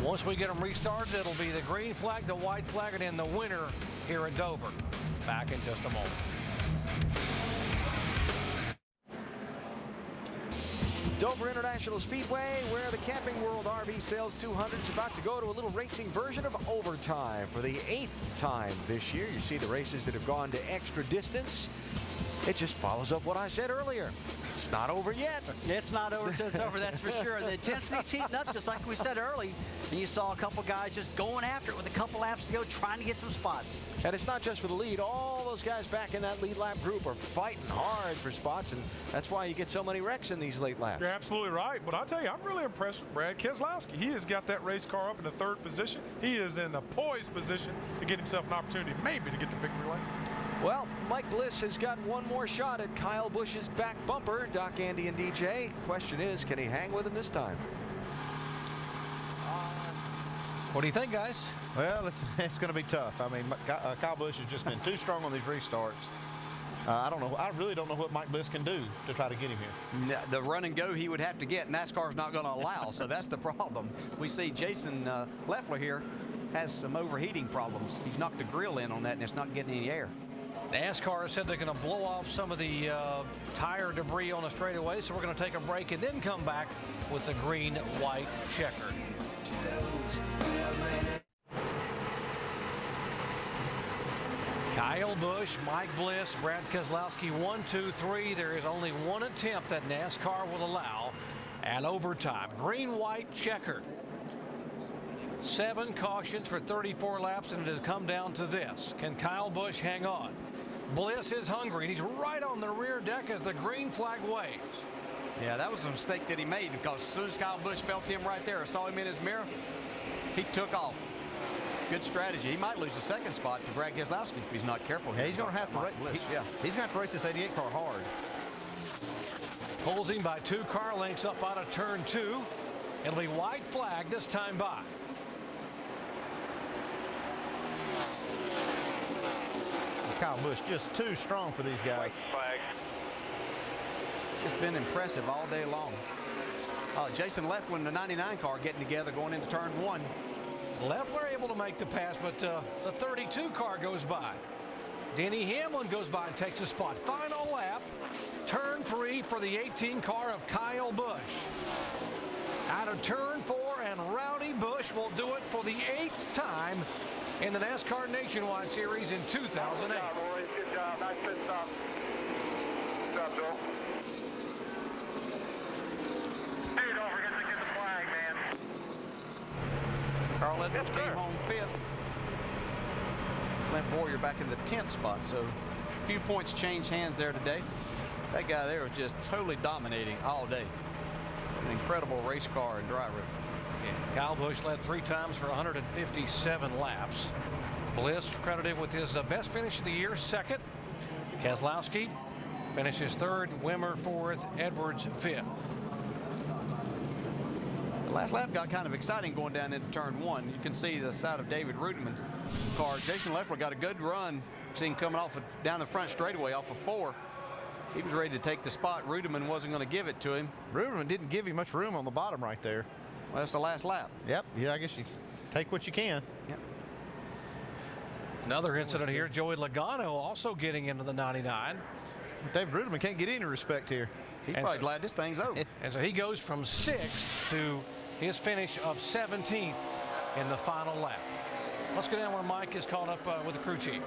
Once we get them restarted, it'll be the green flag, the white flag, and then the winner here at Dover. Back in just a moment. Dover International Speedway, where the Camping World RV Sales 200 is about to go to a little racing version of overtime for the 8th time this year. You see the races that have gone to extra distance. It just follows up what I said earlier. It's not over yet. It's not over till it's over, that's for sure. The intensity's heating up, just like we said early. And you saw a couple guys just going after it with a couple laps to go, trying to get some spots. And it's not just for the lead. All those guys back in that lead lap group are fighting hard for spots, and that's why you get so many wrecks in these late laps. You're absolutely right. But I'll tell you, I'm really impressed with Brad Keselowski. He has got that race car up in the 3rd position. He is in a poised position to get himself an opportunity maybe to get the victory lane. Well, Mike Bliss has got one more shot at Kyle Busch's back bumper. Doc, Andy, and DJ. Question is, can he hang with him this time? What do you think, guys? Well, it's going to be tough. I mean, Kyle Busch has just been too strong on these restarts. I don't know. I really don't know what Mike Bliss can do to try to get him here. The run and go he would have to get, NASCAR's not going to allow, so that's the problem. We see Jason Leffler here has some overheating problems. He's knocked the grill in on that, and it's not getting any air. NASCAR said they're going to blow off some of the tire debris on the straightaway, so we're going to take a break and then come back with the green-white checkered. Kyle Busch, Mike Bliss, Brad Keselowski, 1, 2, 3. There is only one attempt that NASCAR will allow at overtime. Green-white checkered. 7 cautions for 34 laps, and it has come down to this. Can Kyle Busch hang on? Bliss is hungry, and he's right on the rear deck as the green flag waves. Yeah, that was a mistake that he made, because as soon as Kyle Busch felt him right there or saw him in his mirror, he took off. Good strategy. He might lose the 2nd spot to Brad Keselowski if he's not careful. Yeah, he's going to have to race. He's going to have to race this 88 car hard. Pulls him by 2 car lengths up out of turn 2. It'll be white flag this time by. Kyle Busch just too strong for these guys. Flag. It's just been impressive all day long. Jason Leffler and the 99 car getting together going into turn 1. Leffler able to make the pass, but the 32 car goes by. Denny Hamlin goes by and takes a spot. Final lap, turn 3 for the 18 car of Kyle Busch. Out of turn 4, and Rowdy Busch will do it for the 8th time in the NASCAR Nationwide Series in 2008. Good job, Roy. Good job. Nice pit stop. Good job, Joel. Hey, don't forget to get the flag, man. Carl Edwards came home 5th. Clint Boyer back in the 10th spot, so a few points changed hands there today. That guy there was just totally dominating all day. An incredible race car and driver. Yeah, Kyle Busch led 3 times for 157 laps. Bliss credited with his best finish of the year, 2nd. Keselowski finishes 3rd, Wimmer 4th, Edwards 5th. The last lap got kind of exciting going down into turn 1. You can see the side of David Rudimann's car. Jason Leffler got a good run. See him coming off down the front straightaway off of 4. He was ready to take the spot. Rudimann wasn't going to give it to him. Rudimann didn't give him much room on the bottom right there. Well, that's the last lap. Yep. Yeah, I guess you take what you can. Yep. Another incident here. Joey Logano also getting into the 99. David Rudimann can't get any respect here. He's probably glad this thing's over. And so he goes from 6th to his finish of 17th in the final lap. Let's go down where Mike is caught up with the crew chief.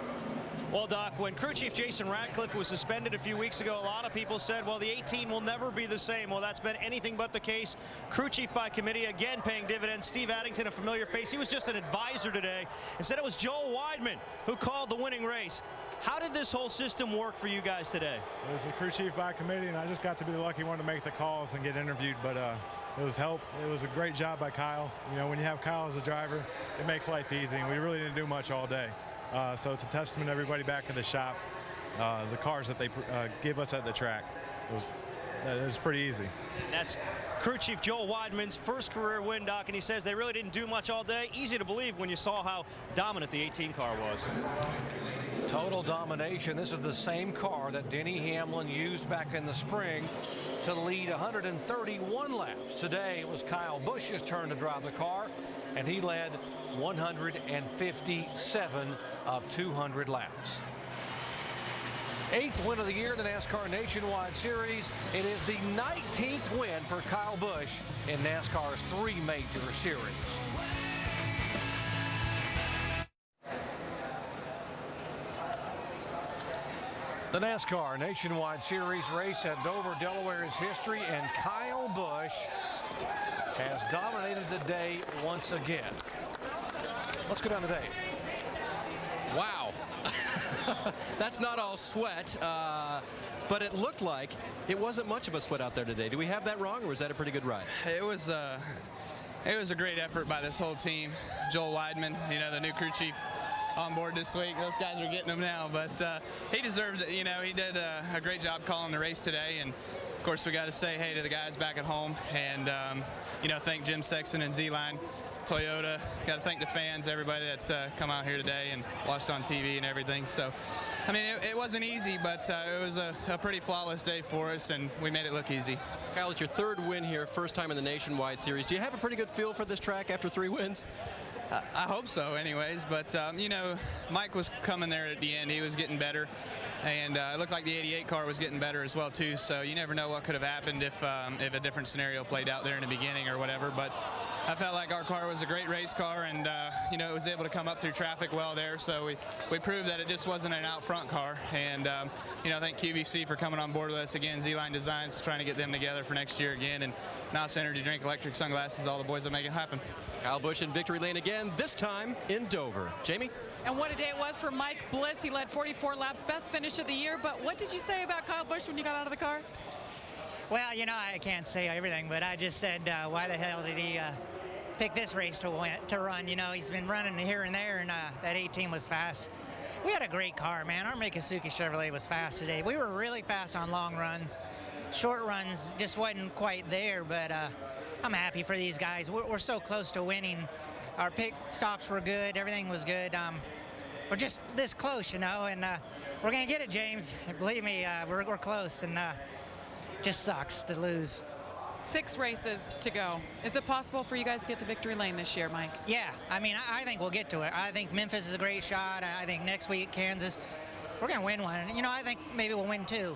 Well, Doc, when crew chief Jason Ratcliffe was suspended a few weeks ago, a lot of people said, well, the 18 will never be the same. Well, that's been anything but the case. Crew chief by committee, again, paying dividends. Steve Addington, a familiar face. He was just an advisor today. Instead, it was Joel Weidman who called the winning race. How did this whole system work for you guys today? It was the crew chief by committee, and I just got to be the lucky one to make the calls and get interviewed. But it was help. It was a great job by Kyle. You know, when you have Kyle as a driver, it makes life easy, and we really didn't do much all day. So it's a testament to everybody back in the shop. The cars that they give us at the track, it was pretty easy. That's crew chief Joel Weidman's first career win, Doc, and he says they really didn't do much all day. Easy to believe when you saw how dominant the 18 car was. Total domination. This is the same car that Denny Hamlin used back in the spring to lead 131 laps. Today it was Kyle Busch's turn to drive the car, and he led 157 of 200 laps. 8th win of the year in the NASCAR Nationwide Series. It is the 19th win for Kyle Busch in NASCAR's 3 major series. The NASCAR Nationwide Series race at Dover, Delaware is history, and Kyle Busch has dominated the day once again. Let's go down to Dave. Wow. That's not all sweat, but it looked like it wasn't much of a sweat out there today. Do we have that wrong, or was that a pretty good ride? It was a great effort by this whole team. Joel Weidman, you know, the new crew chief, on board this week. Those guys are getting them now, but he deserves it. You know, he did a great job calling the race today, and of course we got to say hey to the guys back at home, and you know, thank Jim Sexton and Z-Line Toyota. Got to thank the fans, everybody that come out here today and watched on TV and everything. So, I mean, it wasn't easy, but it was a pretty flawless day for us, and we made it look easy. Kyle, it's your 3rd win here, first time in the Nationwide Series. Do you have a pretty good feel for this track after 3 wins? I hope so anyways, but you know, Mike was coming there at the end. He was getting better, and it looked like the 88 car was getting better as well too, so you never know what could have happened if a different scenario played out there in the beginning or whatever. But I felt like our car was a great race car, and you know, it was able to come up through traffic well there, so we proved that it just wasn't an out front car. And you know, thank QVC for coming on board with us again. Z-Line Designs, trying to get them together for next year again, and NOS Energy Drink, Electric Sunglasses, all the boys that make it happen. Kyle Busch in victory lane again, this time in Dover. Jamie? And what a day it was for Mike Bliss. He led 44 laps, best finish of the year. But what did you say about Kyle Busch when you got out of the car? Well, you know, I can't say everything, but I just said, why the hell did he pick this race to run? You know, he's been running here and there, and that 18 was fast. We had a great car, man. Our Mikusuki Chevrolet was fast today. We were really fast on long runs. short runs just wasn't quite there, but I'm happy for these guys. We're so close to winning. Our pit stops were good. Everything was good. We're just this close, you know, and we're going to get it, James. Believe me, we're close, and just sucks to lose. 6 races to go. Is it possible for you guys to get to victory lane this year, Mike? Yeah, I mean, I think we'll get to it. I think Memphis is a great shot. I think next week, Kansas, we're going to win one. You know, I think maybe we'll win 2.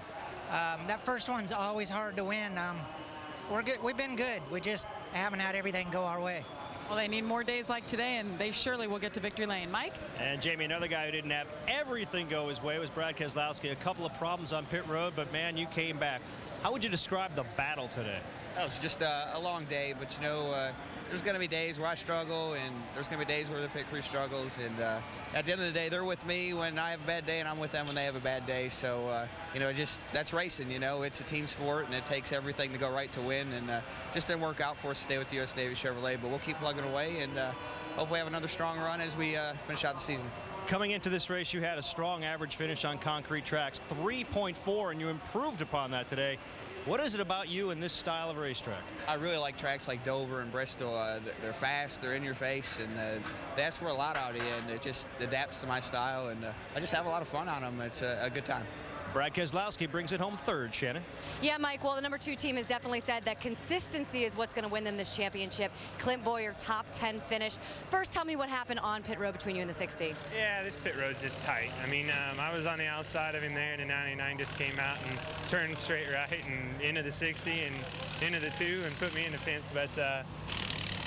That first one's always hard to win. We're good. We've been good. We just haven't had everything go our way. Well, they need more days like today, and they surely will get to victory lane. Mike? And Jamie, another guy who didn't have everything go his way was Brad Keselowski. A couple of problems on pit road, but man, you came back. How would you describe the battle today? Oh, it's just a long day, but you know, there's going to be days where I struggle, and there's going to be days where the pit crew struggles. And at the end of the day, they're with me when I have a bad day, and I'm with them when they have a bad day. So, you know, just that's racing. You know, it's a team sport, and it takes everything to go right to win. And just didn't work out for us today with the U.S. Navy Chevrolet, but we'll keep plugging away and hopefully have another strong run as we finish out the season. Coming into this race, you had a strong average finish on concrete tracks, 3.4, and you improved upon that today. What is it about you and this style of racetrack? I really like tracks like Dover and Bristol. They're fast, they're in your face, and that's where a lot out of you, and it just adapts to my style, and I just have a lot of fun on them. It's a good time. Brad Keselowski brings it home third. Shannon? Yeah, Mike, well, the number 2 team has definitely said that consistency is what's going to win them this championship. Clint Boyer, top 10 finish. First, tell me what happened on pit road between you and the 60. Yeah, this pit road's just tight. I mean, I was on the outside of him there, and the 99 just came out and turned straight right and into the 60 and into the 2 and put me in the fence, but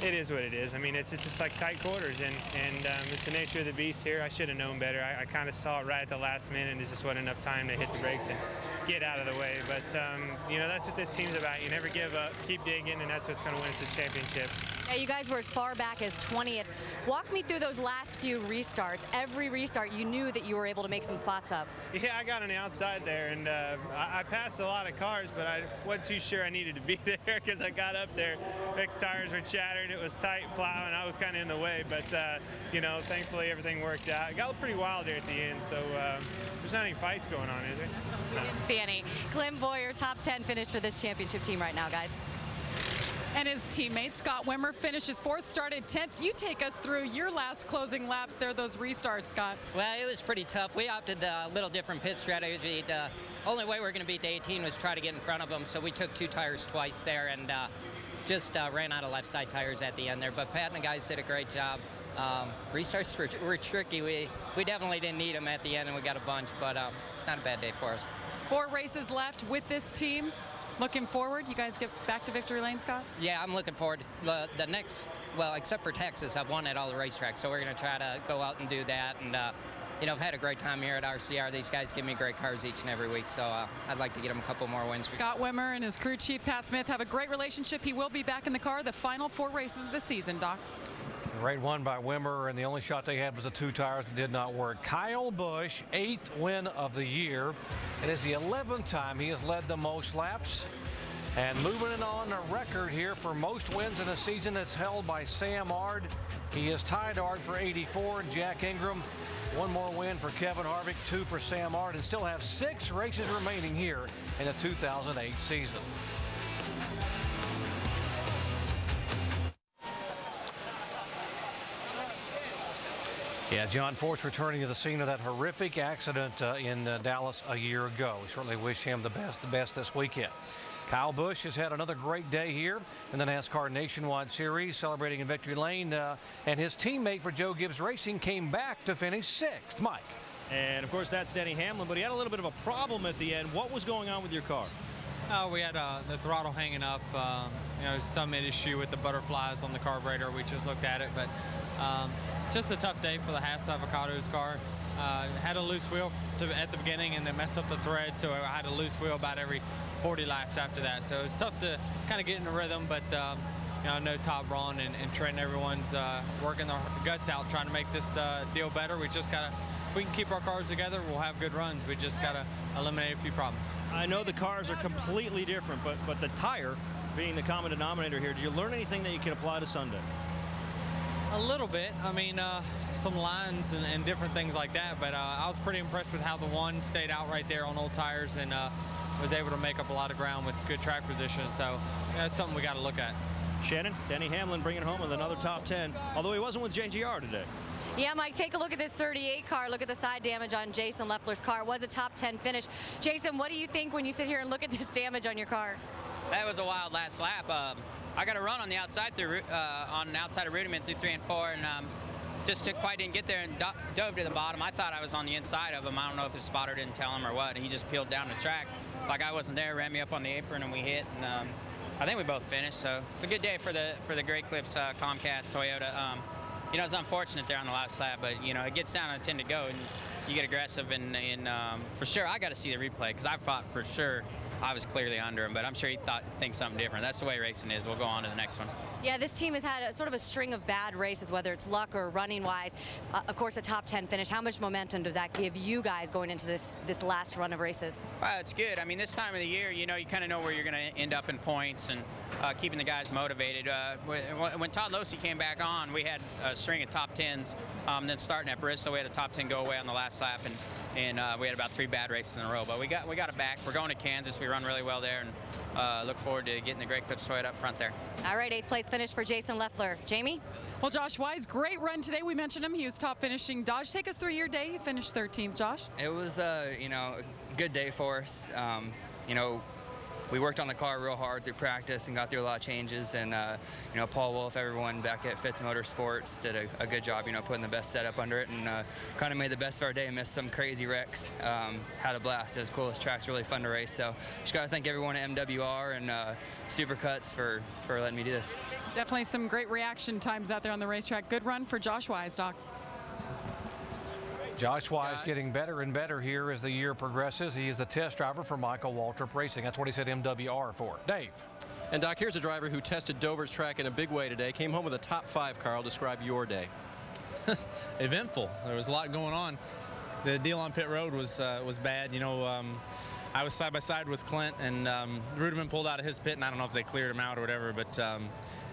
it is what it is. I mean, it's just like tight quarters, and it's the nature of the beast here. I should have known better. I kind of saw it right at the last minute, and it just wasn't enough time to hit the brakes and get out of the way. But, you know, that's what this team's about. You never give up, keep digging, and that's what's going to win us the championship. Yeah, you guys were as far back as 20th. Walk me through those last few restarts. Every restart, you knew that you were able to make some spots up. Yeah, I got on the outside there, and I passed a lot of cars, but I wasn't too sure I needed to be there because I got up there. The tires were chattering. It was tight plowing. I was kind of in the way, but, you know, thankfully everything worked out. It got pretty wild there at the end, so there's not any fights going on, is there? We didn't see any. Clint Boyer, top 10 finish for this championship team right now, guys. And his teammate Scott Wimmer finishes 4th, started 10th. You take us through your last closing laps there, those restarts, Scott. Well, it was pretty tough. We opted a little different pit strategy. The only way we were going to beat the 18 was try to get in front of them, so we took 2 tires twice there and just ran out of left side tires at the end there. But Pat and the guys did a great job. Restarts were tricky. We definitely didn't need them at the end, and we got a bunch, but not a bad day for us. 4 races left with this team. Looking forward, you guys get back to victory lane, Scott? Yeah, I'm looking forward. The next, well, except for Texas, I've won at all the racetracks, so we're going to try to go out and do that. And, you know, I've had a great time here at RCR. These guys give me great cars each and every week, so I'd like to get them a couple more wins. Scott Wimmer and his crew chief, Pat Smith, have a great relationship. He will be back in the car the final 4 races of the season, Doc. Great one by Wimmer, and the only shot they had was the 2 tires that did not work. Kyle Busch, 8th win of the year. It is the 11th time he has led the most laps. And moving it on a record here for most wins in a season that's held by Sam Ard. He is tied Ard for 84, and Jack Ingram. 1 more win for Kevin Harvick, 2 for Sam Ard, and still have 6 races remaining here in the 2008 season. Yeah, John Force returning to the scene of that horrific accident in Dallas a year ago. We certainly wish him the best this weekend. Kyle Busch has had another great day here in the NASCAR Nationwide Series, celebrating in victory lane, and his teammate for Joe Gibbs Racing came back to finish 6th. Mike. And, of course, that's Denny Hamlin, but he had a little bit of a problem at the end. What was going on with your car? We had the throttle hanging up, you know, some issue with the butterflies on the carburetor. We just looked at it, but just a tough day for the Haas Avocados car. Had a loose wheel at the beginning, and it messed up the thread, so I had a loose wheel about every 40 laps after that. So it's tough to kind of get in the rhythm, but you know, I know Todd Braun and Trent, everyone's working their guts out trying to make this deal better. We just gotta, if we can keep our cars together, we'll have good runs. We just gotta eliminate a few problems. I know the cars are completely different, but the tire being the common denominator here, did you learn anything that you can apply to Sunday? A little bit. I mean, some lines and different things like that, but I was pretty impressed with how the one stayed out right there on old tires, and was able to make up a lot of ground with good track position. So that's something we got to look at. Shannon, Denny Hamlin bringing home with another top 10, although he wasn't with JGR today. Yeah, Mike, take a look at this 38 car. Look at the side damage on Jason Leffler's car. It was a top 10 finish. Jason, what do you think when you sit here and look at this damage on your car? That was a wild last lap. I got a run on the outside outside of Rudiman through 3 and 4, and just didn't get there and dove to the bottom. I thought I was on the inside of him. I don't know if his spotter didn't tell him or what. He just peeled down the track like I wasn't there, ran me up on the apron, and we hit. And I think we both finished. So it's a good day for the Great Clips Comcast Toyota. You know, it's unfortunate there on the last lap, but you know it gets down to 10 to go, and you get aggressive. And for sure, I got to see the replay because I thought for sure I was clearly under him, but I'm sure he thinks something different. That's the way racing is. We'll go on to the next one. Yeah, this team has had sort of a string of bad races, whether it's luck or running-wise. Of course, a top 10 finish. How much momentum does that give you guys going into this last run of races? Well, it's good. I mean, this time of the year, you know, you kind of know where you're going to end up in points and keeping the guys motivated. When Todd Losey came back on, we had a string of top 10s. Then starting at Bristol, we had a top 10 go away on the last lap, and we had about 3 bad races in a row. But we got it back. We're going to Kansas. We run really well there, and look forward to getting the Great Clips Toyota up front there. All right, 8th place finish for Jason Leffler. Jamie? Well, Josh Wise, great run today. We mentioned him. He was top finishing. Dodge, take us through your day. He finished 13th, Josh. It was, you know, a good day for us. You know, we worked on the car real hard through practice and got through a lot of changes. And, you know, Paul Wolf, everyone back at Fitz Motorsports did a good job, you know, putting the best setup under it and kind of made the best of our day. Missed some crazy wrecks. Had a blast. It was cool. This track's really fun to race. So just got to thank everyone at MWR and Supercuts for letting me do this. Definitely some great reaction times out there on the racetrack. Good run for Josh Wise, Doc. Josh Wise getting better and better here as the year progresses. He is the test driver for Michael Waltrip Racing. That's what he said MWR for. Dave. And Doc, here's a driver who tested Dover's track in a big way today. Came home with a top 5 car. I'll describe your day. Eventful. There was a lot going on. The deal on pit road was bad. You know, I was side by side with Clint, and Rudiman pulled out of his pit, and I don't know if they cleared him out or whatever, but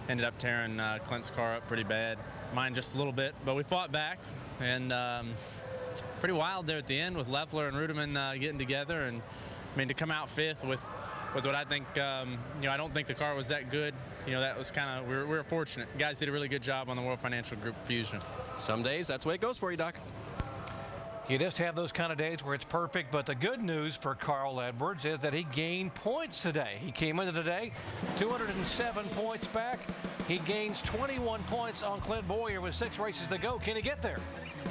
ended up tearing Clint's car up pretty bad. Mine just a little bit, but we fought back, and pretty wild there at the end with Leffler and Rudiman getting together. And I mean, to come out 5th with what I think, you know, I don't think the car was that good. You know, that was kind of, we were fortunate. The guys did a really good job on the World Financial Group Fusion. Some days, that's the way it goes for you, Doc. You just have those kind of days where it's perfect, but the good news for Carl Edwards is that he gained points today. He came into today 207 points back. He gains 21 points on Clint Boyer with 6 races to go. Can he get there?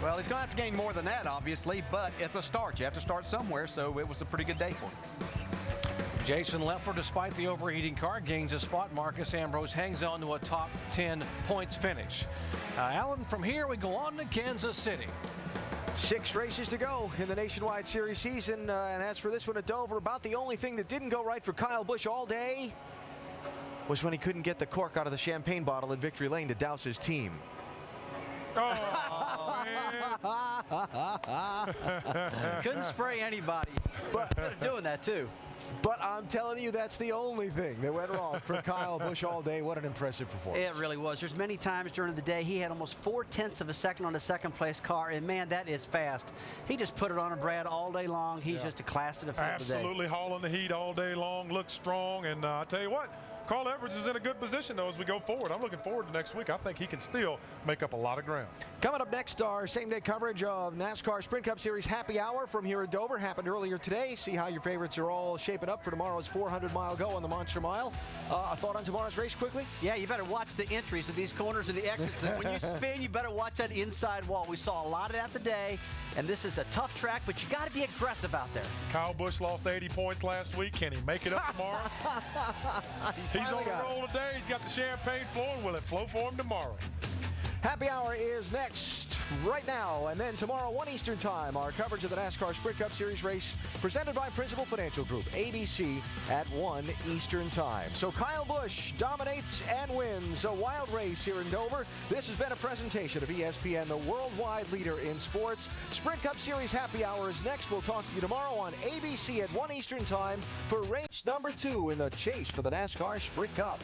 Well, he's going to have to gain more than that, obviously, but it's a start. You have to start somewhere, so it was a pretty good day for him. Jason Leffler, despite the overheating car, gains a spot. Marcus Ambrose hangs on to a top 10 points finish. Alan, from here we go on to Kansas City. 6 races to go in the Nationwide Series season. And as for this one at Dover, about the only thing that didn't go right for Kyle Busch all day was when he couldn't get the cork out of the champagne bottle at Victory Lane to douse his team. Oh, man. Couldn't spray anybody. But doing that too. But I'm telling you, that's the only thing that went wrong for Kyle Busch all day. What an impressive performance. It really was. There's many times during the day he had almost 4/10 of a second on the second place car, and man, that is fast. He just put it on a Brad all day long. He's just a class to the front today. Absolutely hauling the heat all day long, looks strong, and I tell you what, Carl Edwards is in a good position, though, as we go forward. I'm looking forward to next week. I think he can still make up a lot of ground. Coming up next, our same-day coverage of NASCAR Sprint Cup Series Happy Hour from here at Dover. Happened earlier today. See how your favorites are all shaping up for tomorrow's 400-mile go on the Monster Mile. A thought on tomorrow's race quickly? Yeah, you better watch the entries of these corners and the exits. And when you spin, you better watch that inside wall. We saw a lot of that today, and this is a tough track, but you got to be aggressive out there. Kyle Busch lost 80 points last week. Can he make it up tomorrow? He's on the roll today. He's got the champagne flowing. Will it flow for him tomorrow? Happy Hour is next right now, and then tomorrow 1 Eastern time, our coverage of the NASCAR Sprint Cup Series race presented by Principal Financial Group, ABC at 1 Eastern time. So Kyle Busch dominates and wins a wild race here in Dover. This has been a presentation of ESPN, the worldwide leader in sports. Sprint Cup Series Happy Hour is next. We'll talk to you tomorrow on ABC at 1 Eastern time for race number 2 in the chase for the NASCAR Sprint Cup.